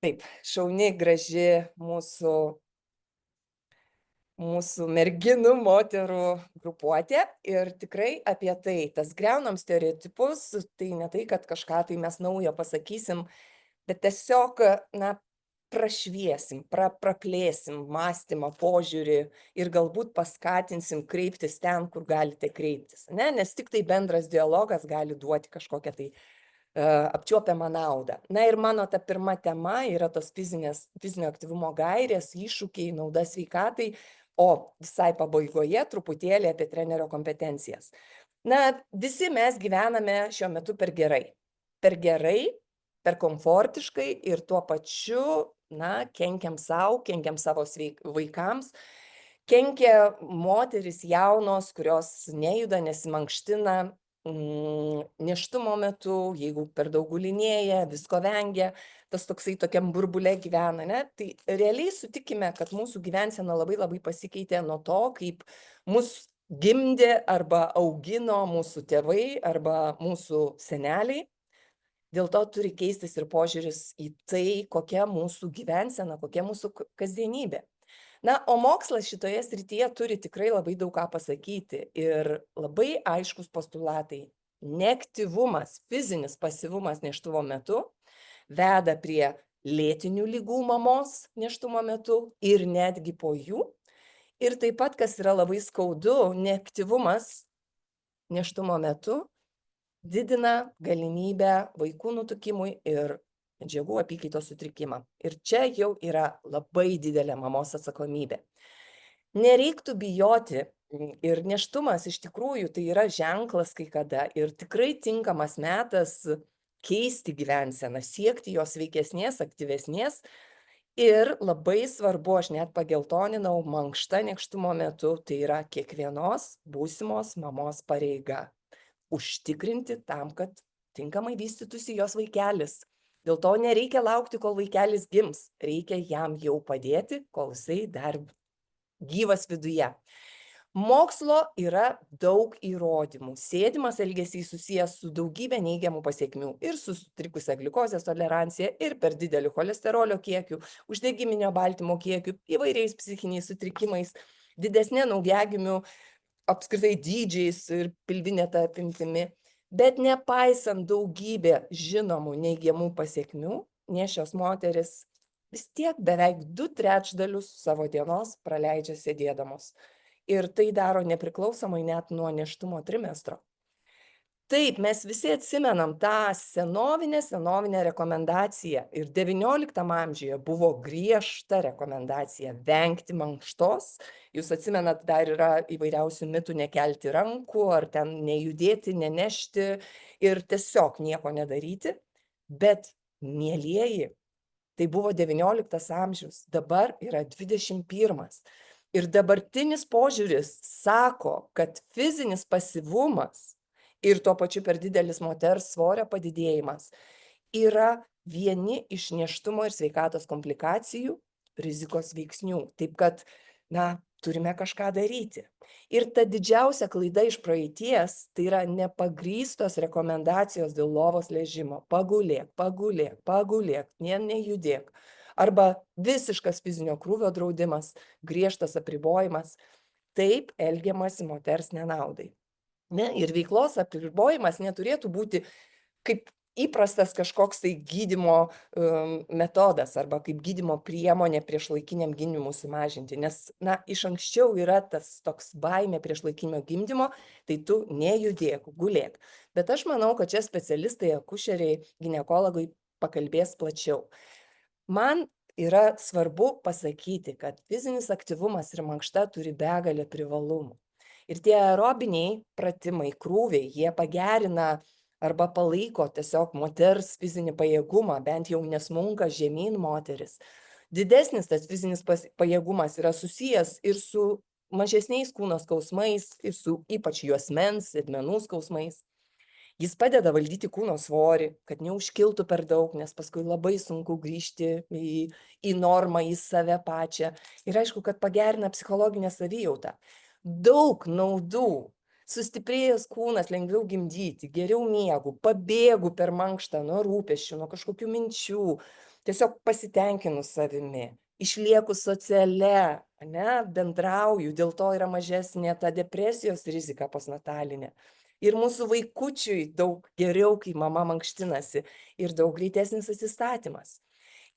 Taip, šauni, graži mūsų merginų, moterų grupuotė ir tikrai apie tai, tas griaunam stereotipus, tai ne tai, kad kažką tai mes naujo pasakysim, bet tiesiog, na, prašviesim, praplėsim mąstymą, požiūrį ir galbūt paskatinsim kreiptis ten, kur galite kreiptis, ne? Nes tik tai bendras dialogas gali duoti kažkokią tai apčiuopiamą naudą. Na ir mano ta pirma tema yra tos fizinio aktyvumo gairės, iššūkiai, nauda sveikatai, o visai pabaigoje truputėlį apie trenerio kompetencijas. Na, visi mes gyvename šiuo metu per gerai. Per gerai, per komfortiškai ir tuo pačiu, na, kenkiam savo, kenkiam savo vaikams, kenkia moterys jaunos, kurios nejuda, nesimankština, nėštumo metu, jeigu per daug gulinėja, visko vengia, tas toksai tokiam burbule gyvena, ne? Tai realiai sutikime, kad mūsų gyvensena labai labai pasikeitė nuo to, kaip mus gimdė arba augino mūsų tėvai arba mūsų seneliai. Dėl to turi keistis ir požiūris į tai, kokia mūsų gyvensena, kokia mūsų kasdienybė. Na, o mokslas šitoje srityje turi tikrai labai daug ką pasakyti ir labai aiškus postulatai. Neaktyvumas, fizinis pasyvumas nėštumo metu veda prie lėtinių ligų mamos nėštumo metu ir netgi po jų. Ir taip pat, kas yra labai skaudu, neaktyvumas nėštumo metu didina galimybę vaikų nutukimui ir medžiagų apykaitos sutrikimą. Ir čia jau yra labai didelė mamos atsakomybė. Nereiktų bijoti ir nėštumas iš tikrųjų tai yra ženklas kai kada ir tikrai tinkamas metas keisti gyvenseną, siekti jos sveikesnės, aktyvesnės. Ir labai svarbu, aš net pageltoninau, mankšta nėštumo metu, tai yra kiekvienos būsimos mamos pareiga. Užtikrinti tam, kad tinkamai vystytųsi jos vaikelis. Dėl to nereikia laukti, kol vaikelis gims. Reikia jam jau padėti, kol jisai dar gyvas viduje. Mokslo yra daug įrodymų. Sėdimas elgesys susijęs su daugybė neigiamų pasiekmių ir su sutrikusia gliukozės tolerancija, ir per dideliu cholesterolio kiekiu, uždegiminio baltymo kiekiu, įvairiais psichiniais sutrikimais, didesnė naujagimių apskritai dydžiais ir pilvinė ta apimtimi, bet nepaisant daugybė žinomų neigiamų pasiekmių, nėščios moteris vis tiek beveik 2/3 savo dienos praleidžia sėdėdamos. Ir tai daro nepriklausomai net nuo nėštumo trimestro. Taip, mes visi atsimenam tą senovinę rekomendaciją ir XIX amžiuje buvo griežta rekomendacija vengti mankštos. Jūs atsimenat, dar yra įvairiausių mitų nekelti rankų, ar ten nejudėti, nenešti ir tiesiog nieko nedaryti. Bet, mielieji, tai buvo XIX amžius, dabar yra 21. Ir dabartinis požiūris sako, kad fizinis pasyvumas ir tuo pačiu per didelis moters svorio padidėjimas yra vieni iš nėštumo ir sveikatos komplikacijų rizikos veiksnių. Taip kad, na, turime kažką daryti. Ir ta didžiausia klaida iš praeities, tai yra nepagrįstos rekomendacijos dėl lovos ležimo. Pagulėk, pagulėk, pagulėk, nejudėk. Arba visiškas fizinio krūvio draudimas, griežtas apribojimas. Taip elgiamasi moters nenaudai. Ne? Ir veiklos apribojimas neturėtų būti kaip įprastas kažkoks tai gydymo metodas arba kaip gydymo priemonė priešlaikiniam gimdymui sumažinti. Nes, na, iš anksčiau yra tas toks baimė priešlaikinio gimdymo, tai tu nejudėk, gulėk. Bet aš manau, kad čia specialistai, akušeriai, ginekologai pakalbės plačiau. Man yra svarbu pasakyti, kad fizinis aktyvumas ir mankšta turi begalę privalumų. Ir tie aerobiniai pratimai, krūviai, jie pagerina arba palaiko tiesiog moters fizinį pajėgumą, bent jau nesmunka žemyn moteris. Didesnis tas fizinis pajėgumas yra susijęs ir su mažesniais kūno skausmais, ir su ypač juosmens, sėdmenų skausmais. Jis padeda valdyti kūno svorį, kad neužkiltų per daug, nes paskui labai sunku grįžti į normą, į save pačią. Ir aišku, kad pagerina psichologinę savijautą. Daug naudų. Sustiprėjęs kūnas lengviau gimdyti, geriau miegu, pabėgu per mankštą nuo rūpesčių, nuo kažkokių minčių. tiesiog pasitenkinu savimi, išlieku sociale, ane, bendrauju, dėl to yra mažesnė ta depresijos rizika postnatalinė. Ir mūsų vaikučiui daug geriau, kai mama mankštinasi, ir daug greitesnis atsistatymas.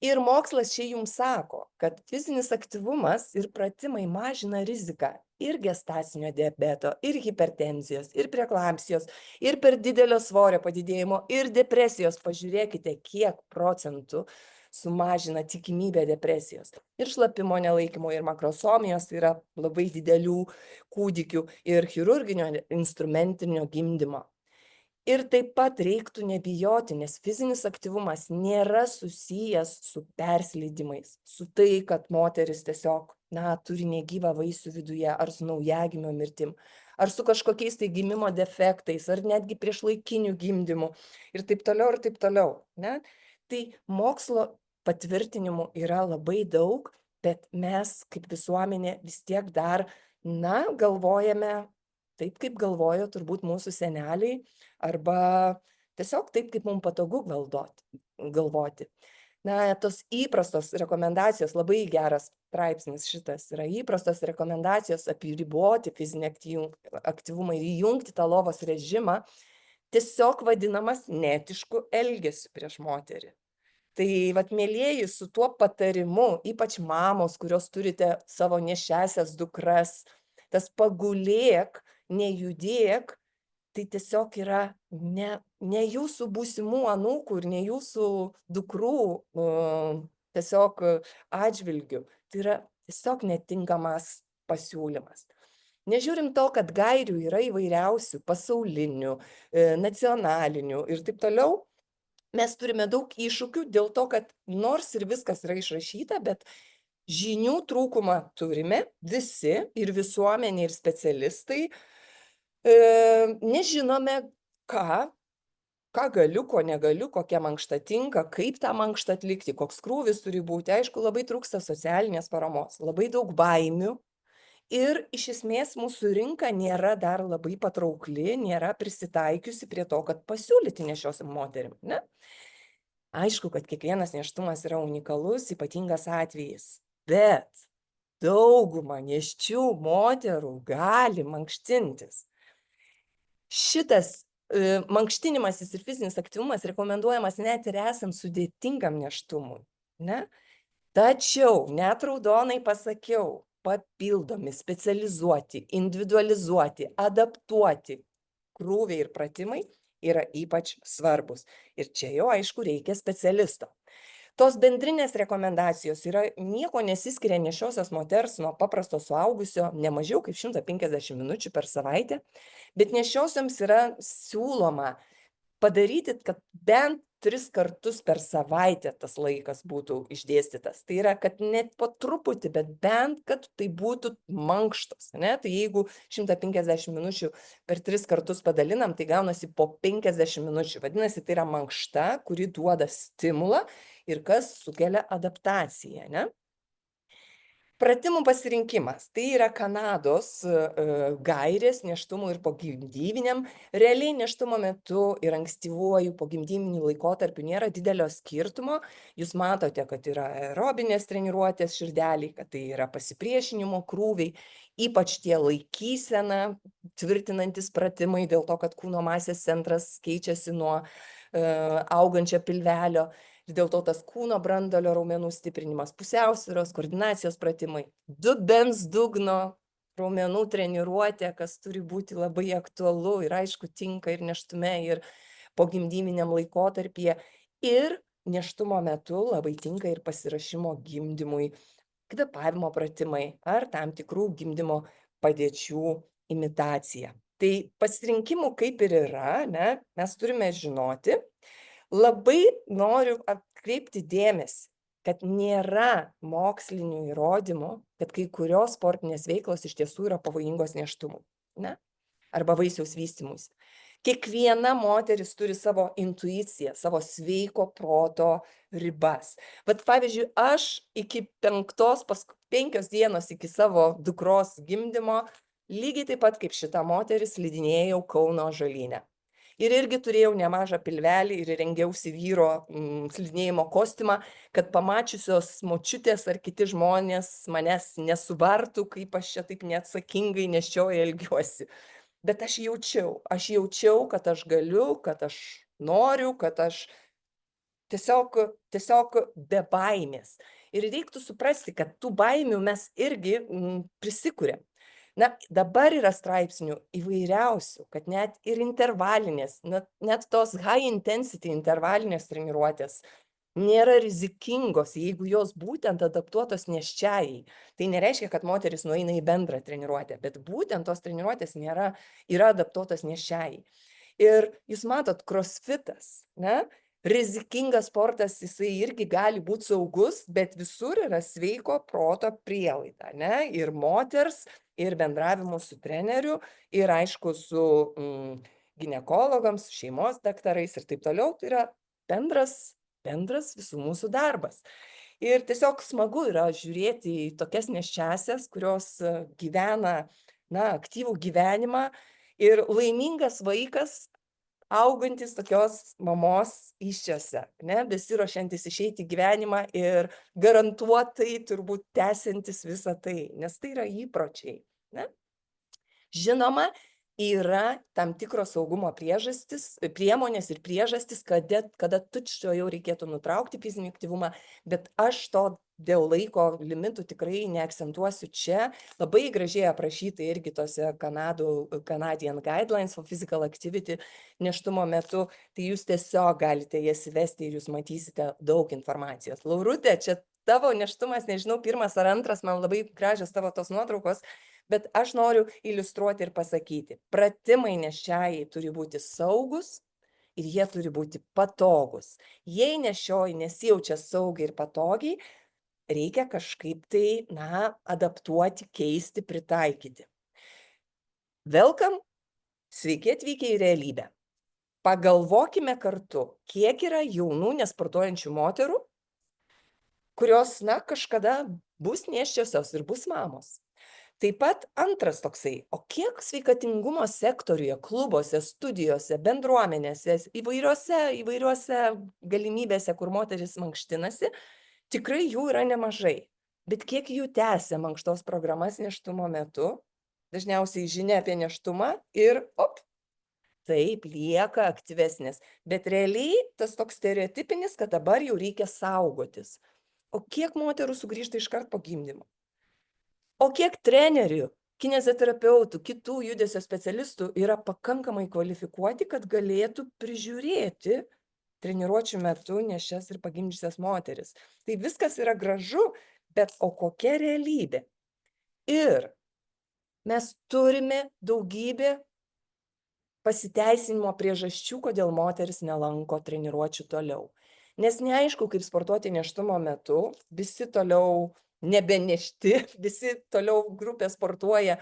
Ir mokslas čia jums sako, kad fizinis aktyvumas ir pratimai mažina riziką ir gestacinio diabeto, ir hipertenzijos, ir preeklampsijos, ir per didelio svorio padidėjimo, ir depresijos. Pažiūrėkite, kiek procentų sumažina tikimybę depresijos. Ir šlapimo nelaikymo, ir makrosomijos, tai yra labai didelių kūdikių, ir chirurginio instrumentinio gimdymo. Ir taip pat reiktų nebijoti, nes fizinis aktyvumas nėra susijęs su perslydimais, su tai, kad moteris tiesiog, turi negyvą vaisių viduje, ar su naujagimio mirtim, ar su kažkokiais tai gimimo defektais, ar netgi priešlaikiniu gimdymu, ir taip toliau, ir taip toliau, ne? Tai mokslo patvirtinimų yra labai daug, bet mes kaip visuomenė vis tiek dar, galvojame taip, kaip galvojo turbūt mūsų seneliai, arba tiesiog taip, kaip mums patogu galvoti. Tos įprastos rekomendacijos, labai geras straipsnis šitas, yra įprastos rekomendacijos apriboti fizinį aktyvumą ir įjungti tą lovos režimą, tiesiog vadinamas neetišku elgesiu prieš moterį. Tai vat, mielieji, su tuo patarimu, ypač mamos, kurios turite savo nėščiasias dukras, tas pagulėk, nejudėk, tai tiesiog yra ne jūsų būsimų anūkų ir ne jūsų dukrų tiesiog atžvilgių. Tai yra tiesiog netinkamas pasiūlymas. Nežiūrim to, kad gairių yra įvairiausių, pasaulinių, nacionalinių ir taip toliau, mes turime daug iššūkių dėl to, kad nors ir viskas yra išrašyta, bet žinių trūkumą turime visi, ir visuomenė, ir specialistai. Nežinome, ką galiu, ko negaliu, kokia mankšta tinka, kaip tą mankštą atlikti, koks krūvis turi būti. Aišku, labai trūksta socialinės paramos, labai daug baimių. Ir iš esmės mūsų rinka nėra dar labai patraukli, nėra prisitaikiusi prie to, kad pasiūlyti nėščiosiom moterim, ne? Aišku, kad kiekvienas nėštumas yra unikalus, ypatingas atvejis, bet dauguma nėščių moterų gali mankštintis. Šitas mankštinimasis ir fizinis aktyvumas rekomenduojamas net ir esant sudėtingam nėštumui, ne? Tačiau, net raudonai pasakiau, papildomi, specializuoti, individualizuoti, adaptuoti krūviai ir pratimai yra ypač svarbus. Ir čia jau, aišku, reikia specialisto. Tos bendrinės rekomendacijos yra nieko nesiskiria nėščiosios moters nuo paprasto suaugusio, ne mažiau kaip 150 minučių per savaitę, bet nėščiosioms yra siūloma padaryti, kad bent 3 kartus per savaitę tas laikas būtų išdėstytas. Tai yra, kad net po truputį, bet bent, kad tai būtų mankštos, ne? Tai jeigu 150 minučių per 3 kartus padalinam, tai gaunasi po 50 minučių. Vadinasi, tai yra mankšta, kuri duoda stimulą ir kas sukelia adaptaciją, ne? Pratimų pasirinkimas. Tai yra Kanados gairės nėštumui ir pogimdyviniam. Realiai nėštumo metu ir ankstyvuoju pogimdyviniu laikotarpiu nėra didelio skirtumo. Jūs matote, kad yra aerobinės treniruotės širdeliai, kad tai yra pasipriešinimo krūviai, ypač tie laikysena tvirtinantis pratimai, dėl to, kad kūno masės centras keičiasi nuo augančio pilvelio. Ir dėl to tas kūno branduolio raumenų stiprinimas, pusiausvyros, koordinacijos pratimai, dubens dugno raumenų treniruotė, kas turi būti labai aktualu ir aišku tinka ir nėštume, ir pogimdyviniam laikotarpyje. Ir nėštumo metu labai tinka ir pasiruošimo gimdymui, kvėpavimo pratimai ar tam tikrų gimdymo padėčių imitacija. Tai pasirinkimų kaip ir yra, ne, mes turime žinoti. Labai noriu atkreipti dėmesį, kad nėra mokslinių įrodymų, kad kai kurios sportinės veiklos iš tiesų yra pavojingos nėštumui, ne? Arba vaisiaus vystymuisi. Kiekviena moteris turi savo intuiciją, savo sveiko proto ribas. Vat pavyzdžiui, aš iki 5 dienos iki savo dukros gimdymo, lygiai taip pat kaip šita moteris slidinėjau Kauno Ąžuolyne. Ir irgi turėjau nemažą pilvelį ir rengiausi vyro slidinėjimo kostiumą, kad pamačiusios močiutės ar kiti žmonės manęs nesubartų, kaip aš čia taip neatsakingai neščioje elgiuosi. Bet aš jaučiau, kad aš galiu, kad aš noriu, kad aš tiesiog be baimės. Ir reiktų suprasti, kad tų baimių mes irgi prisikuriam. Na, dabar yra straipsnių įvairiausių, kad net ir intervalinės, net tos high intensity intervalinės treniruotės nėra rizikingos, jeigu jos būtent adaptuotos nėščiajai. Tai nereiškia, kad moteris nueina į bendrą treniruotę, bet būtent tos treniruotės yra adaptuotos nėščiajai. Ir jūs matot, crossfitas, ne? Rizikingas sportas, jisai irgi gali būti saugus, bet visur yra sveiko proto prielaida, ne? Ir moters, ir bendravimo su treneriu, ir aišku su ginekologams, šeimos daktarais ir taip toliau. Tai yra bendras visų mūsų darbas. Ir tiesiog smagu yra žiūrėti į tokias nėščiąsias, kurios gyvena, aktyvų gyvenimą, ir laimingas vaikas augantis tokios mamos įsčiose, besiruošiantis išeiti į gyvenimą ir garantuotai turbūt tęsiantis visą tai, nes tai yra įpročiai. Ne? Žinoma, yra tam tikros saugumo priemonės ir priežastys, kada tučtuojau reikėtų nutraukti fizinį aktyvumą, bet aš to dėl laiko limitų tikrai neakcentuosiu čia. Labai gražiai aprašyta irgi tose Canadian Guidelines for Physical Activity nėštumo metu, tai jūs tiesiog galite jas įvesti ir jūs matysite daug informacijos. Laurutė, čia tavo nėštumas, nežinau, pirmas ar antras, man labai gražios tavo tos nuotraukos, bet aš noriu iliustruoti ir pasakyti. Pratimai nėščiajai turi būti saugus ir jie turi būti patogus. Jei nėščioji nesijaučia saugiai ir patogiai, reikia kažkaip tai, adaptuoti, keisti, pritaikyti. Welcome, sveiki atvykę į realybę. Pagalvokime kartu, kiek yra jaunų nesportuojančių moterų, kurios, kažkada bus nėščiosios ir bus mamos. Taip pat antras toksai, o kiek sveikatingumo sektoriuje, klubuose, studijose, bendruomenėse, įvairiuose galimybėse, kur moteris mankštinasi, tikrai jų yra nemažai. Bet kiek jų tęsia mankštos programas nėštumo metu, dažniausiai žinia apie nėštumą ir taip lieka aktyvesnės. Bet realiai tas toks stereotipinis, kad dabar jau reikia saugotis. O kiek moterų sugrįžta iškart po gimdymo? O kiek trenerių, kineziterapeutų, kitų judesio specialistų yra pakankamai kvalifikuoti, kad galėtų prižiūrėti treniruočių metu nėščias ir pagimdžiusias moteris. Tai viskas yra gražu, bet o kokia realybė? Ir mes turime daugybę pasiteisinimo priežasčių, kodėl moteris nelanko treniruočių toliau. Nes neaišku, kaip sportuoti nėštumo metu, visi toliau nebenešti, visi toliau grupė sportuoja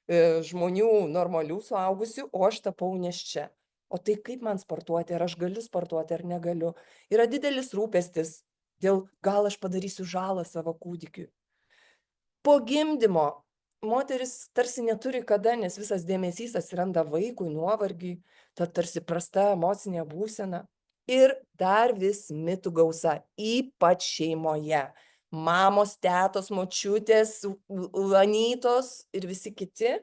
žmonių normalių suaugusių, o aš tapau nėščia. O tai kaip man sportuoti, ar aš galiu sportuoti, ar negaliu? Yra didelis rūpestis dėl gal aš padarysiu žalą savo kūdikiui. Po gimdymo moteris tarsi neturi kada, nes visas dėmesys atsiranda vaikui, nuovargiui, ta tarsi prasta emocinė būsena. Ir dar vis mitų gausa, ypač šeimoje. Mamos, tetos, močiutės, anytos ir visi kiti,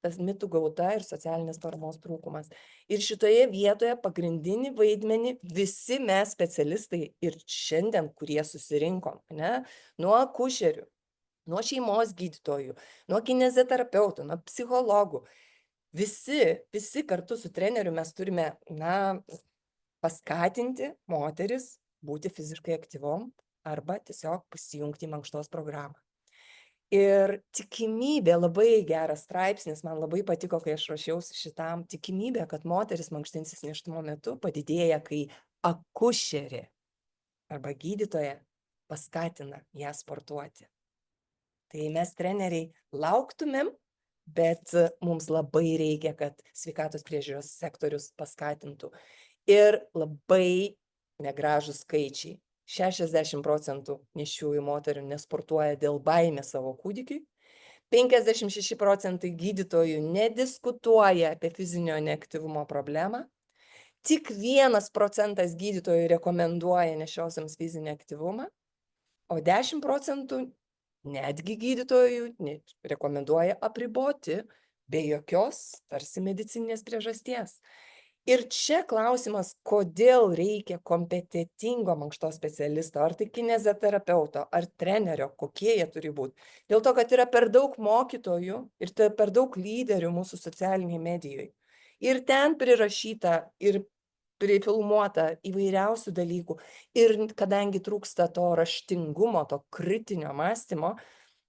tas mitų gauta ir socialinės paramos trūkumas. Ir šitoje vietoje pagrindinį vaidmenį visi mes specialistai ir šiandien, kurie susirinkom, nuo akušerių, nuo šeimos gydytojų, nuo kineziterapeutų, nuo psichologų, visi kartu su treneriu mes turime, paskatinti moteris būti fiziškai aktyvom arba tiesiog pasijungti į mankštos programą. Ir tikimybė, labai geras straipsnis, man labai patiko, kai aš ruošiausi šitam, tikimybė, kad moteris mankštinsis nėštumo metu padidėja, kai akušerė arba gydytoja paskatina ją sportuoti. Tai mes treneriai lauktumėm, bet mums labai reikia, kad sveikatos priežiūros sektorius paskatintų. Ir labai negražūs skaičiai. 60% nėščiųjų moterų nesportuoja dėl baimės savo kūdikiui. 56% gydytojų nediskutuoja apie fizinio neaktyvumo problemą. tik 1% gydytojų rekomenduoja nėščiosioms fizinį aktyvumą, o 10% netgi gydytojų rekomenduoja apriboti be jokios tarsi medicininės priežasties. Ir čia klausimas, kodėl reikia kompetentingo mankštos specialisto, ar tai kineziterapeuto, ar trenerio, kokie jie turi būti. Dėl to, kad yra per daug mokytojų ir per daug lyderių mūsų socialiniai medijoje. Ir ten prirašyta ir prifilmuota įvairiausių dalykų. Ir kadangi trūksta to raštingumo, to kritinio mąstymo,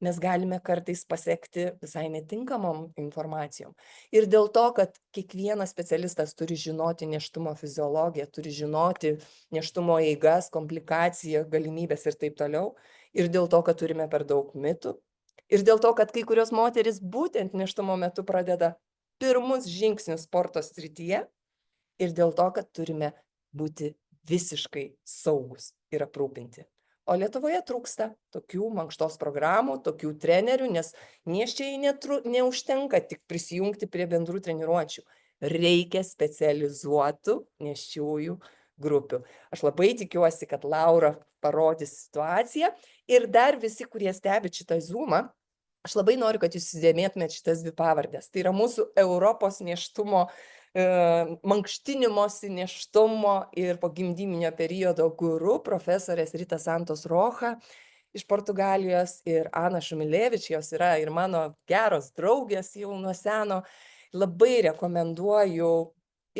mes galime kartais pasekti visai netinkamom informacijom. Ir dėl to, kad kiekvienas specialistas turi žinoti nėštumo fiziologiją, turi žinoti nėštumo eigas, komplikaciją, galimybės ir taip toliau. Ir dėl to, kad turime per daug mitų. Ir dėl to, kad kai kurios moteris būtent nėštumo metu pradeda pirmus žingsnius sporto srityje. Ir dėl to, kad turime būti visiškai saugus ir aprūpinti. O Lietuvoje trūksta tokių mankštos programų, tokių trenerių, nes nėščiai neužtenka tik prisijungti prie bendrų treniruočių. Reikia specializuotų nėščiųjų grupių. Aš labai tikiuosi, kad Laura parodys situaciją. Ir dar visi, kurie stebit šitą Zoomą, aš labai noriu, kad jūs įsidėmėtumėt šitas dvi pavardės. Tai yra mūsų Europos nėštumo mankštinimosi, nėštumo ir pogimdyminio periodo guru, profesorės Rita Santos Rocha iš Portugalijos ir Ana Šumilevič, jos yra ir mano geros draugės jau nuo seno. Labai rekomenduoju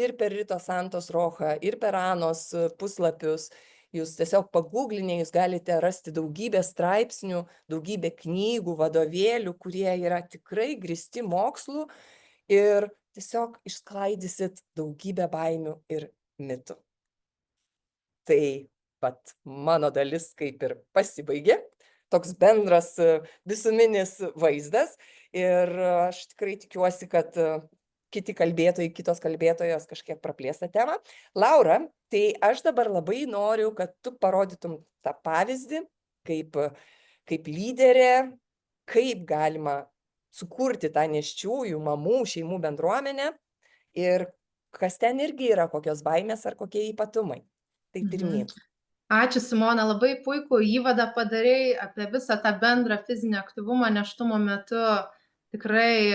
ir per Rito Santos Rocha, ir per Anos puslapius. Jūs tiesiog paguglinę, jūs galite rasti daugybę straipsnių, daugybę knygų, vadovėlių, kurie yra tikrai grįsti mokslu ir tiesiog išsklaidysit daugybę baimių ir mitų. Tai pat mano dalis kaip ir pasibaigė, toks bendras visuminis vaizdas ir aš tikrai tikiuosi, kad kiti kalbėtojai, kitos kalbėtojos kažkiek praplės tą temą. Laura, tai aš dabar labai noriu, kad tu parodytum tą pavyzdį kaip lyderė, kaip galima sukurti tą nėščiųjų mamų, šeimų bendruomenę ir kas ten irgi yra, kokios baimės ar kokie ypatumai. Tai pirmyn. Ačiū, Simona, labai puikų įvadą padarei apie visą tą bendrą fizinį aktyvumą nėštumo metu. Tikrai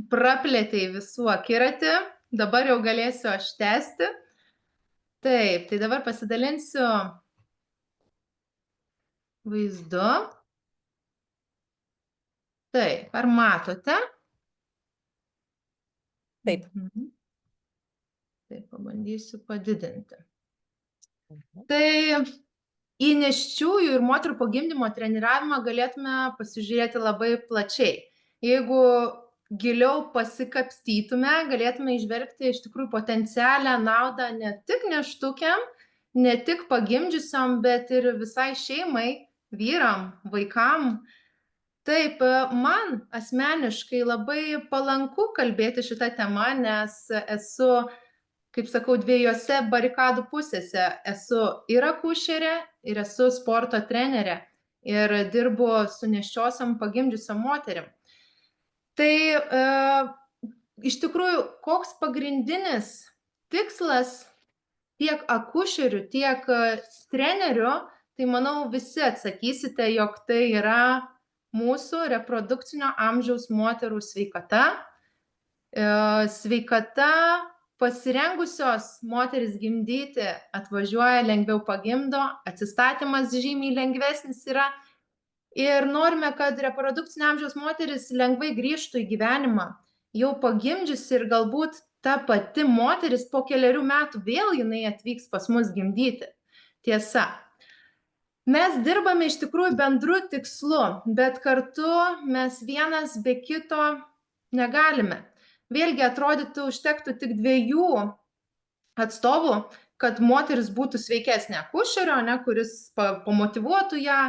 praplėtei visų akiratį. Dabar jau galėsiu aš tęsti. Taip, tai dabar pasidalinsiu vaizdu. Taip, ar matote? Taip. Taip, pabandysiu padidinti. Tai į nėščiųjų ir moterų po gimdymo treniravimą galėtume pasižiūrėti labai plačiai. Jeigu giliau pasikapstytume, galėtume įžvelgti iš tikrųjų potencialią naudą ne tik nėštukiam, ne tik pagimdžiusiam, bet ir visai šeimai, vyram, vaikam. Taip, man asmeniškai labai palanku kalbėti šitą temą, nes esu, kaip sakau, dviejose barikadų pusėse. Esu ir akušerė, ir esu sporto trenerė ir dirbu su nėščiosiom pagimdžiusiom moterim. Tai iš tikrųjų, koks pagrindinis tikslas tiek akušerių, tiek trenerių, tai manau visi atsakysite, jog tai yra mūsų reprodukcinio amžiaus moterų sveikata. Sveikata pasirengusios moteris gimdyti atvažiuoja, lengviau pagimdo, atsistatymas žymiai lengvesnis yra. Ir norime, kad reprodukcinio amžiaus moteris lengvai grįžtų į gyvenimą, jau pagimdžiusi ir galbūt ta pati moteris po kelerių metų vėl jinai atvyks pas mus gimdyti. Tiesa. Mes dirbame iš tikrųjų bendru tikslu, bet kartu mes vienas be kito negalime. Vėlgi atrodytų, užtektų tik 2 atstovų, kad moteris būtų sveikesnė, akušerio, kuris pamotyvuotų ją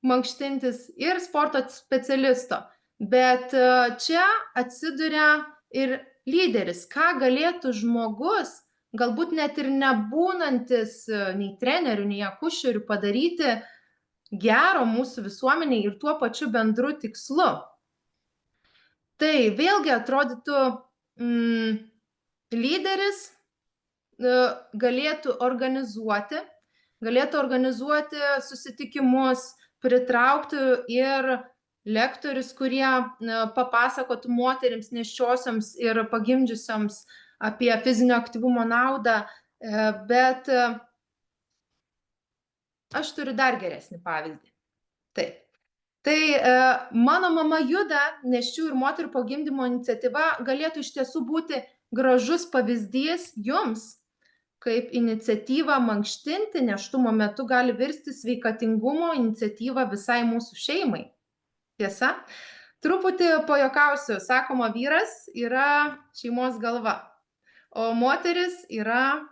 mankštintis, ir sporto specialisto. Bet čia atsiduria ir lyderis, ką galėtų žmogus, galbūt net ir nebūnantis nei trenerių, nei akušerių, padaryti gero mūsų visuomeniai ir tuo pačiu bendru tikslu. Tai vėlgi atrodytų lyderis galėtų organizuoti susitikimus, pritraukti ir lektorius, kurie papasakotų moterims nėščiosioms ir pagimdžiusioms apie fizinio aktyvumo naudą, bet aš turiu dar geresnį pavyzdį. Taip. Tai mano mama juda nėščių ir moterų po gimdymo iniciatyva galėtų iš tiesų būti gražus pavyzdys jums, kaip iniciatyva mankštinti nėštumo metu gali virsti sveikatingumo iniciatyva visai mūsų šeimai. Tiesa? Truputį pajuokausiu, sakoma, vyras yra šeimos galva, o moteris yra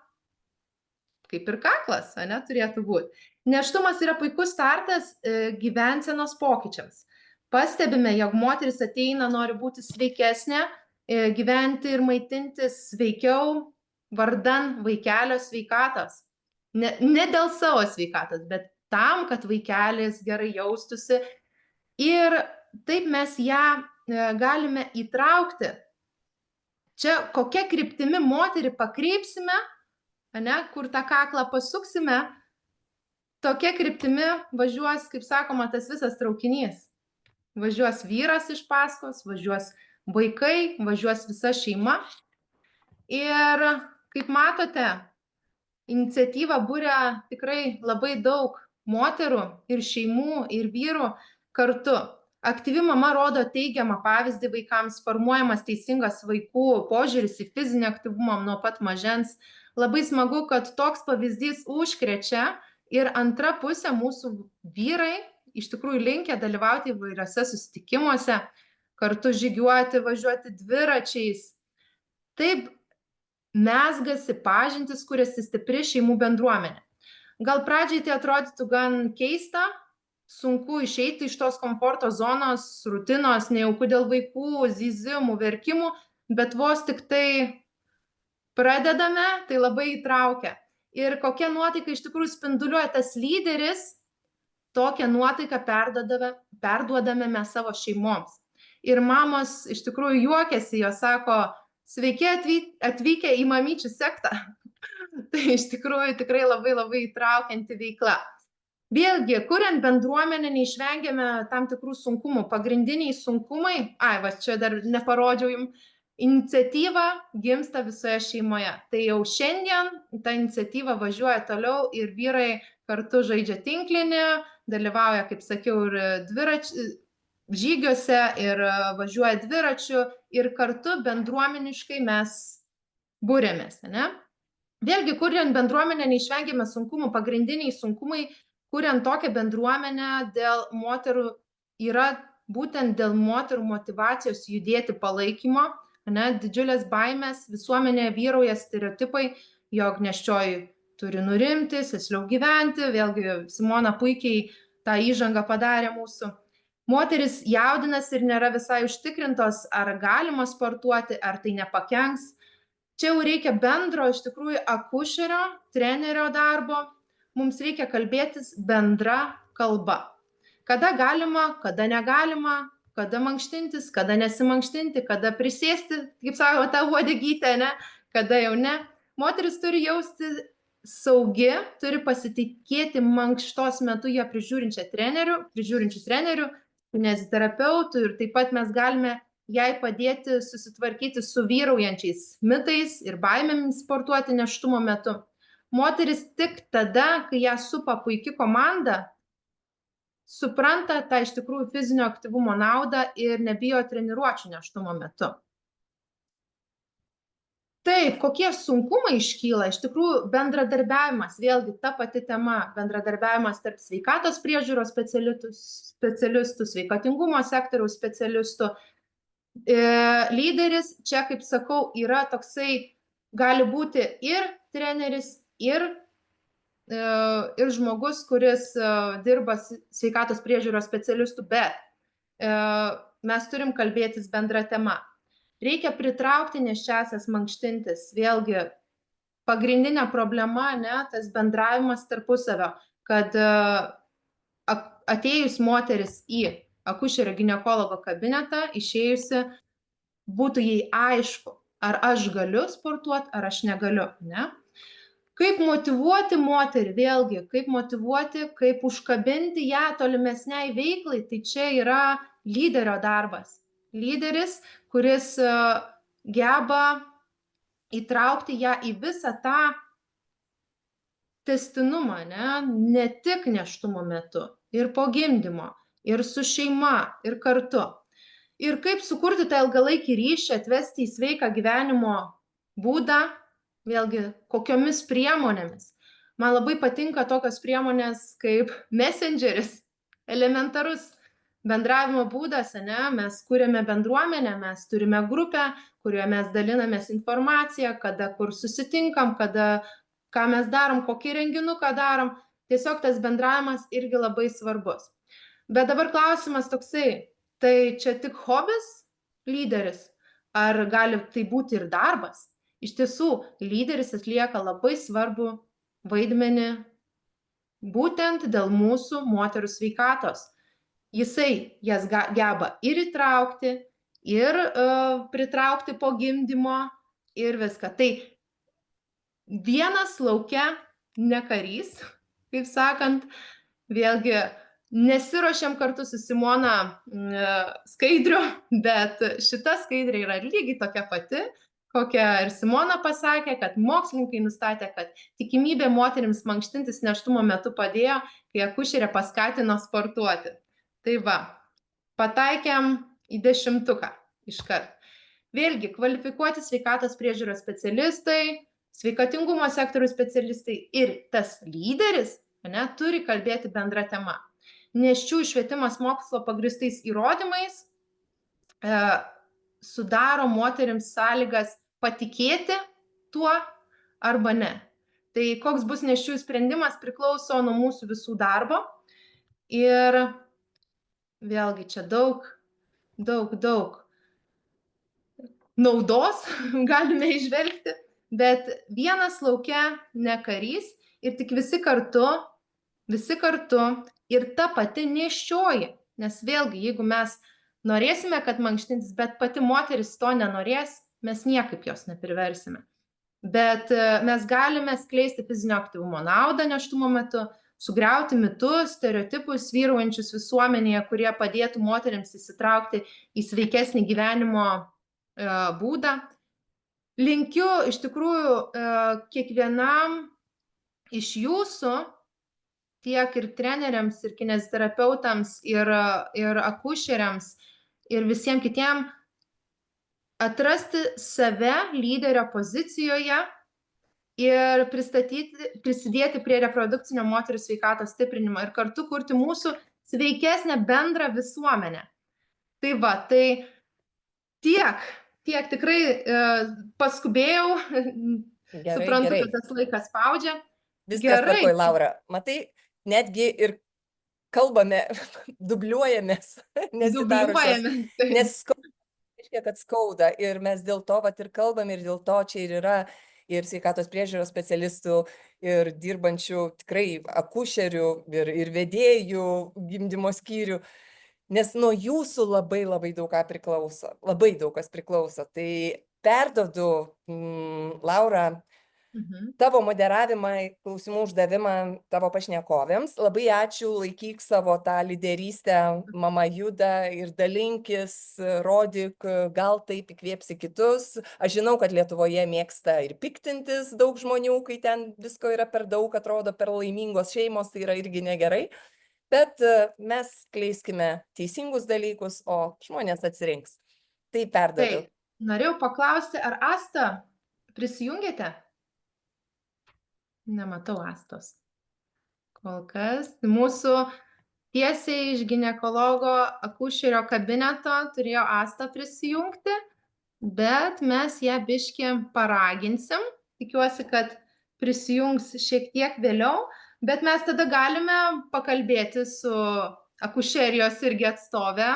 kaip ir kaklas, ane, turėtų būti. Nėštumas yra puikus startas gyvensenos pokyčiams. Pastebime, jog moteris ateina, nori būti sveikesnė, gyventi ir maitintis sveikiau vardan vaikelio sveikatos. Ne dėl savo sveikatos, bet tam, kad vaikelis gerai jaustųsi. Ir taip mes ją galime įtraukti. Čia kokia kryptimi moterį pakreipsime, ane, kur tą kaklą pasuksime, tokia kryptimi važiuos, kaip sakoma, tas visas traukinys. Važiuos vyras iš paskos, važiuos vaikai, važiuos visa šeima. Ir kaip matote, iniciatyva būria tikrai labai daug moterų ir šeimų ir vyrų kartu. Aktyvi mama rodo teigiamą pavyzdį vaikams, formuojamas teisingas vaikų požiūris į fizinį aktyvumą nuo pat mažens. Labai smagu, kad toks pavyzdys užkrečia ir antra pusė mūsų vyrai iš tikrųjų linkę dalyvauti įvairiose susitikimuose, kartu žygiuoti, važiuoti dviračiais. Taip mezgasi pažintis, kuriasi stipri šeimų bendruomenė. Gal pradžiai tai atrodytų gan keista, sunku išeiti iš tos komforto zonos, rutinos, nejauku dėl vaikų, zyzimų, verkimų, bet vos tik tai pradedame, tai labai įtraukia. Ir kokia nuotaika iš tikrųjų spinduliuoja tas lyderis, tokią nuotaiką perduodame mes savo šeimoms. Ir mamos iš tikrųjų juokiasi, jos sako, sveiki atvykę į mamyčių sektą. Tai iš tikrųjų tikrai labai labai įtraukianti veikla. Vėlgi, kuriant bendruomenę, neišvengiame tam tikrų sunkumų. Pagrindiniai sunkumai, čia dar neparodžiau jums, iniciatyva gimsta visoje šeimoje. Tai jau šiandien ta iniciatyva važiuoja toliau ir vyrai kartu žaidžia tinklinį, dalyvauja, kaip sakiau, ir žygiuose, ir važiuoja dviračiu, ir kartu bendruomeniškai mes būrėmės, ne? Vėlgi, kuriant bendruomenę, neišvengiame sunkumų. Pagrindiniai sunkumai, kuriant tokią bendruomenę dėl moterų, yra būtent dėl moterų motyvacijos judėti palaikymo, ne, didžiulės baimės, visuomenėje vyrauja stereotipai, jog nėščioji turi nurimti, sėsliau gyventi, vėlgi Simona puikiai tą įžangą padarė mūsų. Moteris jaudinasi ir nėra visai užtikrintos, ar galima sportuoti, ar tai nepakenks. Čia jau reikia bendro, iš tikrųjų, akušerio, trenerio darbo. Mums reikia kalbėtis bendra kalba. Kada galima, kada negalima, kada mankštintis, kada nesimankštinti, kada prisėsti, kaip sako, tą uodegytę, ne, kada jau ne. Moteris turi jausti saugi, turi pasitikėti mankštos metu ją prižiūrinčius trenerių, kineziterapeutų, ir taip pat mes galime jai padėti susitvarkyti su vyraujančiais mitais ir baimėmis sportuoti nėštumo metu. Moteris tik tada, kai ją supa puiki komanda, supranta tą iš tikrųjų fizinio aktyvumo naudą ir nebijo treniruočių nėštumo metu. Taip, kokie sunkumai iškyla? Iš tikrųjų, bendradarbiavimas, vėlgi ta pati tema, bendradarbiavimas tarp sveikatos priežiūros specialistų, sveikatingumo sektoriaus specialistų. Lyderis, čia, kaip sakau, yra toksai, gali būti ir treneris, ir žmogus, kuris dirba sveikatos priežiūros specialistų, bet mes turim kalbėtis bendra tema. Reikia pritraukti nėščiąsias mankštintis. Vėlgi, pagrindinė problema, ne, tas bendravimas tarpusavio, kad atėjus moteris į akušerio ginekologo kabinetą, išėjusi, būtų jai aišku, ar aš galiu sportuoti, ar aš negaliu, ne? Kaip motyvuoti moterį, vėlgi, kaip motyvuoti, kaip užkabinti ją tolimesniai veiklai, tai čia yra lyderio darbas. Lyderis, kuris geba įtraukti ją į visą tą tęstinumą, ne tik nėštumo metu, ir po gimdymo, ir su šeima, ir kartu. Ir kaip sukurti tą ilgalaikį ryšį, atvesti į sveiką gyvenimo būdą, vėlgi, kokiomis priemonėmis. Man labai patinka tokios priemonės kaip Messengeris, elementarus bendravimo būdas, mes kuriame bendruomenę, mes turime grupę, kurioje mes dalinamės informaciją, kada kur susitinkam, kada ką mes darom, kokį renginuką darom. Tiesiog tas bendravimas irgi labai svarbus. Bet dabar klausimas toksai, tai čia tik hobis lyderis? Ar gali tai būti ir darbas? Iš tiesų, lyderis atlieka labai svarbu vaidmenį būtent dėl mūsų moterų sveikatos. Jisai jas geba ir įtraukti, ir pritraukti po gimdymo, ir viską. Tai vienas lauke ne karys, kaip sakant, vėlgi nesiruošiam kartu su Simona skaidrių, bet šita skaidrė yra lygiai tokia pati, kokią ir Simona pasakė, kad mokslininkai nustatė, kad tikimybė moterims mankštintis nėštumo metu padėjo, kai akušerė paskatino sportuoti. Tai va, pataikėm į 10 iškart. Vėlgi, kvalifikuoti sveikatos priežiūros specialistai, sveikatingumo sektorių specialistai ir tas lyderis turi kalbėti bendra tema. Nėščių švietimas mokslo pagrįstais įrodymais sudaro moterims sąlygas patikėti tuo arba ne. Tai koks bus nėščių sprendimas priklauso nuo mūsų visų darbo. Ir vėlgi čia daug naudos galime įžvelgti, bet vienas lauke ne karys ir tik visi kartu ir ta pati nėščioji. Nes vėlgi, jeigu mes norėsime, kad mankštintis, bet pati moteris to nenorės, mes niekaip jos nepriversime. Bet mes galime skleisti fizinio aktyvumo naudą nėštumo metu, sugriauti mitus, stereotipus vyraujančius visuomenėje, kurie padėtų moterims įsitraukti į sveikesnį gyvenimo būdą. Linkiu iš tikrųjų kiekvienam iš jūsų, tiek ir treneriams, ir kineziterapeutams, ir akušeriams, ir visiems kitiem atrasti save lyderio pozicijoje ir prisidėti prie reprodukcinio moterų sveikatos stiprinimo ir kartu kurti mūsų sveikesnę bendrą visuomenę. Tai va, tai tiek tikrai paskubėjau, suprantu, kad tas laikas spaudžia. Viskas tvarkoj, Laura. Matai, netgi ir kalbame, dubliuojamės, nes reiškia, kad skauda ir mes dėl to ir kalbam ir dėl to čia ir yra ir sveikatos priežiūros specialistų, ir dirbančių tikrai akušerių, ir vedėjų gimdymo skyrių, nes nuo jūsų labai daug ką priklauso, labai daug kas priklauso. Tai perduodu, Laura, tavo moderavimą, klausimų uždavimą tavo pašnekovėms. Labai ačiū, laikyk savo tą lyderystę, mama juda ir dalinkis, rodyk, gal taip įkvėpsi kitus. Aš žinau, kad Lietuvoje mėgsta ir piktintis daug žmonių, kai ten visko yra per daug, atrodo per laimingos šeimos, tai yra irgi negerai. Bet mes kleiskime teisingus dalykus, o žmonės atsirinks. Tai perduodu. Norėjau paklausti, ar Asta prisijungėte? Nematau Astos. Kol kas. Mūsų tiesiai iš ginekologo akušerio kabineto turėjo Asta prisijungti, bet mes ją biškį paraginsim. Tikiuosi, kad prisijungs šiek tiek vėliau, bet mes tada galime pakalbėti su akušerijos irgi atstovė,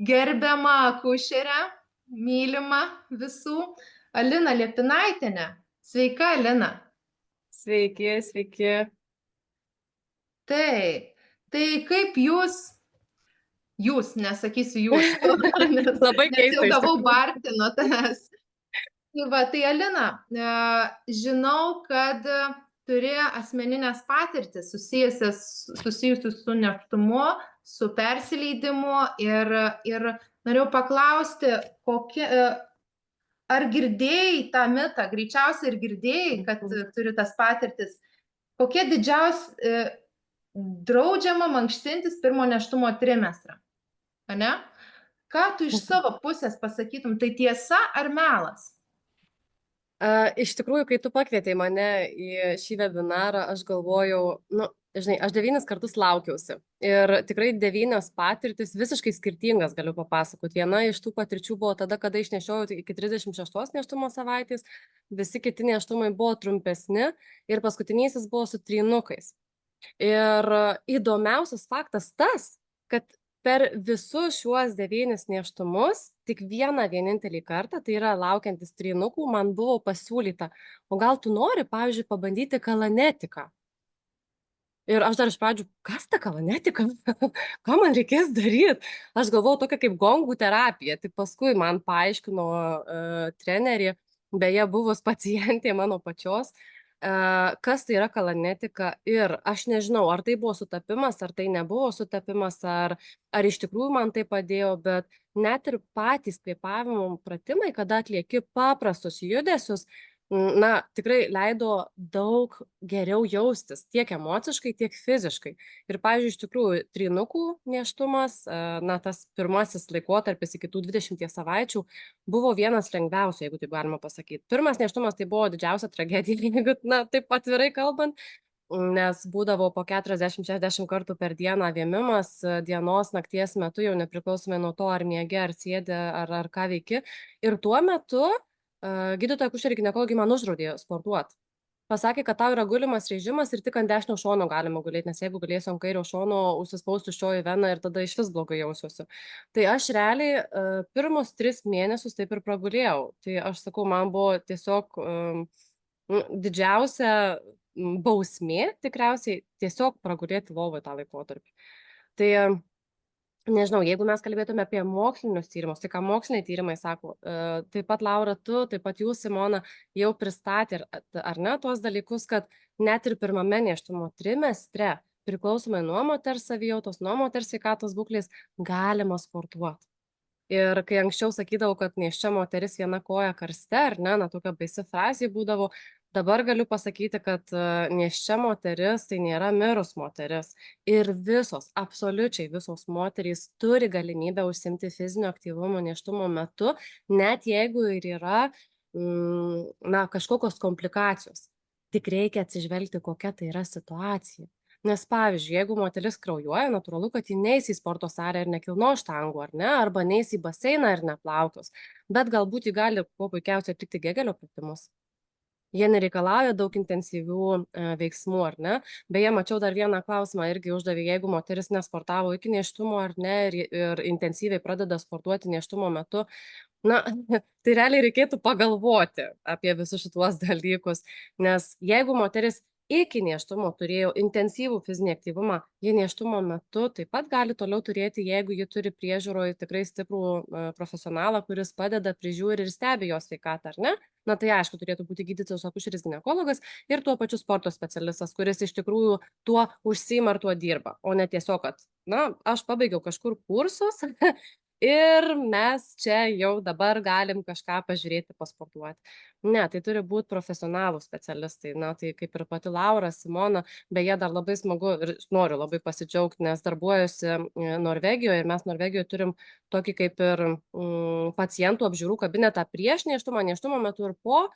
gerbiama akušerė, mylima visų, Alina Liepinaitienė. Sveika, Alina. Sveiki. Tai kaip jūs, nesakysiu jūs, Labai keista. nes jau gavau barti nuo tavęs. Tai va, tai Alina, žinau, kad turi asmeninės patirtis susijusius su nėštumu, su persileidimu ir norėjau paklausti, ar girdėjai tą mitą, greičiausiai ir girdėjai, kad turi tas patirtis, kokie didžiausi draudžiama mankštintis pirmo nėštumo trimestrą, ane? Ką tu iš savo pusės pasakytum, tai tiesa ar melas? Iš tikrųjų, kai tu pakvietei mane į šį webinarą, aš galvojau, nu, žinai, aš 9 kartus laukiausi. Ir tikrai 9 patirtis visiškai skirtingas galiu papasakoti. Viena iš tų patirčių buvo tada, kada išnešiojau iki 36 nėštumo savaitės, visi kiti nėštumai buvo trumpesni ir paskutinysis buvo su trynukais. Ir įdomiausias faktas tas, kad per visus šiuos 9 nėštumus tik vienintelį kartą, tai yra laukiantis trynukų, man buvo pasiūlyta, o gal tu nori, pavyzdžiui, pabandyti kalanetiką? Ir aš dar iš pradžių, kas ta kalanetika? Ką man reikės daryti? Aš galvojau tokia kaip gongų terapija. Tai paskui man paaiškino trenerį, beje, buvus pacientė mano pačios, kas tai yra kalanetika. Ir aš nežinau, ar tai buvo sutapimas, ar tai nebuvo sutapimas, ar iš tikrųjų man tai padėjo, bet net ir patys kvėpavimo pratimai, kada atlieki paprastus judesius, na, tikrai leido daug geriau jaustis tiek emociškai, tiek fiziškai. Ir, pavyzdžiui, iš tikrųjų, trynukų nėštumas, na, tas pirmasis laikotarpis iki tų 20 savaičių buvo vienas lengviausių, jeigu taip galima pasakyti. Pirmas nėštumas tai buvo didžiausia tragedija, jeigu, na, taip atvirai kalbant, nes būdavo po 40-60 kartų per dieną vėmimas, dienos, nakties metu, jau nepriklausomai nuo to, ar miegi, ar sėdi, ar ką veiki. Ir tuo metu gydytoja akušerė ginekologė man uždraudė sportuoti. Pasakė, kad tau yra gulimas režimas ir tik ant dešinio šono galima gulėti, nes jeigu gulėsiu ant kairio šono, užsispaus tuščioji vena ir tada iš vis blogai jausiuosi. Tai aš realiai pirmus 3 mėnesius taip ir pragulėjau. Tai aš sakau, man buvo tiesiog didžiausia bausmė tikriausiai tiesiog pragulėti lovoj tą laikotarpį. Tai nežinau, jeigu mes kalbėtume apie mokslinius tyrimus, tai ką moksliniai tyrimai sako, taip pat Laura, tu, taip pat jūs, Simona, jau pristatė, ar ne, tuos dalykus, kad net ir pirmame nėštumo trimestre, priklausomai nuo moters savijautos, nuo moters sveikatos būklės, galima sportuoti. Ir kai anksčiau sakydavau, kad nėščia moteris viena koja karste, ar ne, na, tokia baisi frazė būdavo, dabar galiu pasakyti, kad nėščia moteris tai nėra mirus moteris. Ir visos, absoliučiai visos moterys turi galimybę užsiimti fizinio aktyvumo nėštumo metu, net jeigu ir yra na, kažkokios komplikacijos. Tik reikia atsižvelgti, kokia tai yra situacija. Nes, pavyzdžiui, jeigu moteris kraujuoja, natūralu, kad ji neis į sporto salę ir nekilno štangų, ar ne, arba neis į baseiną ir neplaukios. Bet galbūt ji gali kuo puikiausiai atlikti Gegelio pratimus. Jie nereikalauja daug intensyvių veiksmų, ar ne? Beje, mačiau dar vieną klausimą irgi uždavė, jeigu moteris nesportavo iki nėštumo, ar ne, ir intensyviai pradeda sportuoti nėštumo metu. Na, tai realiai reikėtų pagalvoti apie visus šituos dalykus, nes jeigu moteris iki nėštumo turėjo intensyvų fizinį aktyvumą, ji nėštumo metu taip pat gali toliau turėti, jeigu ji turi priežiūroje tikrai stiprų profesionalą, kuris padeda, prižiūri ir stebi jos sveikatą, ar ne? Na tai aišku, turėtų būti gydytojas akušeris ginekologas ir tuo pačiu sporto specialistas, kuris iš tikrųjų tuo užsiima ir tuo dirba, o ne tiesiog, kad, na, aš pabaigiau kažkur kursus ir mes čia jau dabar galim kažką pažiūrėti, pasportuoti. Ne, tai turi būti profesionalų specialistai, na tai kaip ir pati Laura, Simona, beje dar labai smagu ir noriu labai pasidžiaugti, nes darbuojuosi Norvegijoje ir mes Norvegijoje turim tokį kaip ir pacientų apžiūrų kabinetą prieš nėštumą, nėštumo metu ir po.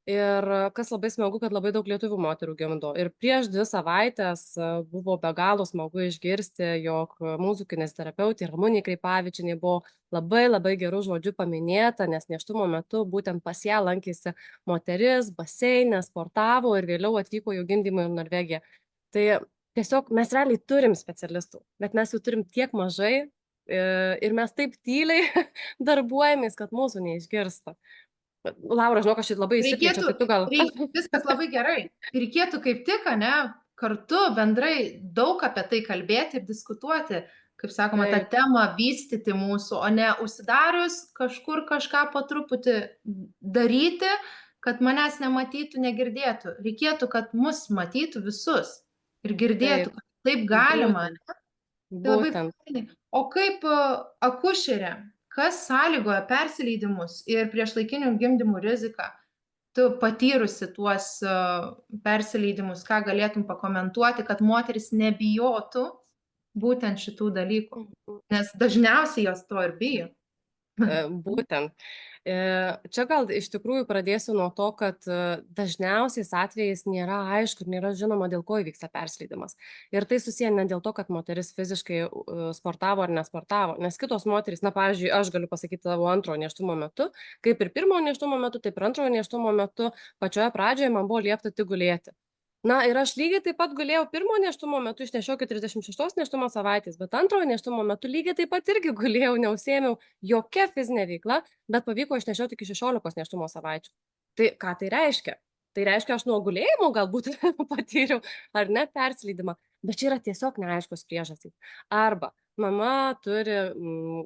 Ir kas labai smagu, kad labai daug lietuvių moterų gimdo. Ir prieš 2 savaitės buvo be galo smagu išgirsti, jog mūsų kineziterapeutė Ramunė Kreipavičienė buvo labai gerų žodžių paminėta, nes nėštumo metu būtent pas ją lankėsi moteris, baseinė, sportavo ir vėliau atvyko jų gimdymui į Norvegiją. Tai tiesiog mes realiai turim specialistų, bet mes jų turim tiek mažai ir mes taip tyliai darbuojamės, kad mūsų neišgirsta. Laura, žinok, aš labai įsiplėčiau, tai tu gal... Viskas labai gerai. Reikėtų kaip tik, ne, kartu bendrai daug apie tai kalbėti ir diskutuoti, kaip sakoma, tą Taip. temą vystyti mūsų, o ne užsidarius kažkur kažką po truputį daryti, kad manęs nematytų, negirdėtų. Reikėtų, kad mus matytų visus ir girdėtų, Taip, kad taip galima. būtent, Tai labai būtent. fainai. O kaip akušerė, kas sąlygoja persileidimus ir priešlaikinių gimdymų riziką? Tu patyrusi tuos persileidimus, ką galėtum pakomentuoti, kad moteris nebijotų būtent šitų dalykų, nes dažniausiai jos to ir bijo. Būtent. Čia gal iš tikrųjų pradėsiu nuo to, kad dažniausiais atvejais nėra aišku ir nėra žinoma, dėl ko įvyksta persileidimas. Ir tai susiję ne dėl to, kad moteris fiziškai sportavo ar nesportavo, nes kitos moterys, na pavyzdžiui, aš galiu pasakyti savo antrojo nėštumo metu, kaip ir pirmojo nėštumo metu, taip ir antrojo nėštumo metu, pačioje pradžioje man buvo liepta tik gulėti. Na ir aš lygiai taip pat gulėjau pirmo nėštumo metu, išnešiau iki 36 nėštumo savaitės, bet antrojo nėštumo metu lygiai taip pat irgi gulėjau, neužsiėmiau jokia fizinė veikla, bet pavyko išnešioti iki 16 nėštumo savaičių. Tai ką tai reiškia? Tai reiškia, aš nuo gulėjimo galbūt patyriau ar ne persileidimą, bet čia yra tiesiog neaiškus priežastys. Arba mama turi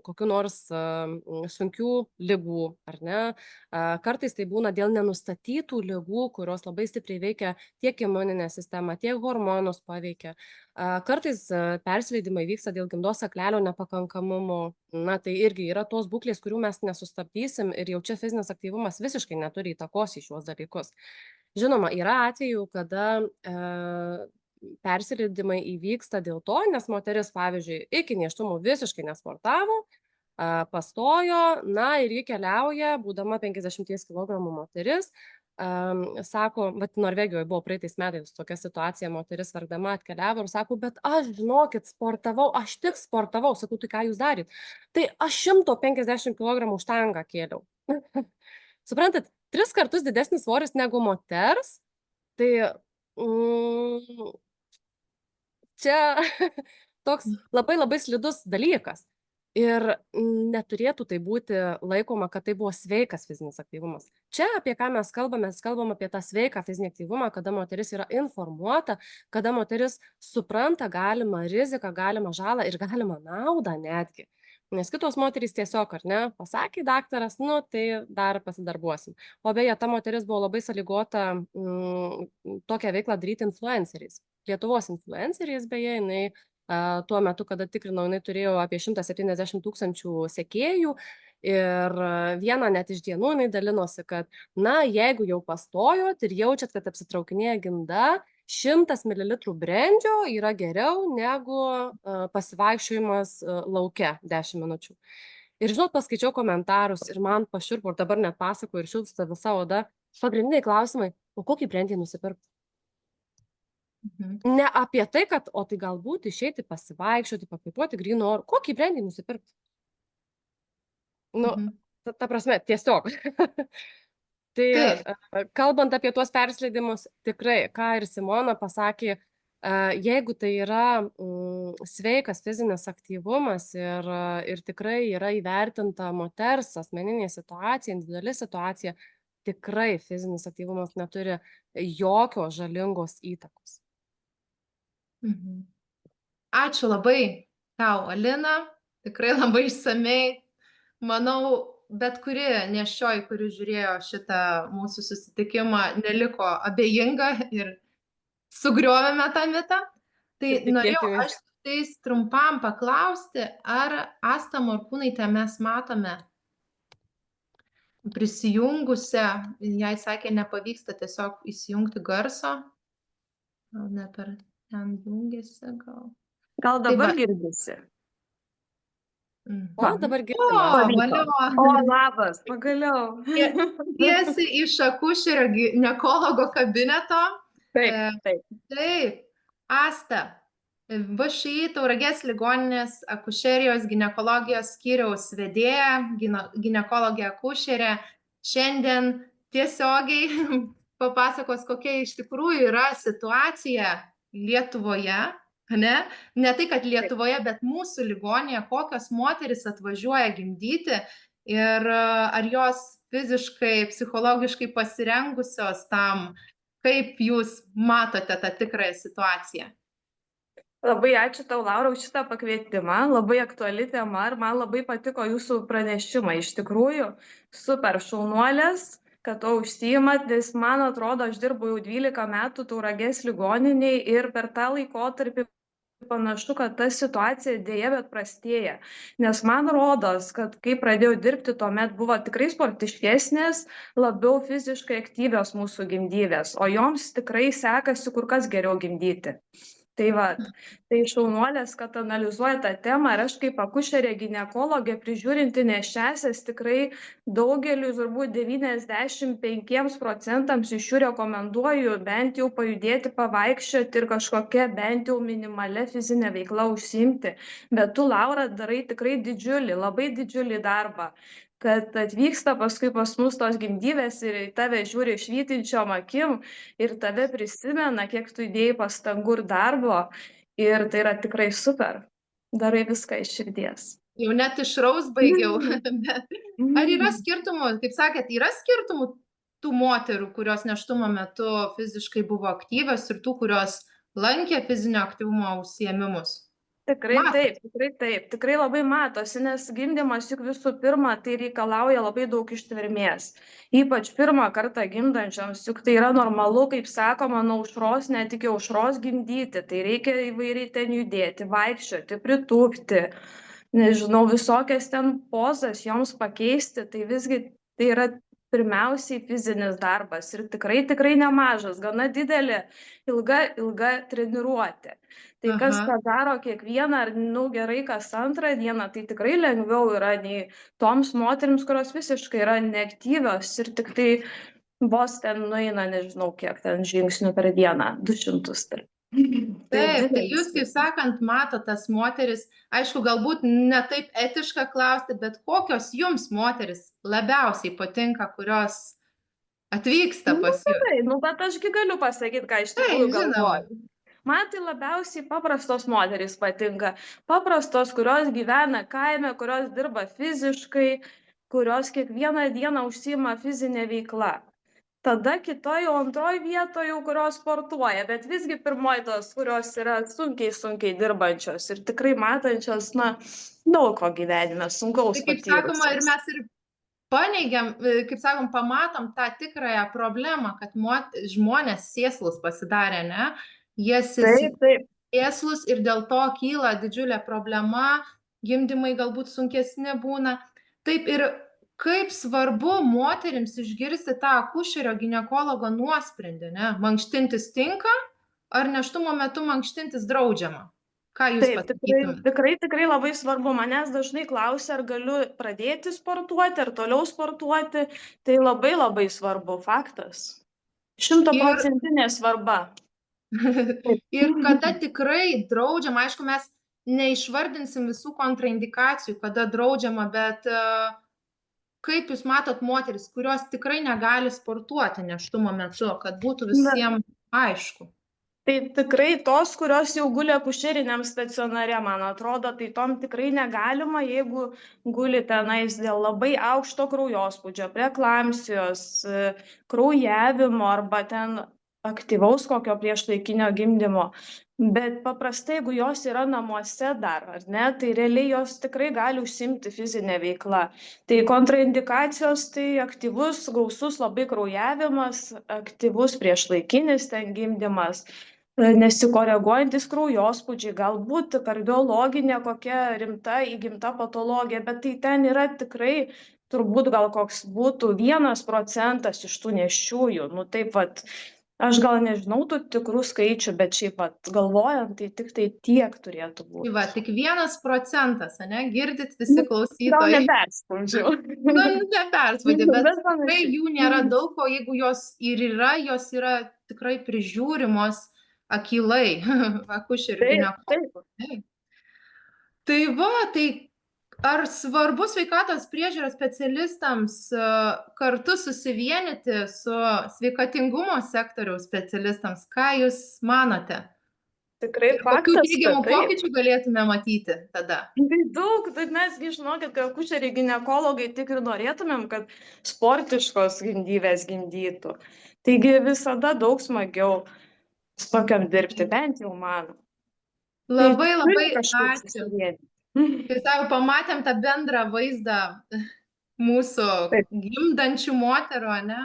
kokių nors sunkių ligų, ar ne? Kartais tai būna dėl nenustatytų ligų, kurios labai stipriai veikia tiek imuninę sistemą, tiek hormonus paveikia. Kartais persileidimai vyksta dėl gimdos kaklelio nepakankamumo. Na, tai irgi yra tos būklės, kurių mes nesustabdysim ir jau čia fizinis aktyvumas visiškai neturi įtakos į šiuos dalykus. Žinoma, yra atvejų, kada persileidimai įvyksta dėl to, nes moteris, pavyzdžiui, iki nėštumo visiškai nesportavo, pastojo, na ir ji keliauja, būdama 50 kg moteris, sako, vat Norvegijoje buvo praeitais metais tokia situacija, moteris verkdama atkeliavo ir sako, bet aš, žinokit, sportavau, aš tik sportavau, sakau, tai ką jūs darėt? Tai aš 150 kg štangą kėliau. Suprantat, 3 kartus didesnis svoris negu moters, tai čia toks labai labai slidus dalykas. Ir neturėtų tai būti laikoma, kad tai buvo sveikas fizinis aktyvumas. Čia apie ką mes kalbam apie tą sveiką fizinį aktyvumą, kada moteris yra informuota, kada moteris supranta galimą riziką, galimą žalą ir galimą naudą netgi. Nes kitos moterys tiesiog, ar ne, pasakė daktaras, nu tai dar pasidarbuosim. O beje, ta moteris buvo labai sąlygota tokią veiklą daryti influenceriais. Lietuvos influenceriais, beje, jinai tuo metu, kada tikrinau, jinai turėjo apie 170 000 sekėjų ir vieną net iš dienų jinai dalinosi, kad, na, jeigu jau pastojot ir jaučiat, kad apsitraukinėja gimda, 100 ml brendžio yra geriau negu pasivaikščiojimas lauke 10 minučių. Ir žinot, paskaičiau komentarus ir man pašiurpo, ir dabar net pasakoju ir šilsta visa oda, pagrindiniai klausimai, o kokį brendį nusipirkti? Ne apie tai, kad, o tai galbūt išeiti pasivaikščioti, pakvėpuoti grynu oru. Kokį brendį nusipirkti? Nu, ta prasme, tiesiog. Tai kalbant apie tuos persileidimus, tikrai, ką ir Simona pasakė, jeigu tai yra sveikas fizinis aktyvumas ir tikrai yra įvertinta moters asmeninė situacija, individuali situacija, tikrai fizinis aktyvumas neturi jokios žalingos įtakos. Ačiū labai tau, Alina, tikrai labai išsamei. Manau, bet kuri nėščioji, kuri žiūrėjo šitą mūsų susitikimą, neliko abejinga ir sugriovėme tą mitą. Tai norėjau aš tais trumpam paklausti, ar Astą Morkūnaitę mes matome prisijungusią, jai sakė, nepavyksta tiesiog įsijungti garso. Gal ne per ten jungiasi, gal. Gal dabar girdisi? O, dabar girdime. O, labas, pagaliau. Tiesiai iš akušerio ginekologo kabineto. Taip. Asta, VŠI Tauragės ligoninės akušerijos ginekologijos skyriaus vedėja, ginekologė akušerė, šiandien tiesiogiai papasakos, kokia iš tikrųjų yra situacija Lietuvoje, ne tai, kad Lietuvoje, bet mūsų ligoninėje, kokios moteris atvažiuoja gimdyti ir ar jos fiziškai, psichologiškai pasirengusios tam Kaip jūs matote tą tikrąją situaciją? Labai ačiū tau, Laura, už šitą pakvietimą. Labai aktuali tema ir man labai patiko jūsų pranešimai. Iš tikrųjų, super šaunuolės, kad to užsiimat, nes man atrodo, aš dirbu jau 12 metų Tauragės ligoniniai ir per tą laikotarpį panašu, kad ta situacija dėja, bet prastėja. Nes man rodos, kad kai pradėjau dirbti, tuomet buvo tikrai sportiškesnės, labiau fiziškai aktyvios mūsų gimdyvės, o joms tikrai sekasi kur kas geriau gimdyti. Tai va, tai šaunuolės, kad analizuoja tą temą ir aš kaip akušerė ginekologė prižiūrinti nėščiąsias tikrai daugeliu, turbūt 95% iš jų rekomenduoju bent jau pajudėti, pavaikščioti ir kažkokia bent jau minimalia fizinė veikla užsiimti. Bet tu, Laura, darai tikrai didžiulį, labai didžiulį darbą, kad atvyksta paskui pas mus tos gimdyvės ir į tave žiūri švytinčiom akim ir tave prisimena, kiek tu įdėjai pastangų ir darbo. Ir tai yra tikrai super. Darai viską iš širdies. Jau net išraus baigiau. Bet ar yra skirtumų, kaip sakėt, yra skirtumų tų moterų, kurios nėštumo metu fiziškai buvo aktyvios ir tų, kurios lankė fizinio aktyvumo užsiėmimus? Tikrai Matot. taip, tikrai taip. Tikrai labai matosi, nes gimdymas juk visų pirma tai reikalauja labai daug ištvermės. Ypač pirmą kartą gimdančiams, juk tai yra normalu, kaip sakoma, nuo aušros, net iki aušros gimdyti. Tai reikia įvairiai ten judėti, vaikščioti, pritūpti, nežinau, visokias ten pozas joms pakeisti. Tai visgi tai yra pirmiausiai fizinis darbas ir tikrai, tikrai nemažas, gana didelė, ilga treniruotė. Tai kas Aha. tą daro kiekvieną, ar gerai kas antrą dieną, tai tikrai lengviau yra nei toms moterims, kurios visiškai yra neaktyvios ir tik tai vos ten nueina, nežinau, kiek ten žingsnių per dieną, 200 tarp. Taip, tai jūs, kaip sakant, matot tas moteris, aišku, galbūt ne taip etiška klausti, bet kokios jums moteris labiausiai patinka, kurios atvyksta pas jus? Tai, bet ašgi galiu pasakyti, ką iš tikrųjų galvoju. Man tai labiausiai paprastos moterys patinka. Paprastos, kurios gyvena kaime, kurios dirba fiziškai, kurios kiekvieną dieną užsiima fizinė veikla. Tada kitoj, jau antroj vietoj, kurios sportuoja, bet visgi pirmoj tos, kurios yra sunkiai dirbančios ir tikrai matančios, daug ko gyvenime, sunkaus Tai kaip sakoma, ir patyrusios. mes ir paneigiam, kaip sakom, pamatom tą tikrąją problemą, kad žmonės sėslus pasidarė, ne? Jie Taip. sėslus ir dėl to kyla didžiulė problema, gimdymai galbūt sunkesni būna. Taip, ir kaip svarbu moterims išgirsti tą akušerio ginekologo nuosprendį, ne? Mankštintis tinka, ar nėštumo metu mankštintis draudžiama? Ką jūs Taip, pasakytumėte? tikrai labai svarbu. Manęs dažnai klausia, ar galiu pradėti sportuoti, ar toliau sportuoti. Tai labai svarbu, faktas. 100% svarba. Ir kada tikrai draudžiama, aišku, mes neišvardinsim visų kontraindikacijų, kada draudžiama, bet kaip jūs matot moteris, kurios tikrai negali sportuoti nėštumo metu, kad būtų visiems aišku? Tai tikrai tos, kurios jau guli akušeriniam stacionare, man atrodo, tai tom tikrai negalima, jeigu guli tenais dėl labai aukšto kraujospūdžio, preeklamsijos, kraujavimo arba ten aktyvaus kokio priešlaikinio gimdymo. Bet paprastai, jeigu jos yra namuose dar, ar ne, tai realiai jos tikrai gali užsiimti fizinę veiklą. Tai kontraindikacijos, tai aktyvus, gausus labai kraujavimas, aktyvus priešlaikinis ten gimdymas, nesikoreguojantis kraujospūdžiai, galbūt kardiologinė kokia rimta įgimta patologija, bet tai ten yra tikrai turbūt gal koks būtų 1% iš tų nėščiųjų. Taip vat, aš gal nežinau tų tikrų skaičių, bet šiaip vat galvojant, tai tik tai tiek turėtų būti. Tai va, tik 1%, ne? Girdit visi klausytojai. Gal neperspaudžiau. Neperspaudė, bet tikrai jų nėra daug, o jeigu jos ir yra, jos yra tikrai prižiūrimos akylai, akušerių ginekologų. Tai va, tai ar svarbu sveikatos priežiūros specialistams kartu susivienyti su sveikatingumo sektoriaus specialistams? Ką jūs manote? Tikrai Kokių faktas, teigiamų kad taip. pokyčių galėtume matyti tada? Tai daug, tai mesgi žinokit, kad akušeriai ginekologai tik ir norėtumėm, kad sportiškos gimdyvės gimdytų. Taigi visada daug smagiau su tokiam dirbti, bent jau man. Tai Labai turim labai kažkaip ačiū. susivienyti. Tai savo pamatėm tą bendrą vaizdą mūsų Taip. gimdančių moterų, ne?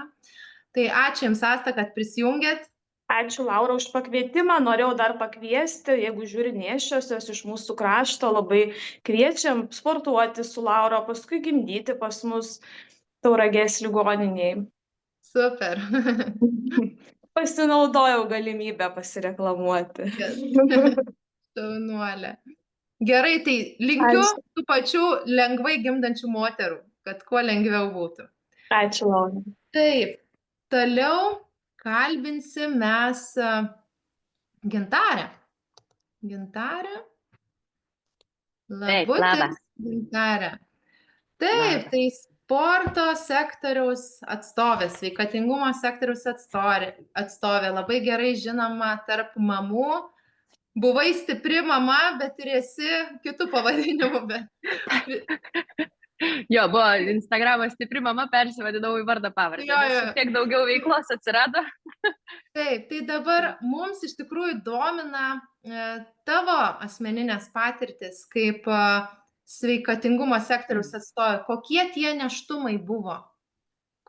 Tai ačiū Jums, Asta, kad prisijungėt. Ačiū, Laura, už pakvietimą. Norėjau dar pakviesti, jeigu žiūri nėščiosios iš mūsų krašto, labai kviečiam sportuoti su Laura, paskui gimdyti pas mus Tauragės ligoninėje. Super. Pasinaudojau galimybę pasireklamuoti. Šaunuolė. Gerai, tai linkiu Ačiū. tų pačių lengvai gimdančių moterų, kad kuo lengviau būtų. Ačiū, Laura. Taip, toliau kalbinsim mes Gintarę. Gintarė. Taip, Labutis, labas. Gintarė. Taip, Labas. tai sporto sektoriaus atstovė, sveikatingumo sektoriaus atstovė, labai gerai žinoma tarp mamų. Buvai stipri mama, bet ir esi kitų pavadinimų. Jo, buvo Instagramas stipri mama, persivadinau į vardą pavardę. Jo, jo. Šiek tiek daugiau veiklos atsirado. Taip, tai dabar mums iš tikrųjų domina tavo asmeninės patirtis kaip sveikatingumo sektoriaus atstovė. Kokie tie nėštumai buvo?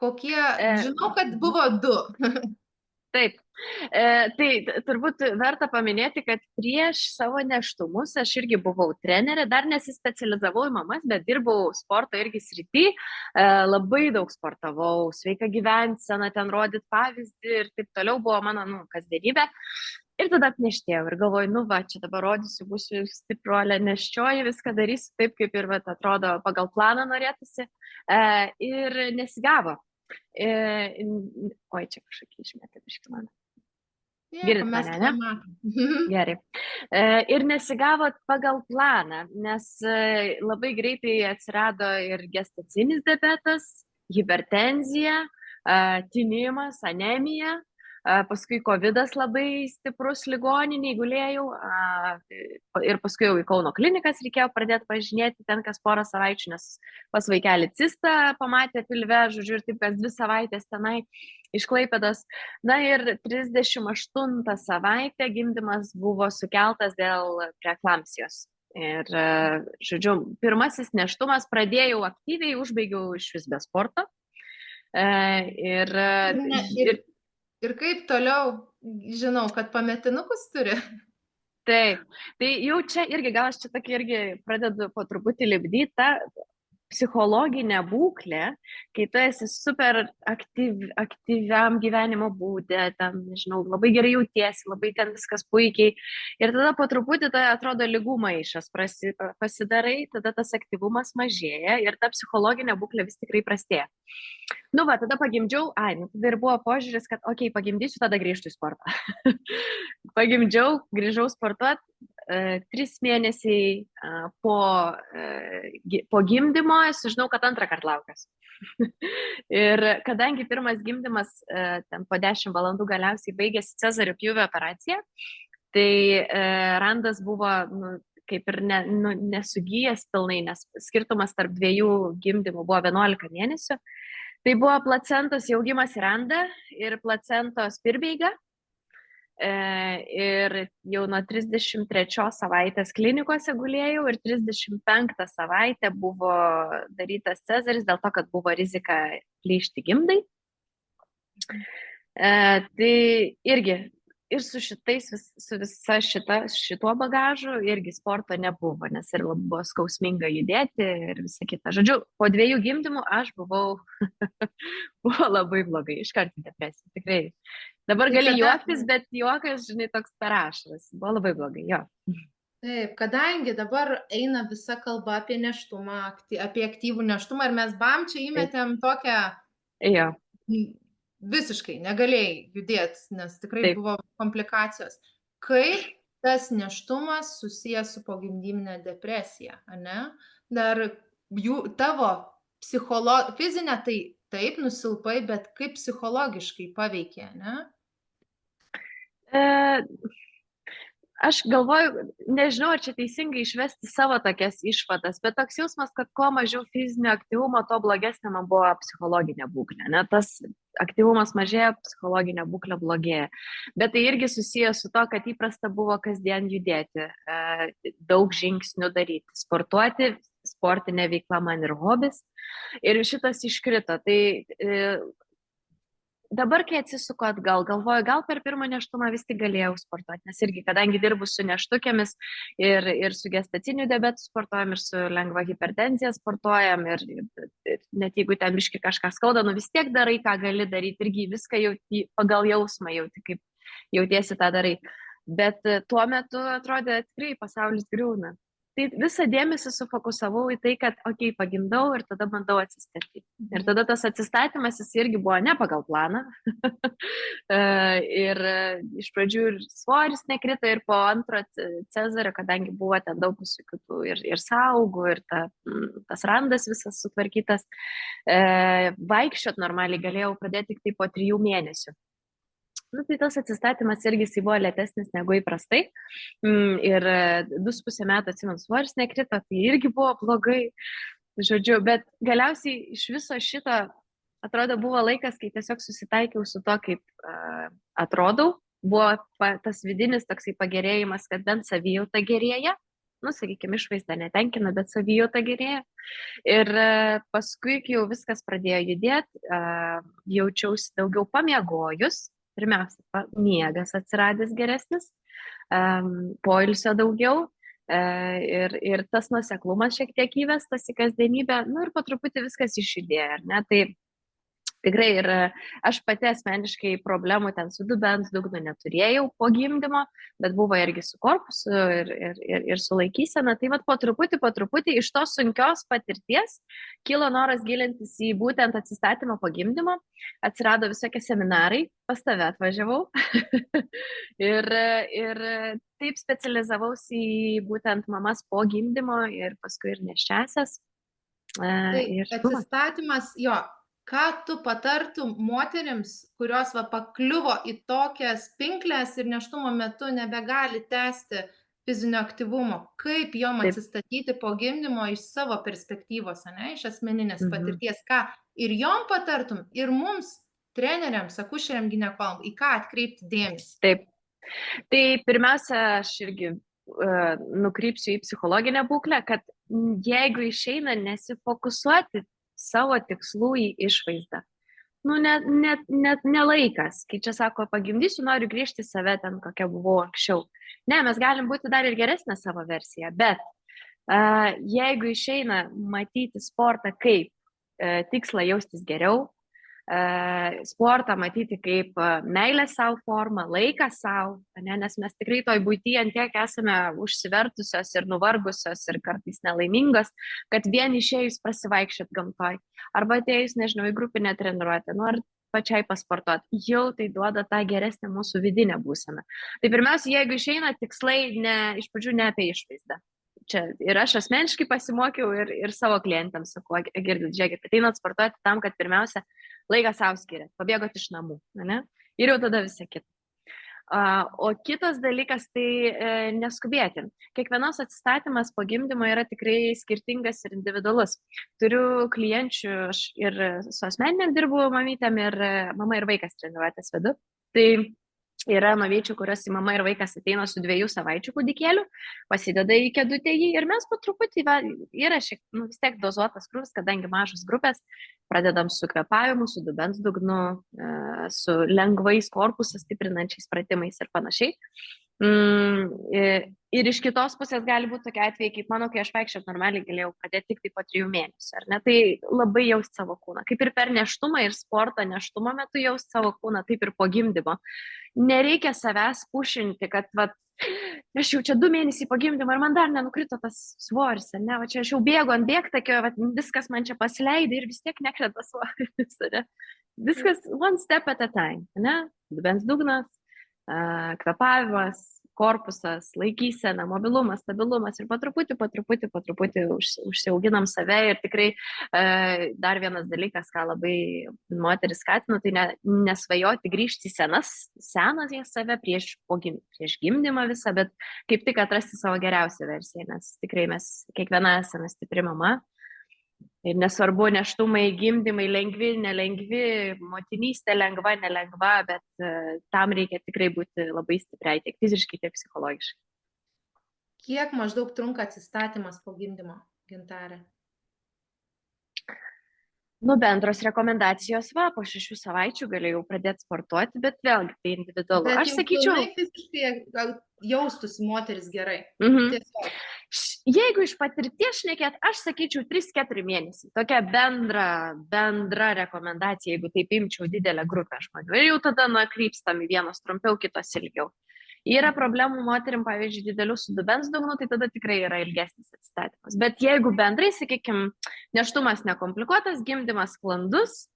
Kokie, žinau, kad buvo 2. Taip. Tai turbūt verta paminėti, kad prieš savo nėštumus aš irgi buvau trenerė, dar nesispecializavau į mamas, bet dirbau sporto irgi srity, labai daug sportavau, sveika gyvensena, ten rodyt pavyzdį ir taip toliau buvo mano kasdienybė. Ir tada apneštėjau ir galvoju, čia dabar rodysiu, būsiu stipruolė, neščioji, viską darysiu taip, kaip ir atrodo pagal planą norėtųsi. Ir nesigavo. Oi, čia kažkokį išmetė biškį mane. Girdit mane, ne? Gerai. Ir nesigavo pagal planą, nes labai greitai atsirado ir gestacinis diabetas, hipertenzija, tinimas, anemija. Paskui covidas labai stiprus ligoniniai gulėjau ir paskui jau į Kauno klinikas reikėjo pradėti važinėti ten kas porą savaičių, nes pas vaikelį cistą pamatė pilve, žodžiu, ir taip kas 2 savaitės tenai iš Klaipėdos. Na ir 38 savaitę gimdymas buvo sukeltas dėl preeklampsijos. Ir, žodžiu, pirmasis nėštumas pradėjau aktyviai, užbaigiau iš vis be sporto. Ir kaip toliau, žinau, kad pametinukus turi? Taip, tai jau čia irgi, gal aš čia tokį irgi pradedu po truputį lipdyti tą psichologinę būklę, kai tu esi super aktyviam gyvenimo būde, ten, nežinau, labai gerai jautiesi, labai ten viskas puikiai. Ir tada po truputį tai atrodo lygų maišas pasidarai, tada tas aktyvumas mažėja ir ta psichologinė būklė vis tikrai prastėja. Tada pagimdžiau, tada ir buvo požiūris, kad pagimdysiu, tada grįžtu į sportą. Pagimdžiau, grįžau sportuoti, 3 mėnesiai po gimdymo sužinau, kad antrą kartą laukas. Ir kadangi pirmas gimdymas ten po 10 valandų galiausiai baigėsi cezario pjūvio operacija, tai randas buvo kaip ir nesugijęs pilnai, nes skirtumas tarp 2 gimdymų buvo 11 mėnesių. Tai buvo placentos jaugimas į randą ir placentos pirbeiga. Ir jau nuo 33 savaitės klinikose gulėjau ir 35 savaitę buvo darytas cezaris dėl to, kad buvo rizika plyšti gimdai. Tai irgi ir su visa šituo bagažu irgi sporto nebuvo, nes ir buvo skausminga judėti ir visa kita. Žodžiu, po 2 gimdymų aš buvo labai blogai, iškart depresija, tikrai. Dabar gali juoktis, bet juokas, žinai, toks per ašaras. Buvo labai blogai, jo. Taip, kadangi dabar eina visa kalba apie nėštumą, apie aktyvų nėštumą ir mes čia įmetėm tokią... Jo. Visiškai negalėjai judėti, nes tikrai buvo komplikacijos. Kaip tas nėštumas susijęs su pogimdyminė depresija, ne? Dar tavo fizinė tai taip nusilpai, bet kaip psichologiškai paveikė, ne? Aš galvoju, nežinau, ar čia teisingai išvesti savo tokias išvadas, bet toks jausmas, kad kuo mažiau fizinio aktyvumo, to blogesnė man buvo psichologinė būklė. Ne? Tas aktyvumas mažėja, psichologinė būklė blogėja. Bet tai irgi susijęs su to, kad įprasta buvo kasdien judėti, daug žingsnių daryti, sportuoti, sportinė veikla man ir hobis. Ir šitas iškrito. Tai dabar, kai atsisuku atgal, galvoju, gal per pirmą nėštumą vis tik galėjau sportuoti, nes irgi, kadangi dirbu su nėštukėmis ir su gestaciniu diabetu sportuojam, ir su lengva hipertenzija sportuojam, ir net jeigu ten biški kažką skauda, vis tiek darai, ką gali daryti, irgi viską jauti pagal jausmą, jauti, kaip jautiesi tą darai. Bet tuo metu atrodė tikrai pasaulis griūna. Tai visą dėmesį sufokusavau į tai, kad, pagimdau ir tada bandau atsistatyti. Ir tada tas atsistatymas jis irgi buvo ne pagal planą. Ir iš pradžių ir svoris nekrito, ir po antro cezario, kadangi buvo ten daug visokių ir saugų, ir tas randas visas sutvarkytas, vaikščiot normaliai galėjau pradėti tik tai po 3 mėnesių. Tai tas atsistatymas irgi jisai buvo lėtesnis negu įprastai. Ir 2,5 metų, atsimenu, svoris nekrito, tai irgi buvo blogai. Žodžiu, bet galiausiai iš viso šito, atrodo, buvo laikas, kai tiesiog susitaikiau su to, kaip atrodau. Buvo tas vidinis toksai pagerėjimas, kad bent savijauta gerėja. Sakykime, išvaizda netenkina, bet savijauta gerėja. Ir paskui, kai jau viskas pradėjo judėti, jaučiausi daugiau pamiegojus. Pirmiausia, miegas atsiradęs geresnis, poilsio daugiau ir tas nuoseklumas šiek tiek įvestas į kasdienybę, ir po truputį viskas išjudėjo, ar ne? Tai tikrai ir aš pati asmeniškai problemų ten su dubens dugnu neturėjau po gimdymo, bet buvo irgi su korpusu ir su laikysena. Tai po truputį iš tos sunkios patirties kilo noras gilintis į būtent atsistatymą po gimdymo, atsirado visokie seminarai, pas tave atvažiavau ir taip specializavausi į būtent mamas po gimdymo ir paskui ir nėščiąsias. Tai atsistatymas, ką tu patartum moterims, kurios pakliuvo į tokias pinkles ir nėštumo metu nebegali tęsti fizinio aktyvumo, kaip jom atsistatyti po gimdymo iš savo perspektyvos, iš asmeninės patirties, ką ir jom patartum, ir mums, treneriams, akušeriam, ginekologam, į ką atkreipti dėmesį? Taip. Tai pirmiausia, aš irgi nukrypsiu į psichologinę būklę, kad jeigu išeina nesifokusuoti savo tikslų į išvaizdą. Ne laikas, kai čia sako, pagimdysiu, noriu grįžti save ten, kokia buvau anksčiau. Ne, mes galim būti dar ir geresnė savo versiją, bet jeigu išeina matyti sportą kaip tikslą jaustis geriau, sportą matyti kaip meilę savo formą, laiką savo, nes mes tikrai toj buityje antiek esame užsivertusios ir nuvargusios ir kartais nelaimingos, kad vien išėjus prasivaikščiot gamtoj, arba atėjus, nežinau, į grupinę treniruotę, ar pačiai pasportuoti, jau tai duoda tą geresnę mūsų vidinę būseną. Tai pirmiausia, jeigu išeina tikslai iš pradžių ne apie išvaizdą. Čia ir aš asmeniškai pasimokiau ir savo klientams sakau, girdit, žiūrėkit, ateinat sportuoti tam, kad pirmiausia laiką savo skiriat, pabėgot iš namų, ne? Ir jau tada visą kitą. O kitas dalykas tai neskubėti. Kiekvienos atsistatymas po gimdymo yra tikrai skirtingas ir individualus. Turiu klienčių, aš ir su asmeniniam dirbu mamytėm ir mama ir vaikas treniruotės vedu. Tai yra mamyčių, kurios mama ir vaikas ateina su 2 savaičių kūdikėliu, pasideda į kėdutę jį ir mes po truputį yra vis tiek dozuotas krūvis, kadangi mažos grupės, pradedam su kvėpavimu, su dubens dugnu, su lengvais korpusą stiprinančiais pratimais ir panašiai. Ir iš kitos pusės gali būti tokie atvejai, kaip mano, kai aš vaikščiot normaliai galėjau pradėti tik tai po 3 mėnesių, ar ne? Tai labai jausti savo kūną. Kaip ir per nėštumą ir sportą nėštumo metu jausti savo kūną, taip ir po gimdymo. Nereikia savęs pušinti, kad aš jau čia 2 mėnesiai po gimdymo ir man dar nenukrito tas svoris, ar ne? Čia aš jau bėgu ant bėgtakio, viskas man čia pasileidai ir vis tiek nekrenta svoris, ne? Viskas one step at a time, ne? Dubens dugnas, kvėpavimas, korpusas, laikysena, mobilumas, stabilumas ir po truputį užsiauginam save ir tikrai dar vienas dalykas, ką labai moteris skatinu, tai nesvajoti grįžti į seną save prieš gimdymą visą, bet kaip tik atrasti savo geriausią versiją, nes tikrai mes kiekviena esame stipri mama. Ir nesvarbu, nėštumai, gimdymai, lengvi, nelengvi, motinystė lengva, nelengva, bet tam reikia tikrai būti labai stipriai, tiek fiziškai, tiek psichologiškai. Kiek maždaug trunka atsistatymas po gimdymo, Gintarė? Bendros rekomendacijos, po 6 savaičių galėjau pradėti sportuoti, bet vėlgi tai individualu. Bet aš sakyčiau, fiziškai jaustųsi moteris gerai. Tiesiog. Jeigu iš patirties šnekėt, aš sakyčiau 3-4 mėnesiai. Tokia bendra rekomendacija, jeigu taip imčiau didelę grupę žmonių. Ir jau tada krypstam į vienas trumpiau, kitos ilgiau. Yra problemų moterim, pavyzdžiui, didelių su dubens dugnu, tai tada tikrai yra ilgesnis atsistatymas. Bet jeigu bendrai, sakykime, nėštumas nekomplikuotas, gimdymas sklandus,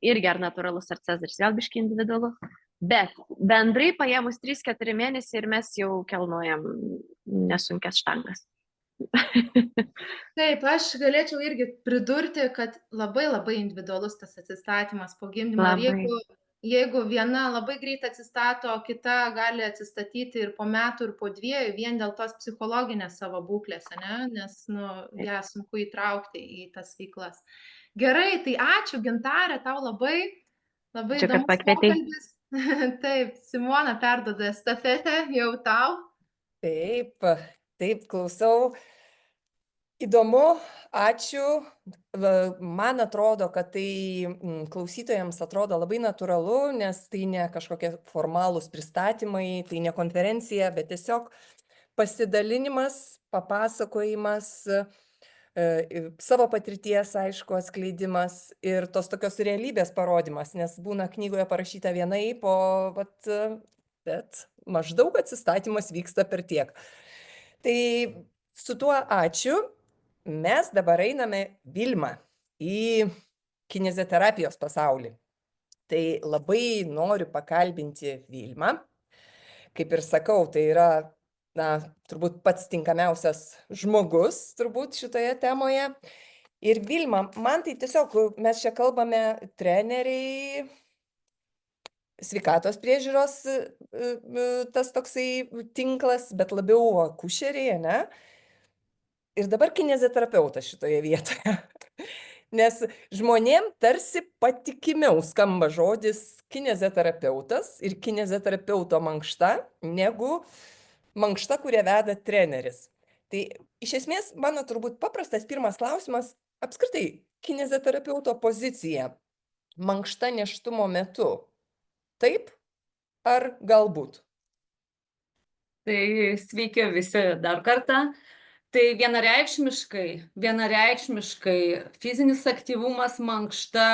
irgi ar natūralus, ar cezaris, vėl biškai individualu, bet bendrai paėmus 3-4 mėnesiai ir mes jau kelnojam nesunkias štangas. Taip, aš galėčiau irgi pridurti, kad labai individualus tas atsistatymas po gimdymo. Jeigu viena labai greit atsistato, kita gali atsistatyti ir po metų, ir po 2, vien dėl tos psichologinės savo būklės, nes ją sunku įtraukti į tas veiklas. Gerai, tai ačiū, Gintarė, tau labai įdomus pokalbis. Taip, Simona perduoda estafetę jau tau. Taip, klausau. Įdomu, ačiū. Man atrodo, kad tai klausytojams atrodo labai natūralu, nes tai ne kažkokie formalūs pristatymai, tai ne konferencija, bet tiesiog pasidalinimas, papasakojimas, savo patirties, aišku, atskleidimas ir tos tokios realybės parodimas, nes būna knygoje parašyta vienaip, bet maždaug atsistatymas vyksta per tiek. Tai su tuo ačiū. Mes dabar einame, Vilma, į kineziterapijos pasaulį. Tai labai noriu pakalbinti Vilmą. Kaip ir sakau, tai yra, turbūt pats tinkamiausias žmogus, turbūt šitoje temoje. Ir Vilma, man tai tiesiog, mes čia kalbame treneriai, sveikatos priežiūros tas toksai tinklas, bet labiau akušeriai, ne? Ir dabar kineziterapeutas šitoje vietoje, nes žmonėm tarsi patikimiau skamba žodis kineziterapeutas ir kineziterapeuto mankšta, negu mankšta, kurią veda treneris. Tai iš esmės, mano turbūt paprastas pirmas klausimas, apskritai, kineziterapeuto pozicija mankšta nėštumo metu. Taip ar galbūt? Tai sveiki visi dar kartą. Tai vienareikšmiškai fizinis aktyvumas, mankšta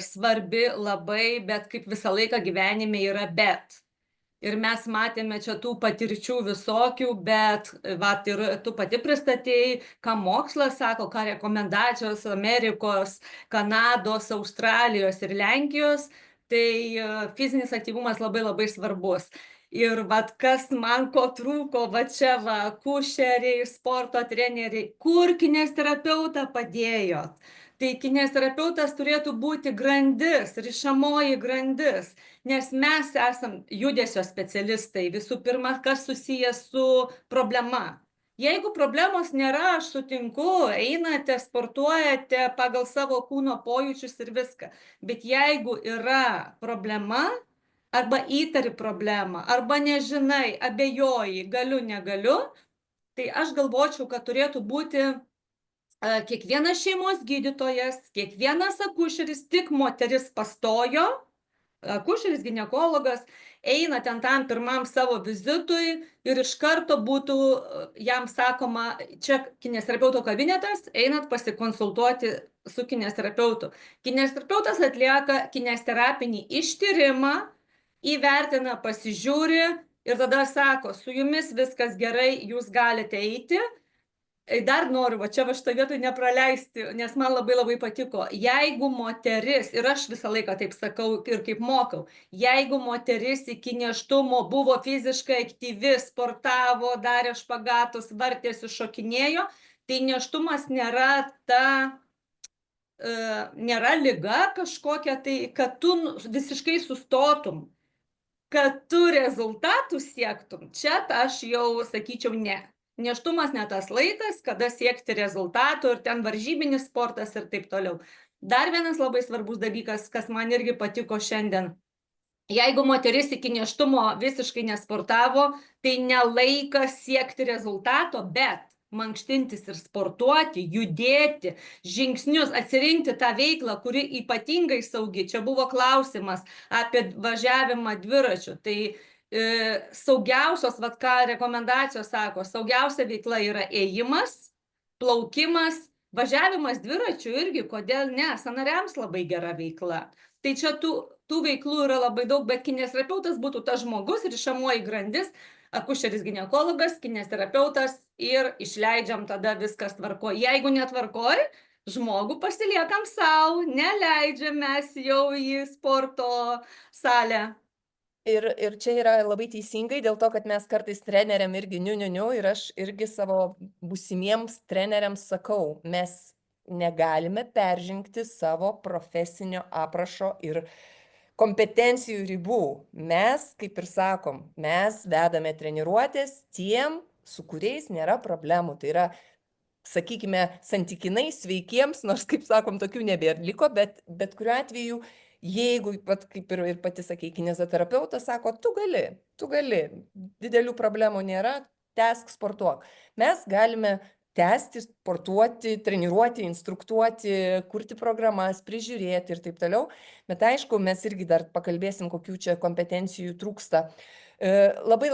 svarbi labai, bet kaip visą laiką gyvenime yra bet. Ir mes matėme čia tų patirčių visokių, bet ir tu pati pristatėjai, ką mokslas sako, ką rekomendacijos Amerikos, Kanados, Australijos ir Lenkijos, tai fizinis aktyvumas labai svarbus. Ir kas man ko trūko, čia akušeriai, sporto treneriai, kur kineziterapeutą padėjot? Tai kineziterapeutas turėtų būti grandis, rišamoji grandis, nes mes esam judesio specialistai, visų pirma, kas susijęs su problema. Jeigu problemos nėra, aš sutinku, einate, sportuojate pagal savo kūno pojūčius ir viską. Bet jeigu yra problema, arba įtari problemą, arba nežinai, abejoji, galiu, negaliu, tai aš galvočiau, kad turėtų būti kiekvienas šeimos gydytojas, kiekvienas akušeris, tik moteris pastojo, akušeris, ginekologas, eina ten tam pirmam savo vizitui ir iš karto būtų jam sakoma, čia kineziterapeuto kabinetas, einat pasikonsultuoti su kineziterapeutu. Kineziterapeutas atlieka kineziterapinį ištyrimą, įvertina, pasižiūri ir tada sako, su jumis viskas gerai, jūs galite eiti. dar noriu, va čia va šitą vietą nepraleisti, nes man labai patiko. Jeigu moteris, ir aš visą laiką taip sakau ir kaip mokau, jeigu moteris iki nėštumo buvo fiziškai aktyvi, sportavo, darė špagatus, vartėsi, šokinėjo, tai nėštumas nėra liga kažkokia, tai kad tu visiškai sustotum, kad tu rezultatų siektum, čia aš jau sakyčiau ne. Nėštumas ne tas laikas, kada siekti rezultatų ir ten varžybinis sportas ir taip toliau. Dar vienas labai svarbus dalykas, kas man irgi patiko šiandien. Jeigu moteris iki nėštumo visiškai nesportavo, tai ne laikas siekti rezultato, bet mankštintis ir sportuoti, judėti, žingsnius, atsirinkti tą veiklą, kuri ypatingai saugi. Čia buvo klausimas apie važiavimą dviračiu. Tai saugiausios, vat ką rekomendacijos sako, saugiausia veikla yra ėjimas, plaukimas, važiavimas dviračiu irgi, kodėl ne, sąnariams labai gera veikla. Tai čia tų veiklų yra labai daug, bet kineziterapeutas būtų tas žmogus, rišamoji grandis, akušeris ginekologas, kineziterapeutas ir išleidžiam tada viskas tvarko. Jeigu netvarkoj, žmogų pasiliekam savo, neleidžiam mes jau į sporto salę. Ir čia yra labai teisingai, dėl to, kad mes kartais treneriam irgi niu, ir aš irgi savo būsimiems treneriams sakau, mes negalime peržengti savo profesinio aprašo ir kompetencijų ribų. Mes, kaip ir sakom, mes vedame treniruotės tiem, su kuriais nėra problemų. Tai yra, sakykime, santykinai sveikiems, nors, kaip sakom, tokių nebėrliko, bet kuriuo atveju, jeigu, kaip ir pati sakei, kineziterapeutas sako, tu gali, didelių problemų nėra, tęsk sportuok. Mes galime tęsti, sportuoti, treniruoti, instruktuoti, kurti programas, prižiūrėti ir taip toliau. Bet aišku, mes irgi dar pakalbėsim, kokių čia kompetencijų trūksta. Labai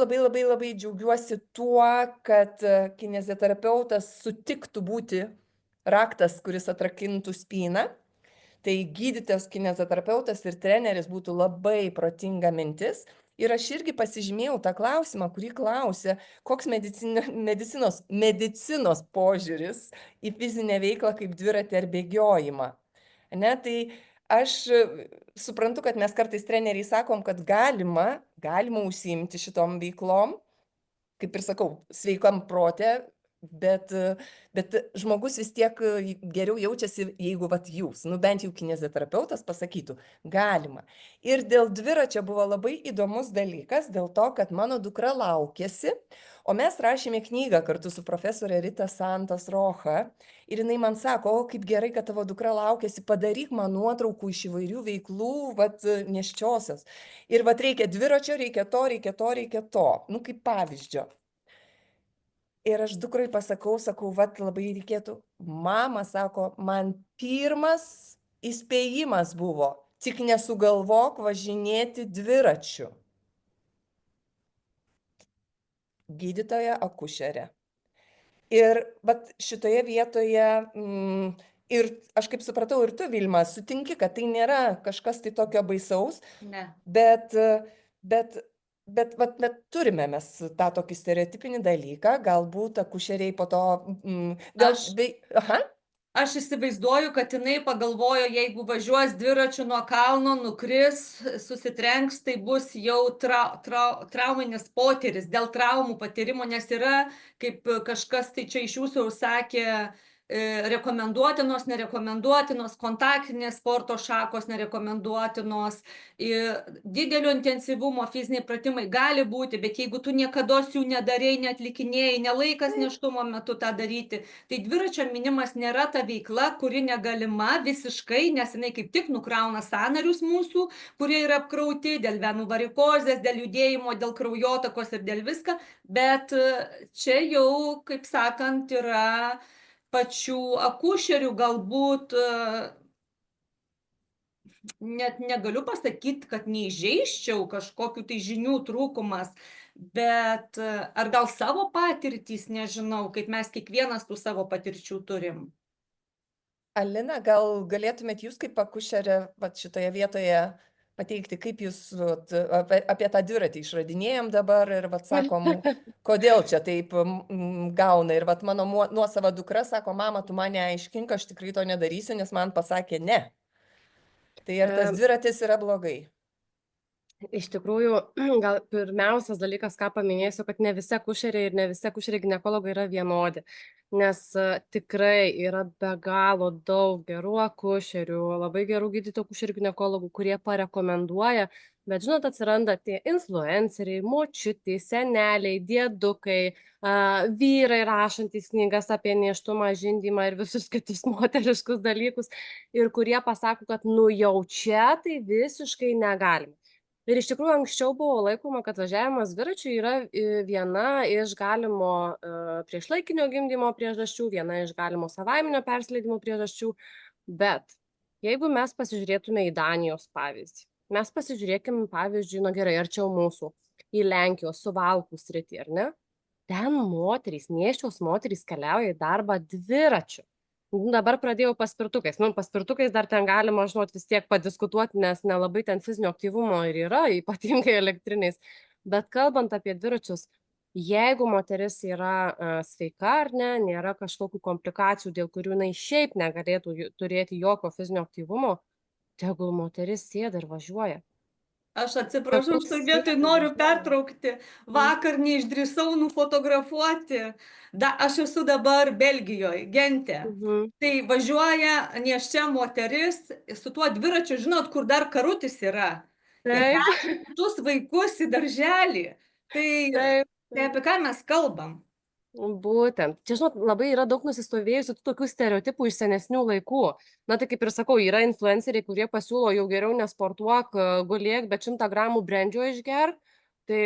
džiaugiuosi tuo, kad kineziterapeutas sutiktų būti raktas, kuris atrakintų spyną. Tai gydytojas, kineziterapeutas ir treneris būtų labai protinga mintis. Ir aš irgi pasižymėjau tą klausimą, kurį klausė, koks medicinos požiūris į fizinę veiklą kaip dviratį ar bėgiojimą. Ne, tai aš suprantu, kad mes kartais treneriai sakom, kad galima užsiimti šitom veiklom, kaip ir sakau, sveikam prote, bet žmogus vis tiek geriau jaučiasi, jeigu jūs, bent jau kineziterapeutas pasakytų, galima. Ir dėl dviračio buvo labai įdomus dalykas, dėl to, kad mano dukra laukėsi, o mes rašėme knygą kartu su profesorė Rita Santos Rocha, ir jinai man sako, kaip gerai, kad tavo dukra laukėsi, padaryk man nuotraukų iš įvairių veiklų, nėščiosios. Ir reikia dviračio, reikia to, kaip pavyzdžio. Ir aš dukrai sakau, labai reikėtų. Mama sako, man pirmas įspėjimas buvo, tik nesugalvok važinėti dviračiu. Gydytoja akušerė. Ir šitoje vietoje, ir aš kaip supratau, ir tu, Vilma, sutinki, kad tai nėra kažkas tai tokio baisaus, Ne. bet turime mes tą tokį stereotipinį dalyką, galbūt akušeriai po to... Aš įsivaizduoju, kad jinai pagalvojo, jeigu važiuos dviračiu nuo kalno, nukris, susitrenks, tai bus jau trauminis potyris, dėl traumų patyrimo, nes yra, kaip kažkas tai čia iš jūsų jau sakė, rekomenduotinos, nerekomenduotinos, kontaktinės sporto šakos nerekomenduotinos, didelio intensyvumo fiziniai pratimai gali būti, bet jeigu tu niekada jų nedarei, neatlikinėjai, nelaikas nėštumo metu tą daryti, tai dviračio minimas nėra ta veikla, kuri negalima visiškai, nes jinai kaip tik nukrauna sąnarius mūsų, kurie yra apkrauti dėl venų varikozės, dėl judėjimo, dėl kraujotakos ir dėl visko, bet čia jau, kaip sakant, yra pačių akušerių galbūt, net negaliu pasakyti, kad neįžeisčiau kažkokių tai žinių trūkumas, bet ar gal savo patirtys, nežinau, kaip mes kiekvienas tų savo patirčių turim. Alina, gal galėtumėt jūs kaip akušerė šitoje vietoje pateikti, kaip jūs apie tą dviratį išradinėjom dabar ir vat sakom, kodėl čia taip gauna. Ir vat mano nuosava dukra sako, mama, tu man neaiškink, aš tikrai to nedarysiu, nes man pasakė ne. Tai ar tas dviratis yra blogai? Iš tikrųjų, gal pirmiausias dalykas, ką paminėsiu, kad ne visi akušeriai ir ne visi akušeriai ginekologai yra vienodi, nes tikrai yra be galo daug gerų akušerių, labai gerų gydytojų akušerių ginekologų, kurie parekomenduoja, bet žinot, atsiranda tie influenceriai, močiutės, seneliai, diedukai, vyrai rašantys knygas apie nėštumą, žindymą ir visus kitus moteriškus dalykus, ir kurie pasako, kad nu jau čia tai visiškai negalima. Ir iš tikrųjų anksčiau buvo laikoma, kad važiavimas dviračiu yra viena iš galimo priešlaikinio gimdymo priežasčių, viena iš galimo savaiminio persileidimo priežasčių. Bet jeigu mes pasižiūrėtume į Danijos pavyzdį, mes pasižiūrėkim pavyzdžiui, nu gerai, arčiau mūsų, į Lenkijos Suvalkų sritį, ar ne? Ten moterys, nėščios moterys keliauja į darbą dviračiu. Dabar pradėjau paspirtukais. Nu, paspirtukais dar ten galima, žinot, vis tiek padiskutuoti, nes nelabai ten fizinio aktyvumo ir yra, ypatingai elektriniais. Bet kalbant apie dviračius, jeigu moteris yra sveika ar ne, nėra kažkokių komplikacijų, dėl kurių jinai šiaip negalėtų turėti jokio fizinio aktyvumo, tegul moteris sėda ir važiuoja. Aš atsiprašau, šitoj vietoj noriu pertraukti. Vakar neišdrįsau nufotografuoti. Aš esu dabar Belgijoje, Gente. Tai važiuoja nėščia moteris su tuo dviračiu, žinot, kur dar karutis yra. Ir veža kitus vaikus į darželį. Tai apie ką mes kalbam? Būtent. Čia, žinot, labai yra daug nusistovėjusių tokių stereotipų iš senesnių laikų. Na, tai kaip ir sakau, yra influenceriai, kurie pasiūlo jau geriau nesportuok, gulėk, bet 100 gramų brendžio išgerk. Tai,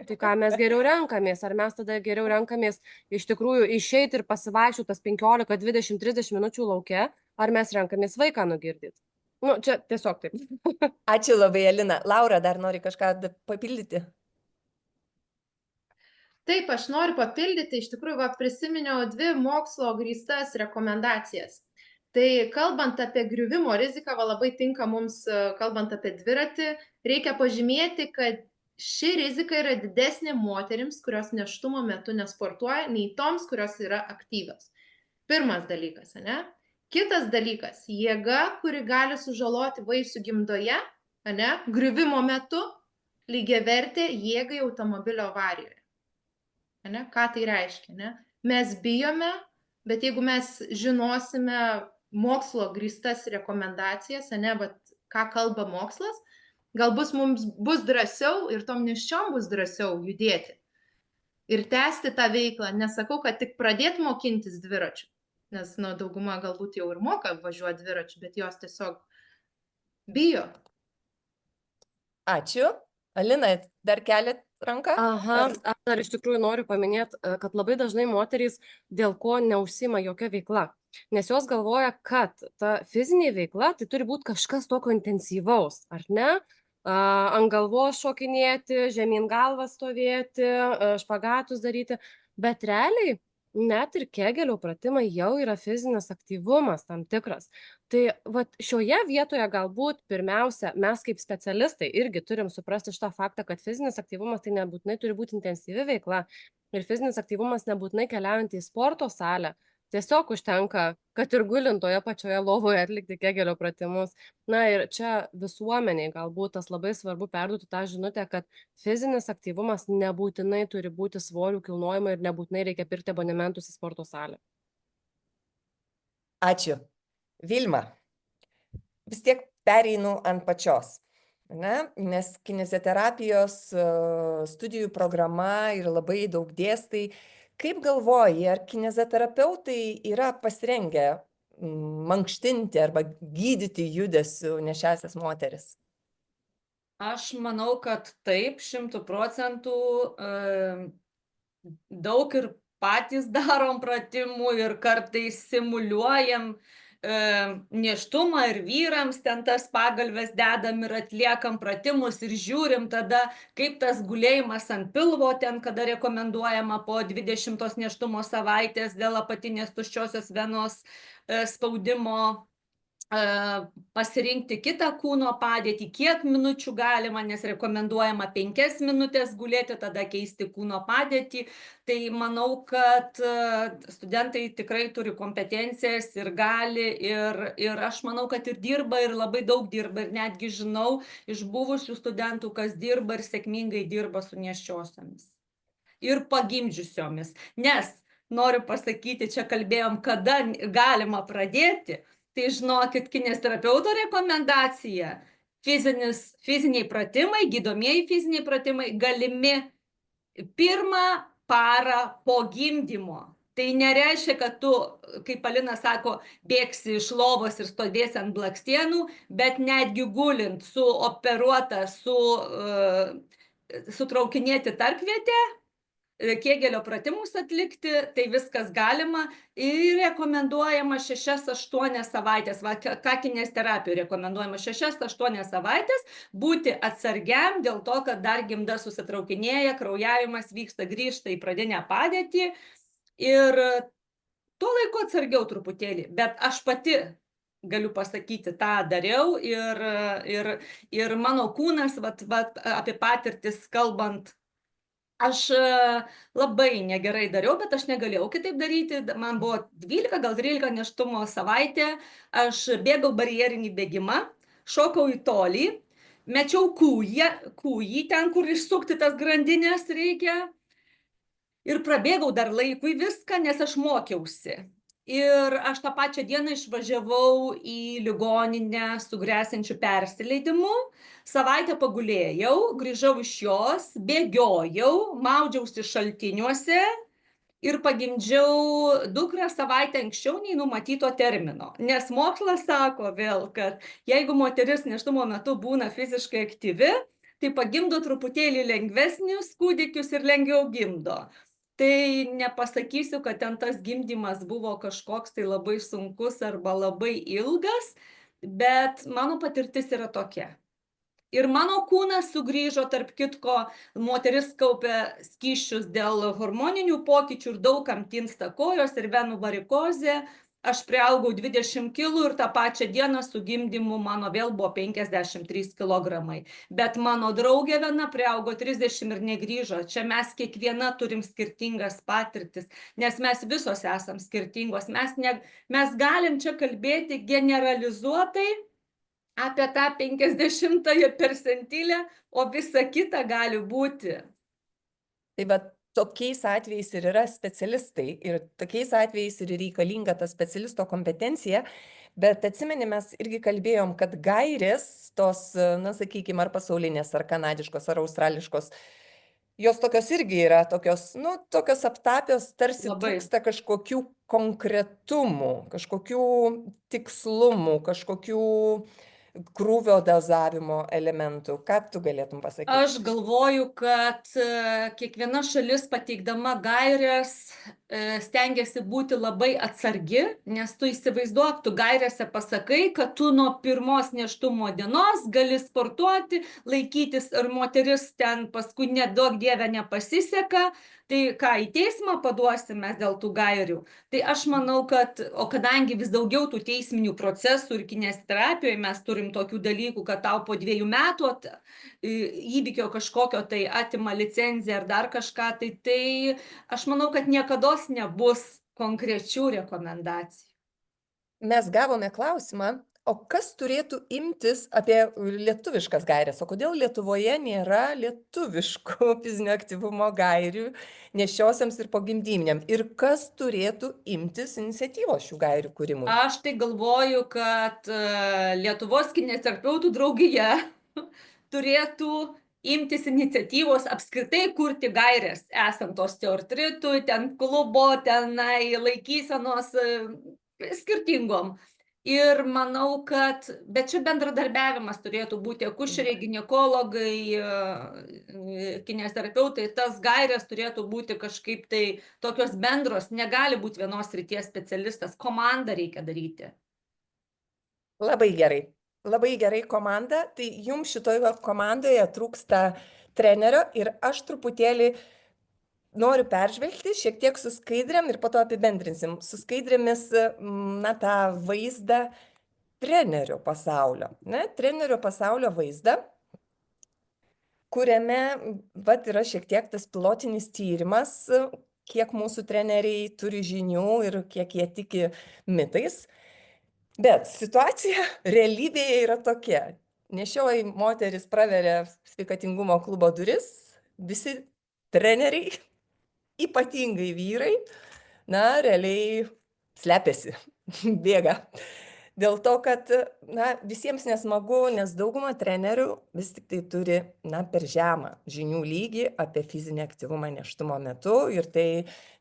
tai ką mes geriau renkamės? Ar mes tada geriau renkamės iš tikrųjų išeiti ir pasivaikščioti tas 15, 20, 30 minučių lauke, ar mes renkamės vaiką nugirdyti? Nu, čia tiesiog taip. Ačiū labai, Alina. Laura, dar nori kažką papildyti? Taip, aš noriu papildyti, iš tikrųjų, prisiminiau 2 mokslo grįstas rekomendacijas. Tai kalbant apie griuvimo riziką, labai tinka mums, kalbant apie dviratį, reikia pažymėti, kad ši rizika yra didesnė moterims, kurios nėštumo metu nesportuoja, nei toms, kurios yra aktyvios. Pirmas dalykas, ne? Kitas dalykas, jėga, kuri gali sužaloti vaisių gimdoje, ne? Griuvimo metu lygiavertė jėgai automobilio avarijoje. Ne? Ką tai reiškia? Ne? Mes bijome, bet jeigu mes žinosime mokslo grįstas rekomendacijas, ne, bet ką kalba mokslas, galbūt mums bus drąsiau ir tom nėščiom bus drąsiau judėti ir tęsti tą veiklą. Nesakau, kad tik pradėti mokintis dviračių, nes dauguma galbūt jau ir moka važiuoti dviračių, bet jos tiesiog bijo. Ačiū. Alina, dar keliat ranką? Aha, aš dar iš tikrųjų noriu paminėti, kad labai dažnai moterys dėl ko neužsiima jokia veikla. Nes jos galvoja, kad ta fizinė veikla tai turi būti kažkas tokio intensyvaus, ar ne? Ant galvos šokinėti, žemyn galvą stovėti, špagatus daryti, bet realiai net ir kegelio pratimai jau yra fizinis aktyvumas tam tikras. Tai vat šioje vietoje galbūt pirmiausia, mes kaip specialistai irgi turim suprasti šitą faktą, kad fizinis aktyvumas tai nebūtinai turi būti intensyvi veikla ir fizinis aktyvumas nebūtinai keliaujant į sporto salę. Tiesiog užtenka, kad ir gulint toje pačioje lovoje atlikti kegelio pratimus. Na ir čia visuomeniai galbūt tas labai svarbu perduoti tą žinutę, kad fizinis aktyvumas nebūtinai turi būti svorių kilnojimai ir nebūtinai reikia pirkti abonementus į sporto salę. Ačiū. Vilma, vis tiek pereinu ant pačios, ne? Nes kineziterapijos studijų programa ir labai daug dėstai. Kaip galvoji, ar kineziterapeutai yra pasirengę mankštinti arba gydyti judesiu nėščiąsias moteris? Aš manau, kad taip, 100%. Daug ir patys darom pratimų ir kartais simuliuojam nėštumą ir vyrams ten tas pagalves dedam ir atliekam pratimus ir žiūrim tada, kaip tas gulėjimas ant pilvo ten, kada rekomenduojama po 20 nėštumo savaitės dėl apatinės tuščiosios venos spaudimo pasirinkti kitą kūno padėtį, kiek minučių galima, nes rekomenduojama 5 minutės gulėti, tada keisti kūno padėtį. Tai manau, kad studentai tikrai turi kompetencijas ir gali, ir aš manau, kad ir dirba, ir labai daug dirba, ir netgi žinau iš buvusių studentų, kas dirba ir sėkmingai dirba su nėščiosiomis ir pagimdžiusiomis. Nes, noriu pasakyti, čia kalbėjom, kada galima pradėti. Tai žinokit, kineziterapeuto rekomendacija, fiziniai pratimai, gydomieji fiziniai pratimai galimi 1 parą po gimdymo. Tai nereiškia, kad tu, kaip Alina sako, bėgsi iš lovos ir stovėsi ant blakstienų, bet netgi gulint su operuota, sutraukinėti tarpvietę, Kėgelio pratimus atlikti, tai viskas galima ir rekomenduojama 6-8 savaitės, ką kineziterapijų rekomenduojama 6-8 savaitės būti atsargiam dėl to, kad dar gimda susitraukinėja, kraujavimas vyksta, grįžta į pradinę padėtį ir tuo laiku atsargiau truputėlį, bet aš pati galiu pasakyti, tą dariau ir mano kūnas, apie patirtis kalbant, aš labai negerai dariau, bet aš negalėjau kitaip daryti. Man buvo 12, gal 13 nėštumo savaitė. Aš bėgau barjerinį bėgimą, šokau į tolį, mečiau kūjį ten, kur išsukti tas grandinės reikia. Ir prabėgau dar laikui viską, nes aš mokiausi. Ir aš tą pačią dieną išvažiavau į ligoninę su gresiančiu persileidimu. Savaitę pagulėjau, grįžau iš jos, bėgiojau, maudžiausi šaltiniuose ir pagimdžiau dukrą savaitę anksčiau nei numatyto termino. Nes mokslas sako vėl, kad jeigu moteris nėštumo metu būna fiziškai aktyvi, tai pagimdo truputėlį lengvesnius kūdikius ir lengviau gimdo. Tai nepasakysiu, kad ten tas gimdymas buvo kažkoks tai labai sunkus arba labai ilgas, bet mano patirtis yra tokia. Ir mano kūnas sugrįžo, tarp kitko, moteris kaupia skysčius dėl hormoninių pokyčių ir daugam tinsta kojos ir venų varikozė. Aš priaugau 20 kg ir tą pačią dieną su gimdymu mano vėl buvo 53 kg. Bet mano draugė viena priaugo 30 ir negrįžo. Čia mes kiekviena turim skirtingas patirtis, nes mes visos esam skirtingos. Mes galim čia kalbėti generalizuotai apie tą 50-ąją percentilę, o visa kita gali būti. Tai bet tokiais atvejais ir yra specialistai ir tokiais atvejais ir reikalinga ta specialisto kompetencija, bet atsimeni, mes irgi kalbėjom, kad gairės tos, na sakykime, ar pasaulinės, ar kanadiškos, ar australiškos, jos tokios irgi yra tokios, nu, tokios aptapios, tarsi trūksta kažkokių konkretumų, kažkokių tikslumų, kažkokių krūvio dozavimo elementų. Ką tu galėtum pasakyti? Aš galvoju, kad kiekviena šalis pateikdama gaires stengiasi būti labai atsargi, nes tu įsivaizduok, tu gairėse pasakai, kad tu nuo pirmos nėštumo dienos gali sportuoti, laikytis, ir moteris ten paskui nedaug dievę nepasiseka, tai ką, į teismą paduosime dėl tų gairių. Tai aš manau, kad, o kadangi vis daugiau tų teisminių procesų ir kineziterapijoje mes turim tokių dalykų, kad tau po 2 metų įvykio kažkokio tai atima licenciją ar dar kažką, tai aš manau, kad niekados nebus konkrečių rekomendacijų. Mes gavome klausimą, o kas turėtų imtis apie lietuviškas gaires? O kodėl Lietuvoje nėra lietuviškų fizinio aktyvumo gairių nėščiosiams ir pogimdyminiam? Ir kas turėtų imtis iniciatyvos šių gairių kūrimui? Aš tai galvoju, kad Lietuvos kineziterapeutų draugija turėtų imtis iniciatyvos apskritai kurti gaires, esant osteoartritui, ten klubo, tenai laikysenos skirtingom. Ir manau, kad, bet čia bendradarbiavimas turėtų būti, akušeriai, ginekologai, kineziterapeutai, tas gairės turėtų būti kažkaip tai tokios bendros, negali būti vienos srities specialistas, komandą reikia daryti. Labai gerai komanda, tai jums šitoje komandoje trūksta trenerio ir aš truputėlį noriu peržvelgti, šiek tiek su skaidrėm ir po to apibendrinsim. Su skaidrėmis, na, tą vaizdą trenerio pasaulio, ne, trenerio pasaulio vaizdą, kuriame vat yra šiek tiek tas pilotinis tyrimas, kiek mūsų treneriai turi žinių ir kiek jie tiki mitais. Bet situacija realybėje yra tokia. Nešioji moteris praveria sveikatingumo klubo duris, visi treneriai, ypatingai vyrai, na, realiai slepiasi, bėga. Dėl to, kad, na, visiems nesmagu, nes dauguma trenerių vis tik tai turi, na, per žemą žinių lygį apie fizinį aktyvumą nėštumo metu ir tai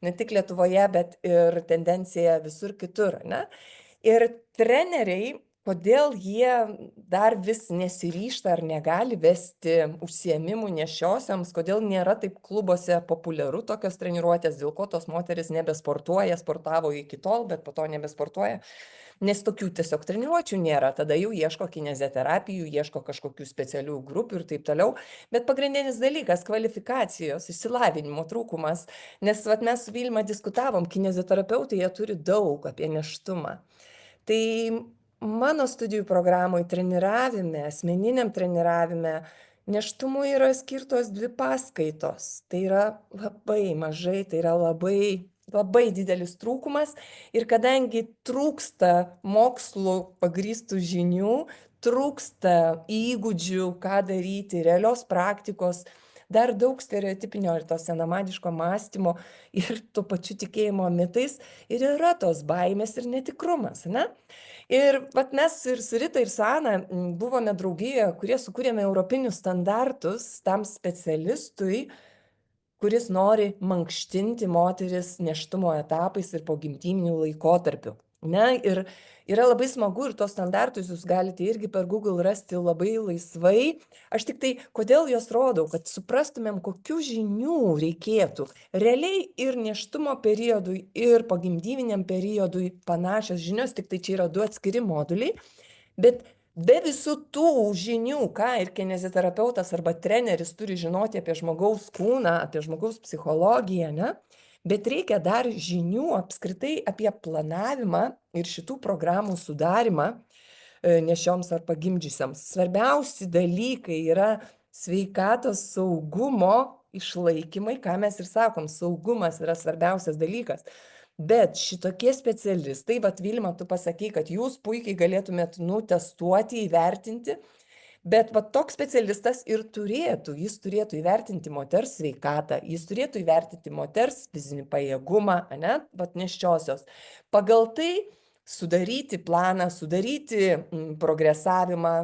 ne tik Lietuvoje, bet ir tendencija visur kitur, ne? Ir treneriai, kodėl jie dar vis nesiryžta ar negali vesti užsiėmimų nėščiosioms, kodėl nėra taip klubuose populiaru tokios treniruotės, dėl ko tos moteris nebesportuoja, sportavo iki tol, bet po to nebesportuoja. Nes tokių tiesiog treniruočių nėra, tada jau ieško kineziterapijų, ieško kažkokių specialių grupių ir taip toliau. Bet pagrindinis dalykas - kvalifikacijos, išsilavinimo trūkumas. Nes vat, mes su Vilma diskutavom, kineziterapeutai jie turi daug apie nėštumą. Tai mano studijų programoje treniravime, asmeniniam treniravime, nėštumui yra skirtos 2 paskaitos. Tai yra labai mažai, tai yra labai didelis trūkumas. Ir kadangi trūksta mokslų pagrįstų žinių, trūksta įgūdžių, ką daryti, realios praktikos, dar daug stereotipinio ir to senamadiško mąstymo ir tuo pačiu tikėjimo mitais ir yra tos baimės ir netikrumas, ne? Ir vat mes ir su Rita ir su Ana buvome draugijoje, kurie sukūrėme europinius standartus tam specialistui, kuris nori mankštinti moteris nėštumo etapais ir po gimdyminių laikotarpių. Ne, ir yra labai smagu ir tos standartus jūs galite irgi per Google rasti labai laisvai. Aš tik tai, kodėl juos rodau, kad suprastumėm, kokių žinių reikėtų. Realiai ir nėštumo periodui, ir pogimdyviniam periodui panašios žinios, tik tai čia yra 2 atskiri moduliai. Bet be visų tų žinių, ką ir kineziterapeutas arba treneris turi žinoti apie žmogaus kūną, apie žmogaus psichologiją, ne? Bet reikia dar žinių apskritai apie planavimą ir šitų programų sudarimą nešioms ar pagimdžiusiams. Svarbiausi dalykai yra sveikatos saugumo išlaikymai, ką mes ir sakom, saugumas yra svarbiausias dalykas. Bet šitokie specialistai, vat Vilma, tu pasakei, kad jūs puikiai galėtumėt testuoti, įvertinti, bet va toks specialistas ir jis turėtų įvertinti moters sveikatą, jis turėtų įvertinti moters fizinį pajėgumą, ne, vat nėščiosios. Pagal tai sudaryti planą, sudaryti progresavimą,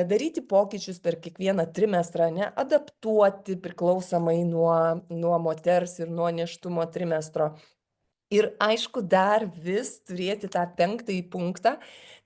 daryti pokyčius per kiekvieną trimestrą, ne, adaptuoti priklausomai nuo moters ir nuo nėštumo trimestro. Ir aišku, dar vis turėti tą 5-ąjį punktą,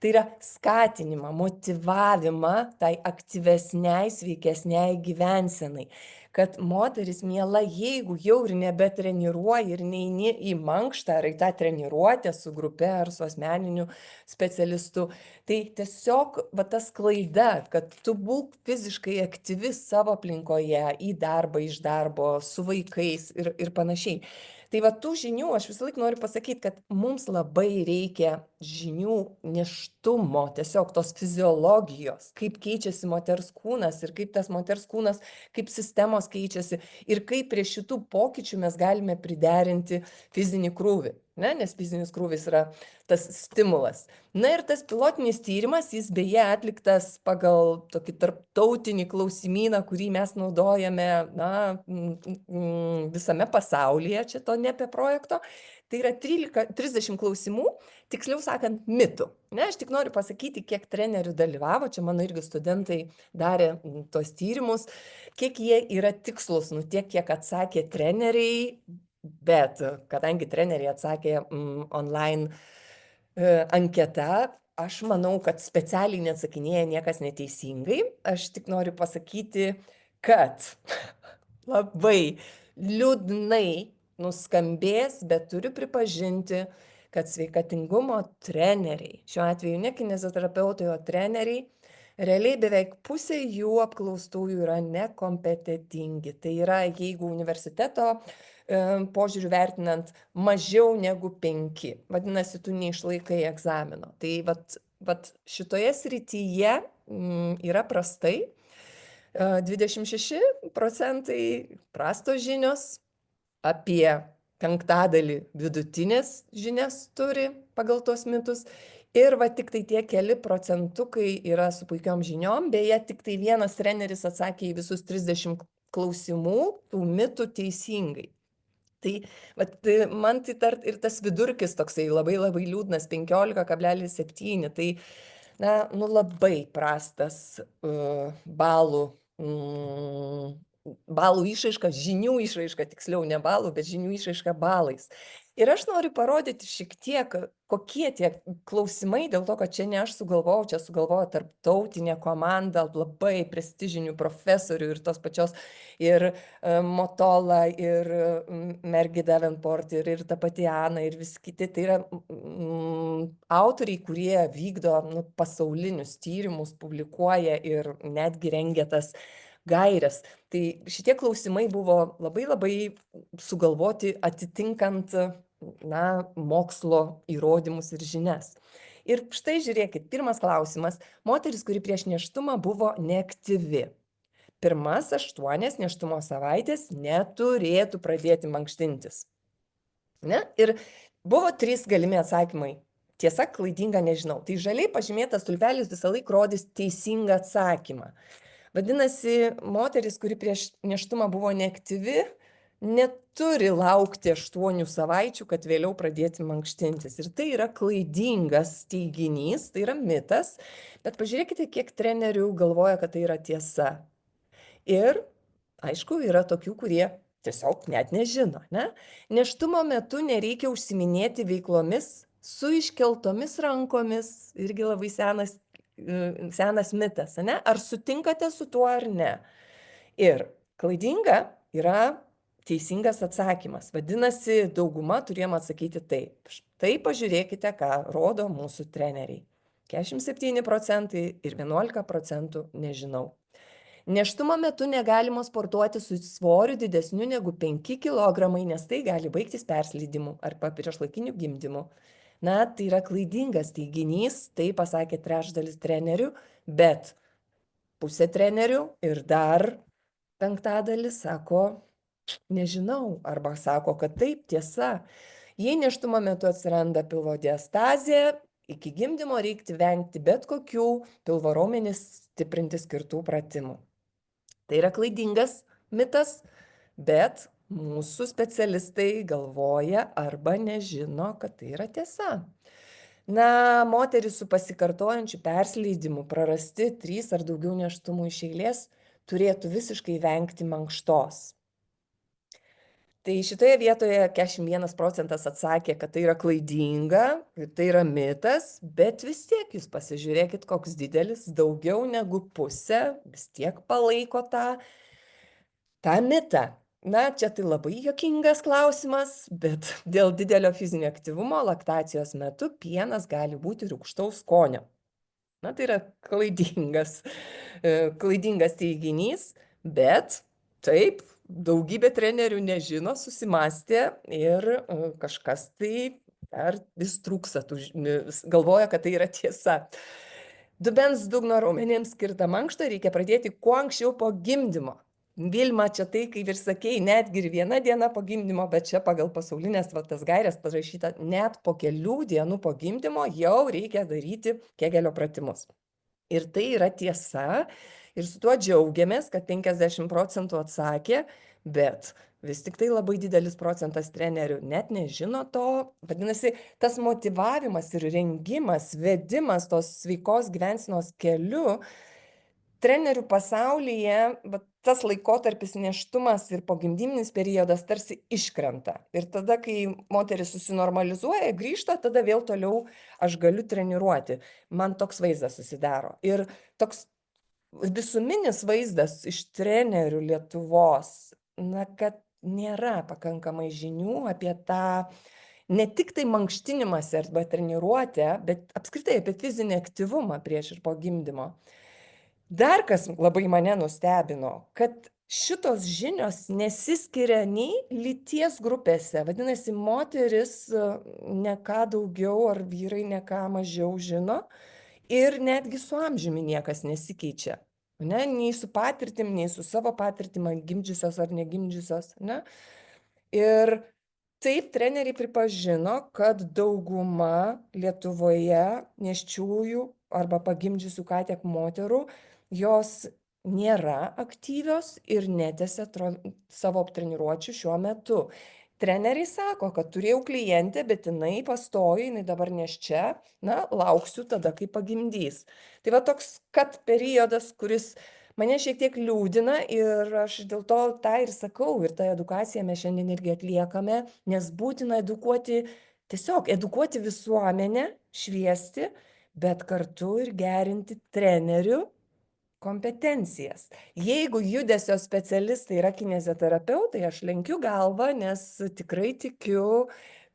tai yra skatinimą, motyvavimą tai aktyvesniai, sveikesniai gyvensenai. Kad moteris miela, jeigu jau ir nebetreniruoja ir neini į mankštą ar į tą treniruotę su grupe ar su asmeniniu specialistu, tai tiesiog va tas klaida, kad tu būk fiziškai aktyvi savo aplinkoje, į darbą, iš darbo, su vaikais ir panašiai. Tai va tų žinių aš visą laiką noriu pasakyti, kad mums labai reikia žinių nėštumo, tiesiog tos fiziologijos, kaip keičiasi moters kūnas ir kaip tas moters kūnas, kaip sistemos keičiasi ir kaip prie šitų pokyčių mes galime priderinti fizinį krūvį, ne? Nes fizinis krūvis yra tas stimulas. Na ir tas pilotinis tyrimas, jis beje atliktas pagal tokį tarptautinį klausimyną, kurį mes naudojame visame pasaulyje, čia to ne apie projekto. Tai yra 30 klausimų, tiksliau sakant, mitų. Ne, aš tik noriu pasakyti, kiek trenerių dalyvavo, čia mano irgi studentai darė tos tyrimus, kiek jie yra tikslus, tiek, kiek atsakė treneriai, bet kadangi treneriai atsakė online anketa, aš manau, kad specialiai neatsakinėja niekas neteisingai. Aš tik noriu pasakyti, kad labai liūdnai nuskambės, bet turiu pripažinti, kad sveikatingumo treneriai, šiuo atveju ne kineziterapeutai, o treneriai, realiai beveik pusė jų apklaustųjų yra nekompetentingi. Tai yra, jeigu universiteto požiūrių vertinant mažiau negu 5, vadinasi, tu neišlaikai egzamino. Tai vat vat šitoje srityje yra prastai. 26% prastos žinios, apie 1/5 vidutinės žinias turi pagal tuos mitus. Ir va tik tai tie keli procentukai yra su puikiom žiniom. Beje, tik tai vienas treneris atsakė į visus 30 klausimų tų mitų teisingai. Tai vat, man tai ir tas vidurkis toksai labai labai liūdnas, 15,7. Tai nu labai prastas balų išraiška, žinių išraiška, tiksliau ne balų, bet žinių išraiška balais. Ir aš noriu parodyti šiek tiek, kokie tie klausimai, dėl to, kad čia ne aš sugalvojau, čia sugalvojo tarptautinė komanda labai prestižinių profesorių ir tos pačios ir Motola, ir Mergi Davenport, ir ta pati Ana, ir vis kiti. Tai yra autoriai, kurie vykdo pasaulinius tyrimus, publikuoja ir netgi rengia tas gaires. Tai šitie klausimai buvo labai labai sugalvoti atitinkant mokslo įrodymus ir žinias. Ir štai žiūrėkit, pirmas klausimas. Moteris, kuri prieš nėštumą buvo neaktyvi. Pirmas 8 nėštumo savaitės neturėtų pradėti mankštintis. Ne? Ir buvo 3 galimi atsakymai. Tiesa, klaidinga, nežinau. Tai žaliai pažymėtas stulpelis visą laiką rodys teisingą atsakymą. Vadinasi, moteris, kuri prieš nėštumą buvo neaktyvi, neturi laukti 8 savaičių, kad vėliau pradėti mankštintis. Ir tai yra klaidingas teiginys, tai yra mitas, bet pažiūrėkite, kiek trenerių galvoja, kad tai yra tiesa. Ir, aišku, yra tokių, kurie tiesiog net nežino, ne? Nėštumo metu nereikia užsiminėti veiklomis su iškeltomis rankomis, irgi labai senas mitas, ne? Ar sutinkate su tuo ar ne? Ir klaidinga yra teisingas atsakymas. Vadinasi, dauguma turėjom atsakyti taip. Štai pažiūrėkite, ką rodo mūsų treneriai. 47% ir 11% nežinau. Nėštumo metu negalima sportuoti su svoriu didesniu negu 5 kg, nes tai gali baigtis perslydimu arba priešlaikiniu gimdymu. Na, tai yra klaidingas teiginys, tai pasakė 1/3 trenerių, bet pusė trenerių ir dar 1/5 sako, nežinau, arba sako, kad taip, tiesa. Jei nėštumo metu atsiranda pilvo diastazė, iki gimdymo reikti vengti bet kokių pilvo raumenis stiprinti skirtų pratimų. Tai yra klaidingas mitas, bet mūsų specialistai galvoja arba nežino, kad tai yra tiesa. Na, moteris su pasikartojančiu persleidimu prarasti 3 ar daugiau nėštumų iš eilės turėtų visiškai vengti mankštos. Tai šitoje vietoje 41% atsakė, kad tai yra klaidinga, tai yra mitas, bet vis tiek jūs pasižiūrėkit, koks didelis, daugiau negu pusė, vis tiek palaiko tą mitą. Na, čia tai labai juokingas klausimas, bet dėl didelio fizinio aktyvumo laktacijos metu pienas gali būti rūgštaus skonio. Na, tai yra klaidingas teiginys, bet taip, daugybė trenerių nežino, susimąstė ir kažkas tai ar vis trūksta, galvoja, kad tai yra tiesa. Dubens dugno raumenėms skirtą mankštą reikia pradėti kuo anksčiau po gimdymo. Vilma, čia tai, kaip ir sakei, netgi ir 1 diena po gimdymo, bet čia pagal pasaulinės tas gairės parašyta, net po kelių dienų po gimdymo jau reikia daryti Kegelio pratimus. Ir tai yra tiesa, ir su tuo džiaugiamės, kad 50% atsakė, bet vis tik tai labai didelis procentas trenerių net nežino to. Vadinasi, tas motyvavimas ir rengimas, vedimas tos sveikos gyvensenos keliu, trenerių pasaulyje tas laikotarpis nėštumas ir pogimdyminis periodas tarsi iškrenta. Ir tada, kai moteris susinormalizuoja, grįžta, tada vėl toliau aš galiu treniruoti. Man toks vaizdas susidaro. Ir toks visuminis vaizdas iš trenerių Lietuvos, na, kad nėra pakankamai žinių apie tą ne tik tai mankštinimąsi arba treniruotę, bet apskritai apie fizinį aktyvumą prieš ir po gimdymo. Dar kas labai mane nustebino, kad šitos žinios nesiskiria nei lyties grupėse. Vadinasi, moteris ne ką daugiau ar vyrai ne ką mažiau žino. Ir netgi su amžiumi niekas nesikeičia. Ne? Nei su patirtim, nei su savo patirtim, gimdžiusios ar negimdžiusios. Ne? Ir taip treneriai pripažino, kad dauguma Lietuvoje nėščiųjų arba pagimdžiusių ką tik moterų, jos nėra aktyvios ir netęsia savo treniruočių šiuo metu. Treneriai sako, kad turėjau klientę, bet jinai pastojo, jinai dabar nėščia, na, lauksiu tada, kai pagimdys. Tai va toks kad periodas, kuris mane šiek tiek liūdina ir aš dėl to tą ir sakau, ir tą edukaciją mes šiandien irgi atliekame, nes būtina edukuoti, tiesiog edukuoti visuomenę, šviesti, bet kartu ir gerinti trenerių kompetencijas. Jeigu judesio specialistai yra kineziterapeutai, aš lenkiu galvą, nes tikrai tikiu,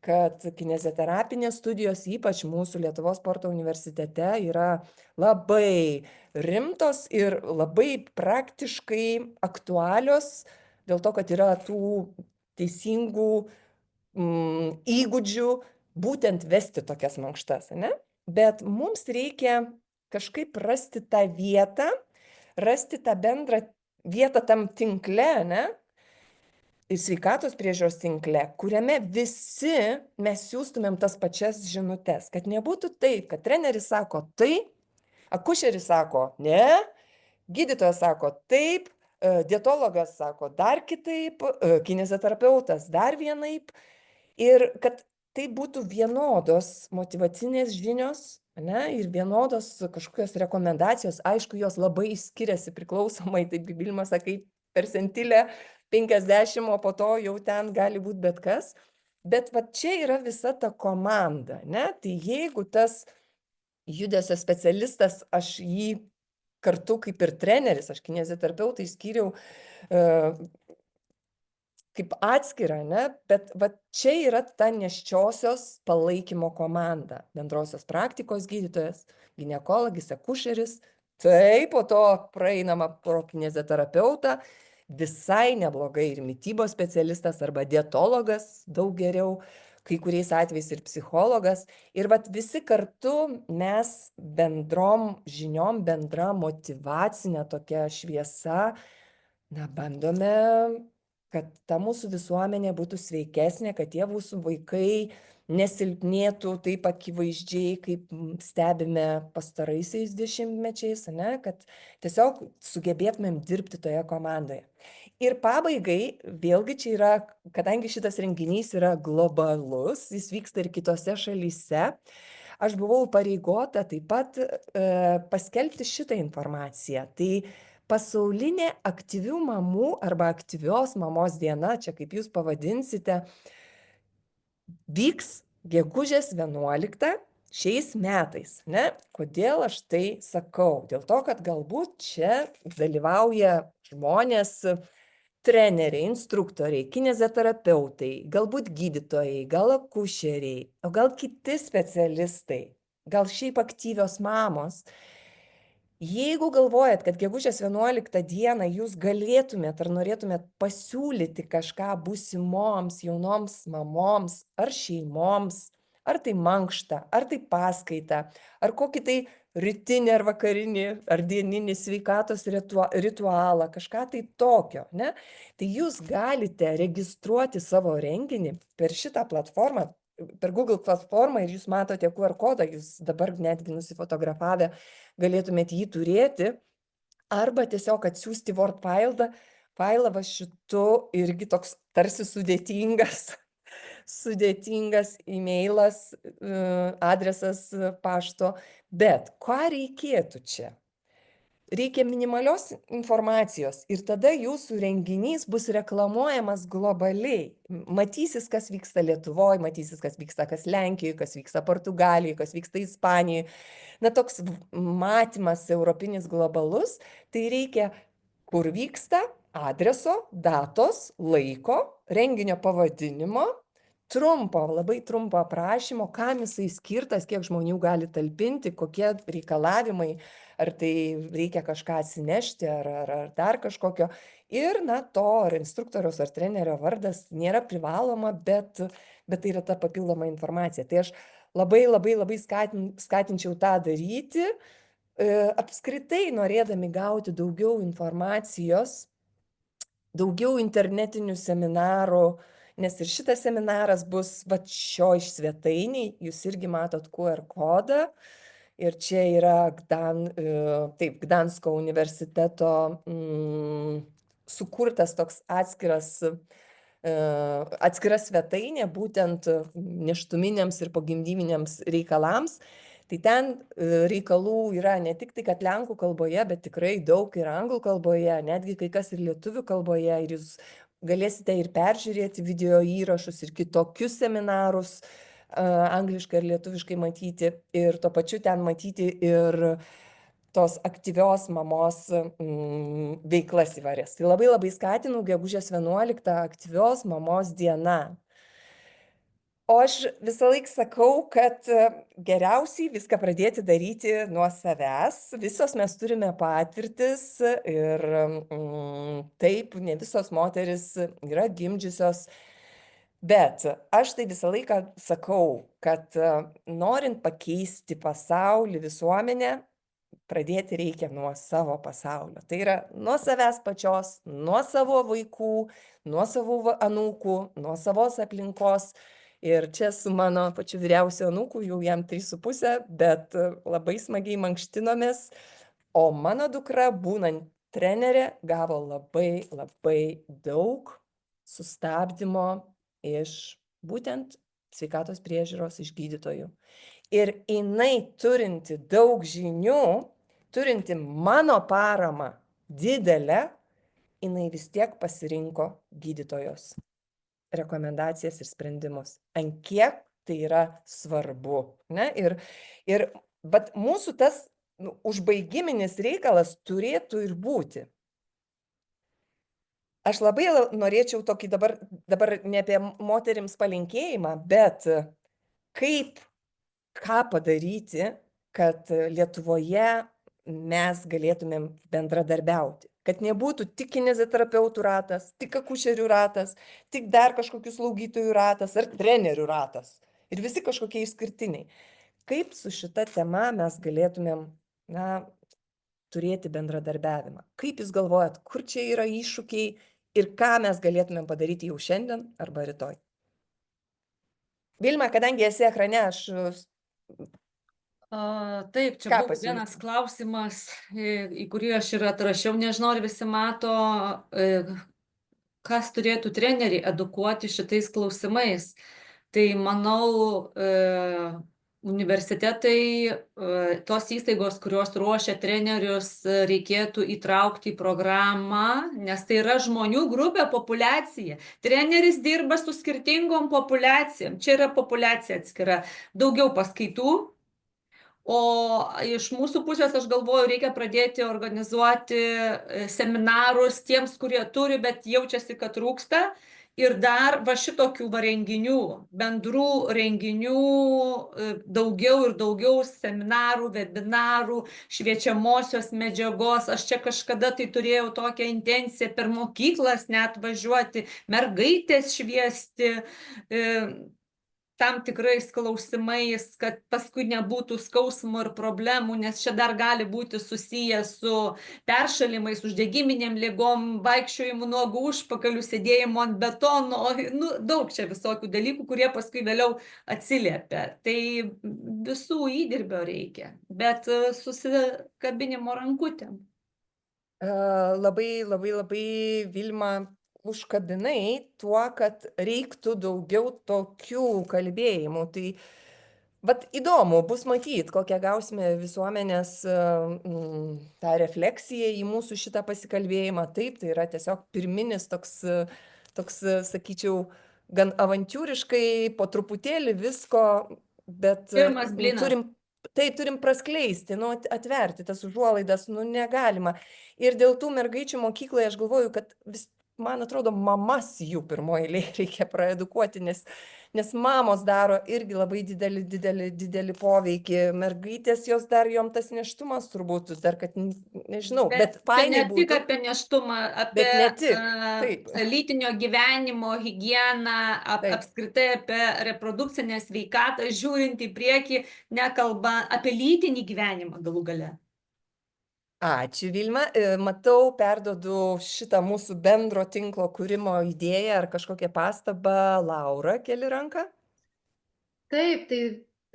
kad kineziterapinės studijos, ypač mūsų Lietuvos sporto universitete, yra labai rimtos ir labai praktiškai aktualios, dėl to, kad yra tų teisingų įgūdžių būtent vesti tokias mankštas, ne? Bet mums reikia kažkaip rasti tą vietą, rasti tą bendrą vietą tam tinkle, ne? Ir sveikatos priežiūros tinkle, kuriame visi mes siūstumėm tas pačias žinutes, kad nebūtų taip, kad treneris sako tai, akušeris sako ne, gydytojas sako taip, dietologas sako dar kitaip, kineziterapeutas dar vienaip. Ir kad tai būtų vienodos motyvacinės žinios, ne, ir vienodos kažkokios rekomendacijos, aišku, jos labai skiriasi priklausomai, taip kaip Vilma sakai, percentilė 50, o po to jau ten gali būti bet kas. Bet va čia yra visa ta komanda, ne? Tai jeigu tas judesio specialistas, aš jį kartu kaip ir treneris, aš kineziterapeutai skyriau kaip atskira, ne? Bet va čia yra ta nėščiosios palaikymo komanda. Bendrosios praktikos gydytojas, ginekologis, akušeris. Tai po to praeinama pro kineziterapeutą, visai neblogai ir mitybos specialistas arba dietologas, daug geriau, kai kuriais atvejais ir psichologas. Ir vat visi kartu mes bendrom žiniom, bendra motyvacinė tokia šviesa, na, bandome, kad ta mūsų visuomenė būtų sveikesnė, kad tie mūsų vaikai nesilpnėtų taip akivaizdžiai, kaip stebime pastaraisiais dešimtmečiais, ne? Kad tiesiog sugebėtumėm dirbti toje komandoje. Ir pabaigai, vėlgi čia yra, kadangi šitas renginys yra globalus, jis vyksta ir kitose šalyse, aš buvau pareigota taip pat paskelbti šitą informaciją. Tai pasaulinė aktyvių mamų arba aktyvios mamos diena, čia kaip jūs pavadinsite, vyks gegužės 11 šiais metais. Ne? Kodėl aš tai sakau? Dėl to, kad galbūt čia dalyvauja žmonės, treneriai, instruktoriai, kineziterapeutai, galbūt gydytojai, gal akušeriai, o gal kiti specialistai, gal šiaip aktyvios mamos. Jeigu galvojat, kad gegužės 11 dieną jūs galėtumėt ar norėtumėt pasiūlyti kažką būsimoms jaunoms mamoms ar šeimoms, ar tai mankštą, ar tai paskaitą, ar kokį tai rytinį ar vakarinį ar dieninį sveikatos ritualą, kažką tai tokio, ne? Tai jūs galite registruoti savo renginį per šitą platformą, per Google platformą ir jūs matote QR kodą, jūs dabar netgi nusifotografavę galėtumėt jį turėti, arba tiesiog atsiųsti Word failą, va šitu irgi toks tarsi sudėtingas e-mailas, adresas pašto, bet ką reikėtų čia? Reikia minimalios informacijos ir tada jūsų renginys bus reklamuojamas globaliai. Matysis, kas vyksta Lietuvoje, matysis, kas vyksta Lenkijoje, kas vyksta Portugalijoje, kas vyksta Ispanijoje. Na, toks matymas europinis globalus, tai reikia, kur vyksta, adreso, datos, laiko, renginio pavadinimo, labai trumpo aprašymo, kam jisai skirtas, kiek žmonių gali talpinti, kokie reikalavimai, ar tai reikia kažką atsinešti, ar dar kažkokio. Ir, na, to ar instruktoriaus, ar trenerio vardas nėra privaloma, bet tai yra ta papildoma informacija. Tai aš labai skatinčiau tą daryti. Apskritai norėdami gauti daugiau informacijos, daugiau internetinių seminarų, nes ir šitas seminaras bus vat šioj svetainėj, jūs irgi matot QR kodą. Ir čia yra Gdansko universiteto sukurtas toks atskira svetainė būtent nėštuminiams ir pogimdyminiams reikalams. Tai ten reikalų yra ne tik tai, kad lenkų kalboje, bet tikrai daug ir anglų kalboje, netgi kai kas ir lietuvių kalboje. Ir jūs galėsite ir peržiūrėti video įrašus ir kitokius seminarus angliškai ir lietuviškai matyti. Ir tuo pačiu ten matyti ir tos aktyvios mamos veiklas įvairias. Tai labai skatinu, gegužės 11 aktyvios mamos diena. O aš visą laiką sakau, kad geriausiai viską pradėti daryti nuo savęs. Visos mes turime patirtis ir taip, ne visos moteris yra gimdžiusios. Bet aš tai visą laiką sakau, kad norint pakeisti pasaulį, visuomenę, pradėti reikia nuo savo pasaulio. Tai yra nuo savęs pačios, nuo savo vaikų, nuo savo anūkų, nuo savos aplinkos. Ir čia su mano pačiu vyriausiu anūku, jau jam 3,5, bet labai smagiai mankštinomės. O mano dukra, būnant trenerė, gavo labai daug sustabdymo iš būtent sveikatos priežiūros, iš gydytojų. Ir jinai turinti daug žinių, turinti mano paramą didelę, jinai vis tiek pasirinko gydytojos rekomendacijas ir sprendimus. Ant kiek tai yra svarbu. Ne? Ir bet mūsų tas užbaigiminis reikalas turėtų ir būti. Aš labai norėčiau tokį dabar ne apie moterims palinkėjimą, bet ką padaryti, kad Lietuvoje mes galėtumėm bendradarbiauti. Kad nebūtų tik kineziterapeutų ratas, tik akušerių ratas, tik dar kažkokių slaugytojų ratas ar trenerių ratas. Ir visi kažkokie išskirtiniai. Kaip su šita tema mes galėtumėm turėti bendradarbiavimą? Kaip jūs galvojat, kur čia yra iššūkiai ir ką mes galėtumėm padaryti jau šiandien arba rytoj? Vilma, kadangi esi ekrane, aš... Taip, čia buvo vienas klausimas, į kurį aš ir atrašiau, nežinau, ar visi mato, kas turėtų treneriai edukuoti šitais klausimais. Tai manau, universitetai, tos įstaigos, kurios ruošia trenerius, reikėtų įtraukti į programą, nes tai yra žmonių grupė, populiacija. Treneris dirba su skirtingom populiacijom. Čia yra populiacija atskira. Daugiau paskaitų. O iš mūsų pusės, aš galvoju, reikia pradėti organizuoti seminarus tiems, kurie turi, bet jaučiasi, kad trūksta. Ir dar va šitokių renginių, bendrų renginių, daugiau ir daugiau seminarų, webinarų, šviečiamosios medžiagos. Aš čia kažkada tai turėjau tokią intenciją per mokyklas net važiuoti, mergaitės šviesti, tam tikrais klausimais, kad paskui nebūtų skausmų ir problemų, nes čia dar gali būti susiję su peršalimais, uždegiminėm ligom, vaikščiojimu nuogu užpakaliu, sėdėjimu ant betono, daug čia visokių dalykų, kurie paskui vėliau atsiliepia. Tai visų įdirbio reikia, bet susikabinimo rankutėm. Labai, Vilma, užkabinai tuo, kad reiktų daugiau tokių kalbėjimų. Tai vat įdomu bus matyti, kokią gausime visuomenės tą refleksiją į mūsų šitą pasikalbėjimą. Taip, tai yra tiesiog pirminis toks, sakyčiau, gan avantiūriškai, po truputėlį visko, bet pirmas blinas. turim praskleisti, atverti tas užuolaidas, negalima. Ir dėl tų mergaičių mokykloje aš galvoju, kad man atrodo, mamas jų pirmoji eilėje reikia praedukuoti, nes mamos daro irgi labai didelį poveikį. Mergaitės jos dar jom tas nėštumas turbūt, dar kad nežinau, bet čia fainai ne tik būtų. apie nėštumą, Bet ne apie tik, taip. lytinio gyvenimo higieną, Taip. apskritai apie reprodukcinę sveikatą, žiūrint į priekį, nekalba apie lytinį gyvenimą galų gale. Ačiū, Vilma. Matau, perduodu šitą mūsų bendro tinklo kūrimo idėją ar kažkokią pastabą. Laura, keli ranką. Taip, tai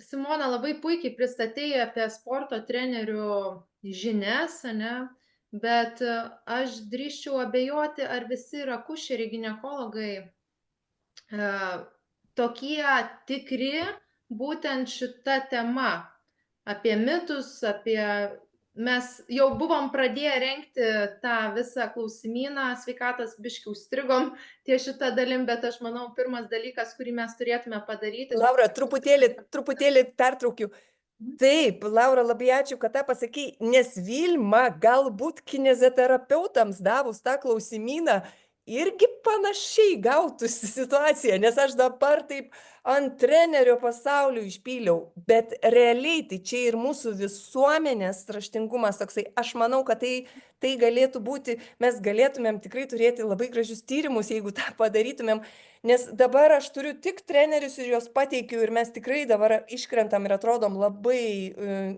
Simona labai puikiai pristatei apie sporto trenerių žinias, ane? Bet aš drįsčiau abejoti, ar visi yra akušeriai, ginekologai tokie tikri būtent šita tema. Apie mitus, mes jau buvom pradėję rengti tą visą klausimyną, sveikatos biškį užstrigom ties šitą dalim, bet aš manau, pirmas dalykas, kurį mes turėtume padaryti. Laura, truputėlį pertraukiu. Taip, Laura, labai ačiū, kad tą pasakei, nes Vilma galbūt kineziterapeutams davus tą klausimyną irgi panašiai gautųsi situacija, nes aš dabar taip ant trenerio pasaulio išpyliau, bet realiai tai čia ir mūsų visuomenės raštingumas toksai, aš manau, kad tai galėtų būti, mes galėtumėm tikrai turėti labai gražius tyrimus, jeigu tą padarytumėm, nes dabar aš turiu tik trenerius ir juos pateikiu ir mes tikrai dabar iškrentam ir atrodom labai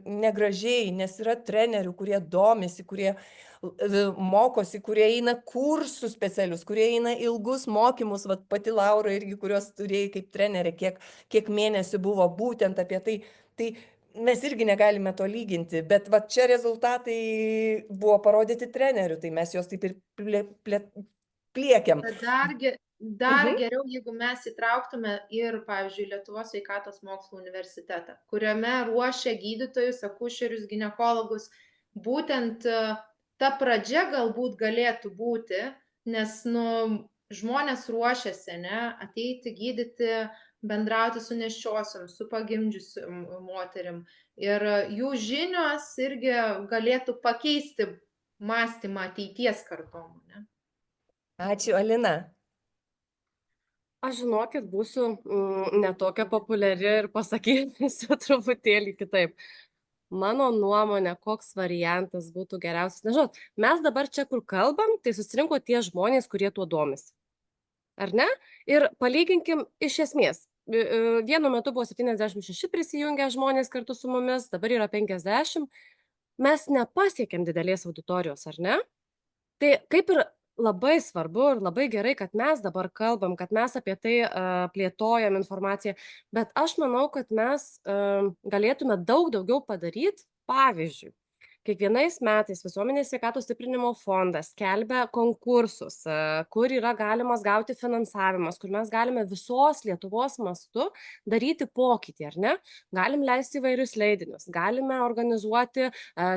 negražiai, nes yra trenerių, kurie domisi, kurie mokosi, kurie eina kursus specialius, kurie eina ilgus mokymus, vat pati Laura irgi, kuriuos turėjai kaip trenerė, kiek mėnesių buvo būtent apie tai. Tai mes irgi negalime to lyginti, bet vat čia rezultatai buvo parodyti trenerių, tai mes juos taip ir pliekiam. Dar geriau, jeigu mes įtrauktume ir, pavyzdžiui, Lietuvos sveikatos mokslų universitetą, kuriame ruošia gydytojus, akušerius, ginekologus. Būtent ta pradžia galbūt galėtų būti, nes žmonės ruošiasi, ateiti gydyti, bendrauti su nėščiosiom, su pagimdžiusiom moterim. Ir jų žinios irgi galėtų pakeisti mąstymą ateities kartom. Ačiū, Alina. Aš žinokit, būsiu netokia populiari ir pasakysiu truputėlį kitaip. Mano nuomonė, koks variantas būtų geriausias. Nežinau, mes dabar čia, kur kalbam, tai susirinko tie žmonės, kurie tuo domisi. Ar ne? Ir palyginkim iš esmės. Vienu metu buvo 76 prisijungę žmonės kartu su mumis, dabar yra 50. Mes nepasiekėm didelės auditorijos, ar ne? Tai kaip ir labai svarbu ir labai gerai, kad mes dabar kalbam, kad mes apie tai plėtojam informaciją, bet aš manau, kad mes galėtume daug daugiau padaryti. Pavyzdžiui, kiekvienais metais Visuomenės sveikatos stiprinimo fondas skelbia konkursus, kur yra galimas gauti finansavimas, kur mes galime visos Lietuvos mastu daryti pokytį, ar ne? Galim leisti įvairius leidinius, galime organizuoti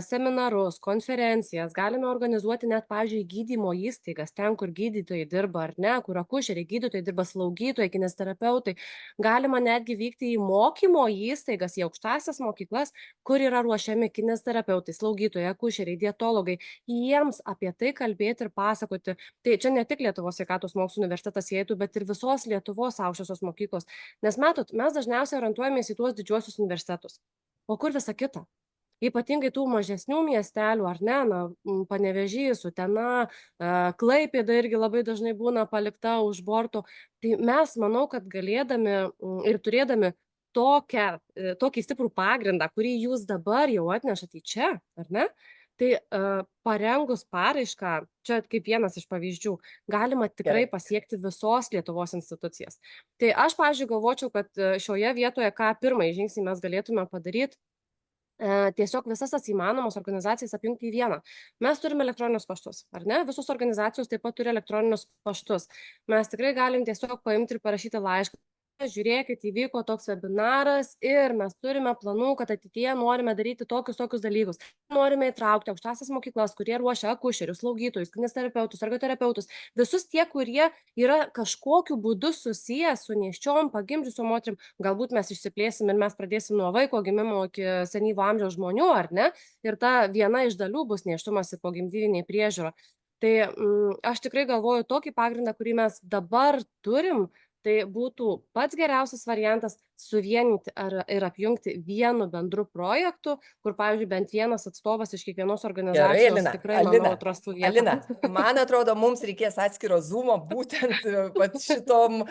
seminarus, konferencijas, galime organizuoti net, pavyzdžiui, gydymo įstaigas, ten, kur gydytojai dirba, ar ne, kur akušeriai, gydytojai dirba, slaugytojai, kineziterapeutai. Galima netgi vykti į mokymo įstaigas, į aukštąsias mokyklas, kur yra ruošiami kineziterapeutai, slaugytojai, akušeriai, dietologai, jiems apie tai kalbėti ir pasakoti. Tai čia ne tik Lietuvos sveikatos mokslų universitetas įeitų, bet ir visos Lietuvos aukštosios mokyklos. Nes matot, mes dažniausiai orientuojamės į tuos didžiuosius universitetus. O kur visa kita? Ypatingai tų mažesnių miestelių, ar ne, Panevėžys, Utena, Klaipėda irgi labai dažnai būna palikta už borto. Tai mes, manau, kad galėdami ir turėdami tokį stiprų pagrindą, kurį jūs dabar jau atnešate į čia, ar ne? Tai parengus paraišką, čia kaip vienas iš pavyzdžių, galima tikrai pasiekti visos Lietuvos institucijas. Tai aš, pavyzdžiui, galvočiau, kad šioje vietoje, ką pirmąjį žingsnį mes galėtume padaryti, tiesiog visas tas įmanomos organizacijas apjungti į vieną. Mes turime elektroninius paštus, ar ne? Visos organizacijos taip pat turi elektroninius paštus. Mes tikrai galim tiesiog paimti ir parašyti laišką. Žiūrėkit, įvyko toks webinaras ir mes turime planų, kad ateityje norime daryti tokius dalykus. Norime įtraukti aukštąsias mokyklas, kurie ruošia akušerius, slaugytojus, kineziterapeutus, ergoterapeutus, visus tie, kurie yra kažkokiu būdu susiję su nėščiom, pagimdžiusiom moterim. Galbūt mes išsiplėsim ir mes pradėsim nuo vaiko gimimo iki senyvo amžiaus žmonių, ar ne? Ir ta viena iš dalių bus nėštumas ir pogimdyvinė priežiūra. Tai aš tikrai galvoju, tokį pagrindą, kurį mes dabar turim, tai būtų pats geriausias variantas suvienyti ir apjungti vienu bendru projektu, kur, pavyzdžiui, bent vienas atstovas iš kiekvienos Gerai, organizacijos Alina, tikrai, manau, Alina, atrastų vietą. Alina, man atrodo, mums reikės atskiro zoomo būtent vat šitom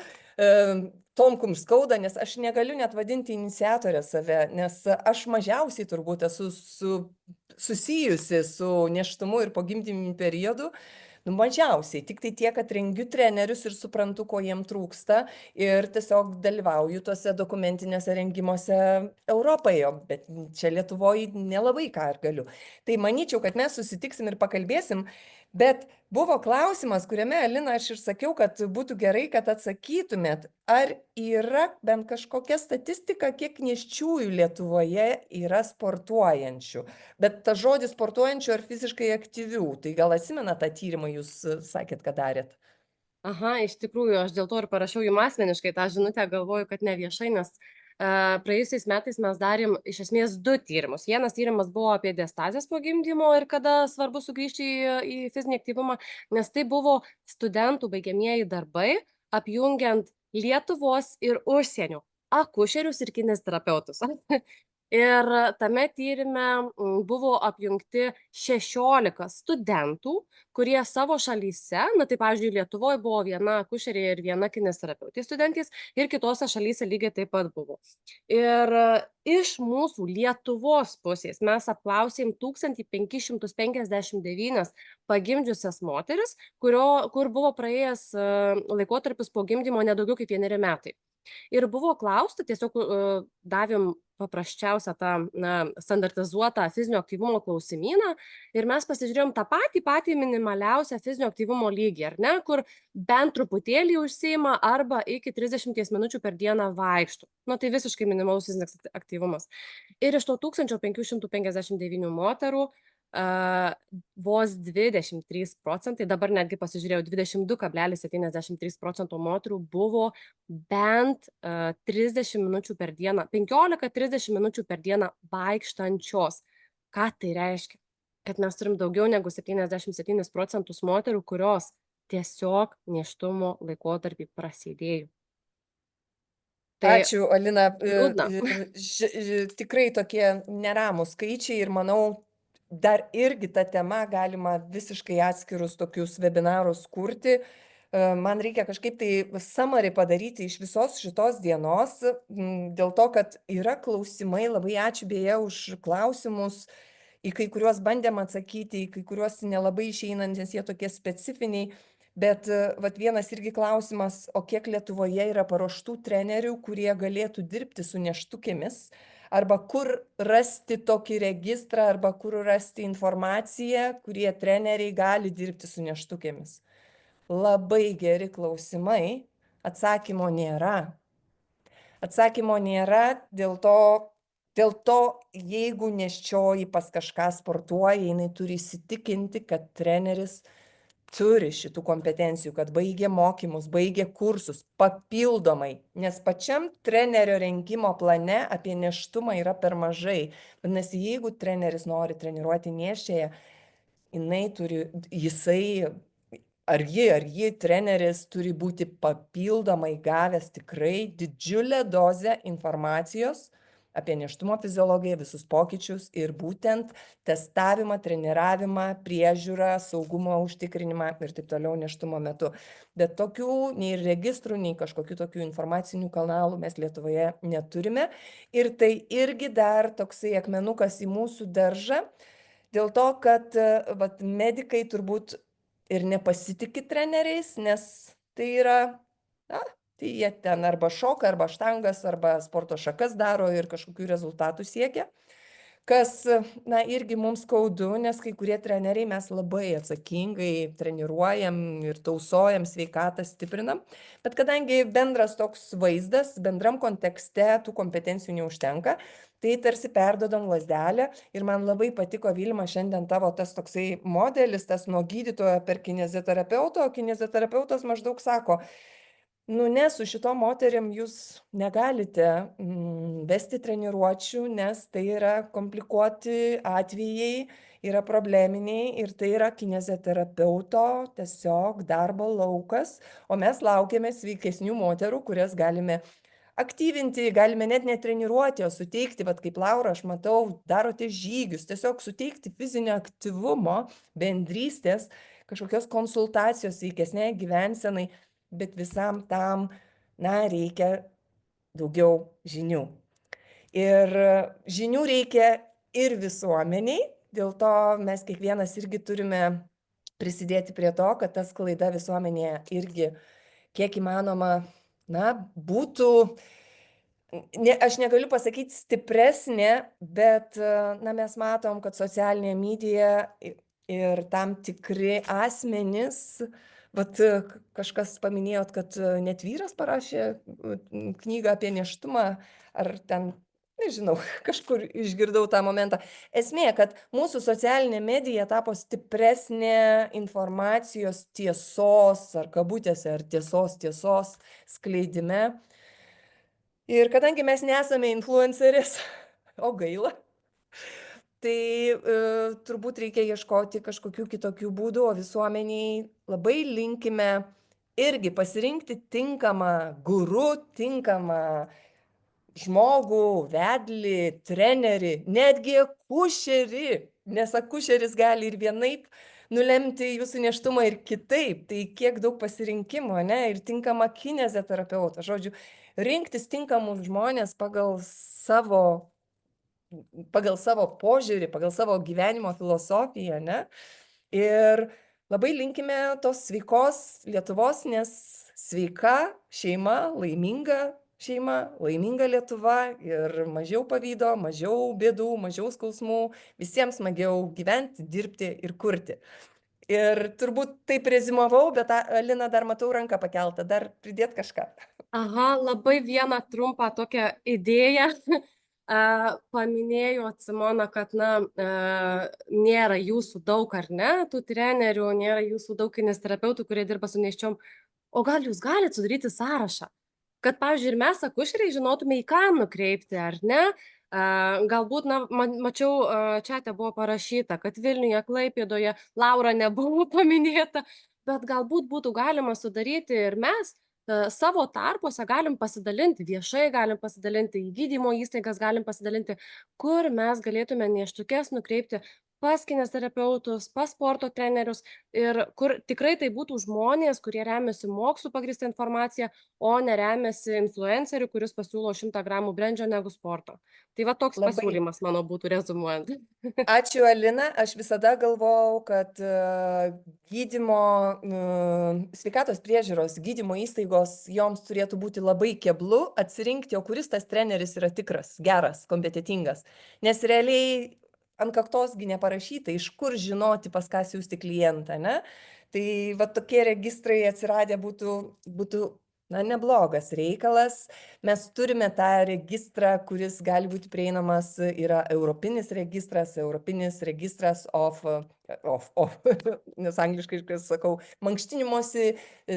tom, kum skauda, nes aš negaliu net vadinti iniciatorę save, nes aš mažiausiai turbūt esu susijusi su nėštumu ir pogimdyviniu periodu. Nu, mažiausiai, tik tai tiek, kad rengiu trenerius ir suprantu, ko jiem trūksta ir tiesiog dalyvauju tuose dokumentiniuose rengimuose Europoje, bet čia Lietuvoje nelabai ką ir galiu. Tai manyčiau, kad mes susitiksim ir pakalbėsim, bet buvo klausimas, kuriame, Alina, aš ir sakiau, kad būtų gerai, kad atsakytumėt, ar yra bent kažkokia statistika, kiek nėščiųjų Lietuvoje yra sportuojančių. Bet tas žodis sportuojančių ar fiziškai aktyvių, tai gal atsimena tą tyrimą, jūs sakėt, kad darėt? Aha, iš tikrųjų, aš dėl to ir parašiau jums asmeniškai tą žinutę, galvoju, kad ne viešai, nes praėjusiais metais mes darėm iš esmės 2 tyrimus. Vienas tyrimas buvo apie diastazės po gimdymo ir kada svarbu sugrįžti į fizinį aktyvumą, nes tai buvo studentų baigiamieji darbai, apjungiant Lietuvos ir užsienio akušerius ir kineziterapeutus. Ir tame tyrime buvo apjungti 16 studentų, kurie savo šalyse, na tai pavyzdžiui, Lietuvoje buvo viena akušerė ir viena kineziterapeutė studentės ir kitose šalyse lygiai taip pat buvo. Ir iš mūsų Lietuvos pusės mes apklausėm 1559 pagimdžiusias moteris, kur buvo praėjęs laikotarpis po gimdymo nedaugiau kaip 1 metai. Ir buvo klausta, tiesiog davėm paprasčiausią tą standartizuotą fizinio aktyvumo klausimyną ir mes pasižiūrėjom tą patį minimaliausią fizinio aktyvumo lygį, ar ne, kur bent truputėlį užsiima arba iki 30 minučių per dieną vaikšto. Nu, tai visiškai minimalus fizinis aktyvumas. Ir iš to 1559 moterų vos 23%, dabar netgi pasižiūrėjau, 22,73% moterų buvo bent 30 minučių per dieną, 15-30 minučių per dieną vaikštančios. Ką tai reiškia? Kad mes turim daugiau negu 77% moterų, kurios tiesiog nėštumo laikotarpį prasidėjo. Tai ačiū, Alina. Liūdna. Tikrai tokie neramūs skaičiai ir manau, dar irgi tą temą galima visiškai atskirus tokius webinarus kurti. Man reikia kažkaip tai summary padaryti iš visos šitos dienos, dėl to, kad yra klausimai, labai ačiū beje už klausimus, į kai kuriuos bandėm atsakyti, į kai kuriuos nelabai išeinantis, jie tokie specifiniai. Bet vat vienas irgi klausimas, o kiek Lietuvoje yra paruoštų trenerių, kurie galėtų dirbti su nėštukėmis, arba kur rasti tokį registrą, arba kur rasti informaciją, kurie treneriai gali dirbti su nėštukėmis. Labai geri klausimai, atsakymo nėra. Atsakymo nėra dėl to, jeigu nėščioji pas kažką sportuoja, jinai turi įsitikinti, kad treneris turi šitų kompetencijų, kad baigė mokymus, baigė kursus papildomai, nes pačiam trenerio rengimo plane apie nėštumą yra per mažai. Vadinasi, jeigu treneris nori treniruoti nėščiąją, jisai ar ji treneris turi būti papildomai gavęs tikrai didžiulę dozę informacijos apie nėštumo fiziologiją, visus pokyčius ir būtent testavimą, treniravimą, priežiūrą, saugumo užtikrinimą ir taip toliau nėštumo metu. Bet tokių nei registrų, nei kažkokių tokių informacinių kanalų mes Lietuvoje neturime. Ir tai irgi dar toksai akmenukas į mūsų daržą, dėl to, kad medikai turbūt ir nepasitikė treneriais, nes tai yra, tai jie ten arba šoka, arba štangas, arba sporto šakas daro ir kažkokių rezultatų siekia. Kas, irgi mums skaudu, nes kai kurie treneriai mes labai atsakingai treniruojam ir tausojam sveikatą, stiprinam, bet kadangi bendras toks vaizdas, bendram kontekste tų kompetencijų neužtenka, tai tarsi perdodam lazdelę ir man labai patiko, Vilma, šiandien tavo tas toksai modelis, tas nuo gydytojo per kineziterapeutą, o kineziterapeutas maždaug sako, Nu, ne, su šitom moterim jūs negalite vesti treniruočių, nes tai yra komplikuoti atvejai, yra probleminiai ir tai yra kineziterapeuto tiesiog darbo laukas, o mes laukiame sveikesnių moterų, kurias galime aktyvinti, galime net netreniruoti, o suteikti, vat kaip Laura, aš matau, darote žygius, tiesiog suteikti fizinio aktyvumo, bendrystės, kažkokios konsultacijos sveikesniai gyvensenai, bet visam tam, na, reikia daugiau žinių. Ir žinių reikia ir visuomeniai, dėl to mes kiekvienas irgi turime prisidėti prie to, kad ta sklaida visuomenėje irgi kiek įmanoma, na, būtų, aš negaliu pasakyti stipresnė, bet, na, mes matom, kad socialinė medija ir tam tikri asmenys, vat kažkas paminėjot, kad net vyras parašė knygą apie nėštumą, ar ten, nežinau, kažkur išgirdau tą momentą. Esmė, kad mūsų socialinė medija tapo stipresnė informacijos tiesos, ar kabutėse, ar tiesos skleidime. Ir kadangi mes nesame influenceris, o gaila, tai turbūt reikia ieškoti kažkokių kitokių būdų, o visuomeniai labai linkime irgi pasirinkti tinkamą guru, tinkamą žmogų, vedlį, trenerį, netgi akušerį, nes akušeris gali ir vienaip nulemti jūsų nėštumą ir kitaip, tai kiek daug pasirinkimo, ne, ir tinkamą kineziterapeutą, žodžiu, rinktis tinkamus žmonės pagal savo požiūrį, pagal savo gyvenimo filosofiją, ne? Ir labai linkime tos sveikos Lietuvos, nes sveika šeima, laiminga Lietuva ir mažiau pavydo, mažiau bėdų, mažiau skausmų, visiems smagiau gyventi, dirbti ir kurti. Ir turbūt taip rezumavau, bet Alina dar matau ranką pakeltą, dar pridėt kažką. Aha, labai vieną trumpą tokią idėją paminėjo Simona, kad, na, nėra jūsų daug, ar ne, tų trenerių, nėra jūsų daug kineziterapeutų, kurie dirba su nėščiom. O gal jūs galite sudaryti sąrašą, kad, pavyzdžiui, ir mes akušeriai žinotume, į ką nukreipti, ar ne? Galbūt, na, mačiau, čiate buvo parašyta, kad Vilniuje, Klaipėdoje Laura nebuvo paminėta, bet galbūt būtų galima sudaryti ir mes savo tarpuose galim pasidalinti, viešai galim pasidalinti, į gydymo įstaigas galim pasidalinti, kur mes galėtume nėštukes nukreipti pas kineziterapeutus, pas sporto trenerius ir kur tikrai tai būtų žmonės, kurie remiasi mokslu pagrįstą informaciją, o neremiasi influenceriu, kuris pasiūlo 100 gramų brendžio negu sporto. Tai va toks pasiūlymas mano būtų rezumuojant. Ačiū, Alina. Aš visada galvojau, kad gydymo, sveikatos priežiūros, gydymo įstaigos, joms turėtų būti labai keblu atsirinkti, o kuris tas treneris yra tikras, geras, kompetentingas. Nes realiai ant kaktos neparašyta, iš kur žinoti, pas ką siųsti klientą, ne? Tai va tokie registrai atsiradę būtų na, neblogas reikalas. Mes turime tą registrą, kuris gali būti prieinamas, yra europinis registras nes angliškai sakau, mankštinimosi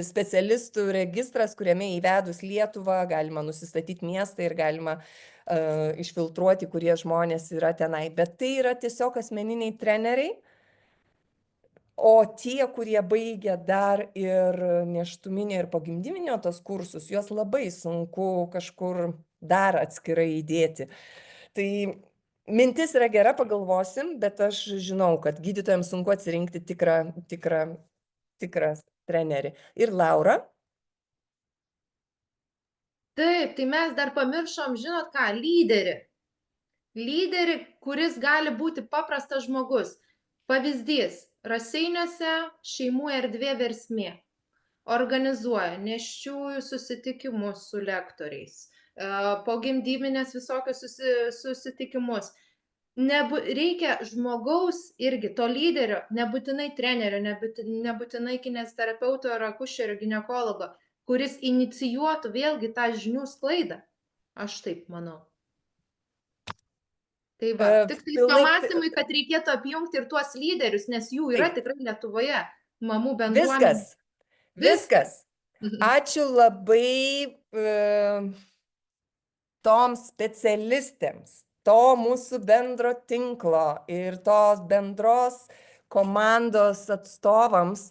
specialistų registras, kuriame įvedus Lietuvą galima nusistatyti miestą ir galima išfiltruoti, kurie žmonės yra tenai. Bet tai yra tiesiog asmeniniai treneriai. O tie, kurie baigia dar ir nėštuminio ir pogimdyminio tos kursus, juos labai sunku kažkur dar atskirai įdėti. Tai mintis yra gera, pagalvosim, bet aš žinau, kad gydytojams sunku atsirinkti tikrą trenerį. Ir Laura? Taip, tai mes dar pamiršom, žinot ką, lyderį. Lyderį, kuris gali būti paprastas žmogus. Pavyzdys, Raseiniuose šeimų erdvė Versmė organizuoja nėščiųjų susitikimus su lektoriais, pogimdyminės visokius susitikimus. Reikia žmogaus irgi, to lyderio, nebūtinai trenerio, nebūtinai kineziterapeuto ar akušerio, ginekologo, kuris inicijuotų vėlgi tą žinių sklaidą. Aš taip manau. Tai va, tik tai pamąstymai, kad reikėtų apjungti ir tuos lyderius, nes jų yra tikrai Lietuvoje, mamų bendruomenė. Viskas. Ačiū labai toms specialistėms, to mūsų bendro tinklo ir tos bendros komandos atstovams,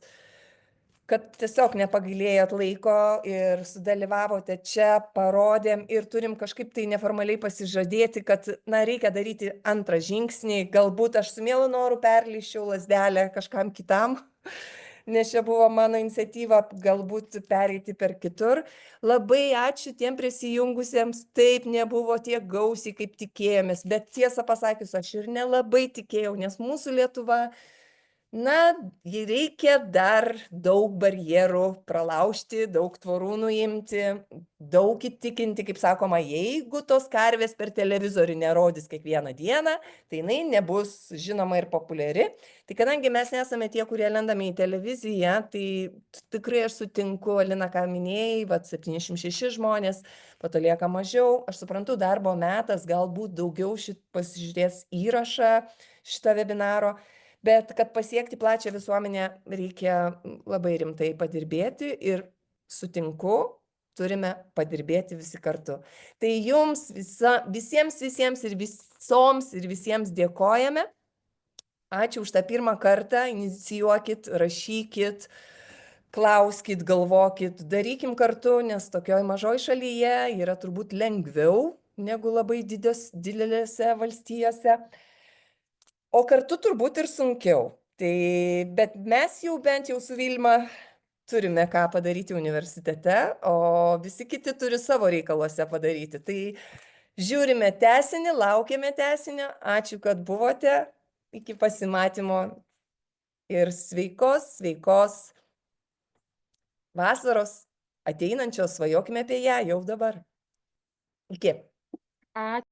kad tiesiog nepagailėjot laiko ir sudalyvavote čia, parodėm ir turim kažkaip tai neformaliai pasižadėti, kad, na, reikia daryti antrą žingsnį, galbūt aš su mielu noru perleiščiau lazdelę kažkam kitam, nes čia buvo mano iniciatyva galbūt pereiti per kitur. Labai ačiū tiem prisijungusiems, taip nebuvo tiek gausiai, kaip tikėjomės, bet tiesą pasakius, aš ir nelabai tikėjau, nes mūsų Lietuva, na, reikia dar daug barjerų pralaužti, daug tvorų nuimti, daug įtikinti, kaip sakoma, jeigu tos karvės per televizorių nerodys kiekvieną dieną, tai jinai nebus žinoma ir populiari. Tai kadangi mes nesame tie, kurie lendame į televiziją, tai tikrai aš sutinku, Alina, ką minėjai, 76 žmonės, po to lieka mažiau. Aš suprantu, darbo metas, galbūt daugiau pasižiūrės įrašą šito webinaro. Bet kad pasiekti plačią visuomenę, reikia labai rimtai padirbėti ir sutinku, turime padirbėti visi kartu. Tai jums visiems ir visoms ir visiems dėkojame. Ačiū už tą pirmą kartą, inicijuokit, rašykit, klauskit, galvokit, darykim kartu, nes tokioj mažoj šalyje yra turbūt lengviau negu labai didelėse valstijose. O kartu turbūt ir sunkiau. Tai, bet mes jau bent jau su Vilma turime ką padaryti universitete, o visi kiti turi savo reikaluose padaryti. Tai žiūrime tęsinį, laukiame tęsinio. Ačiū, kad buvote. Iki pasimatymo ir sveikos vasaros ateinančios, svajokime apie ją jau dabar. Iki. Ačiū.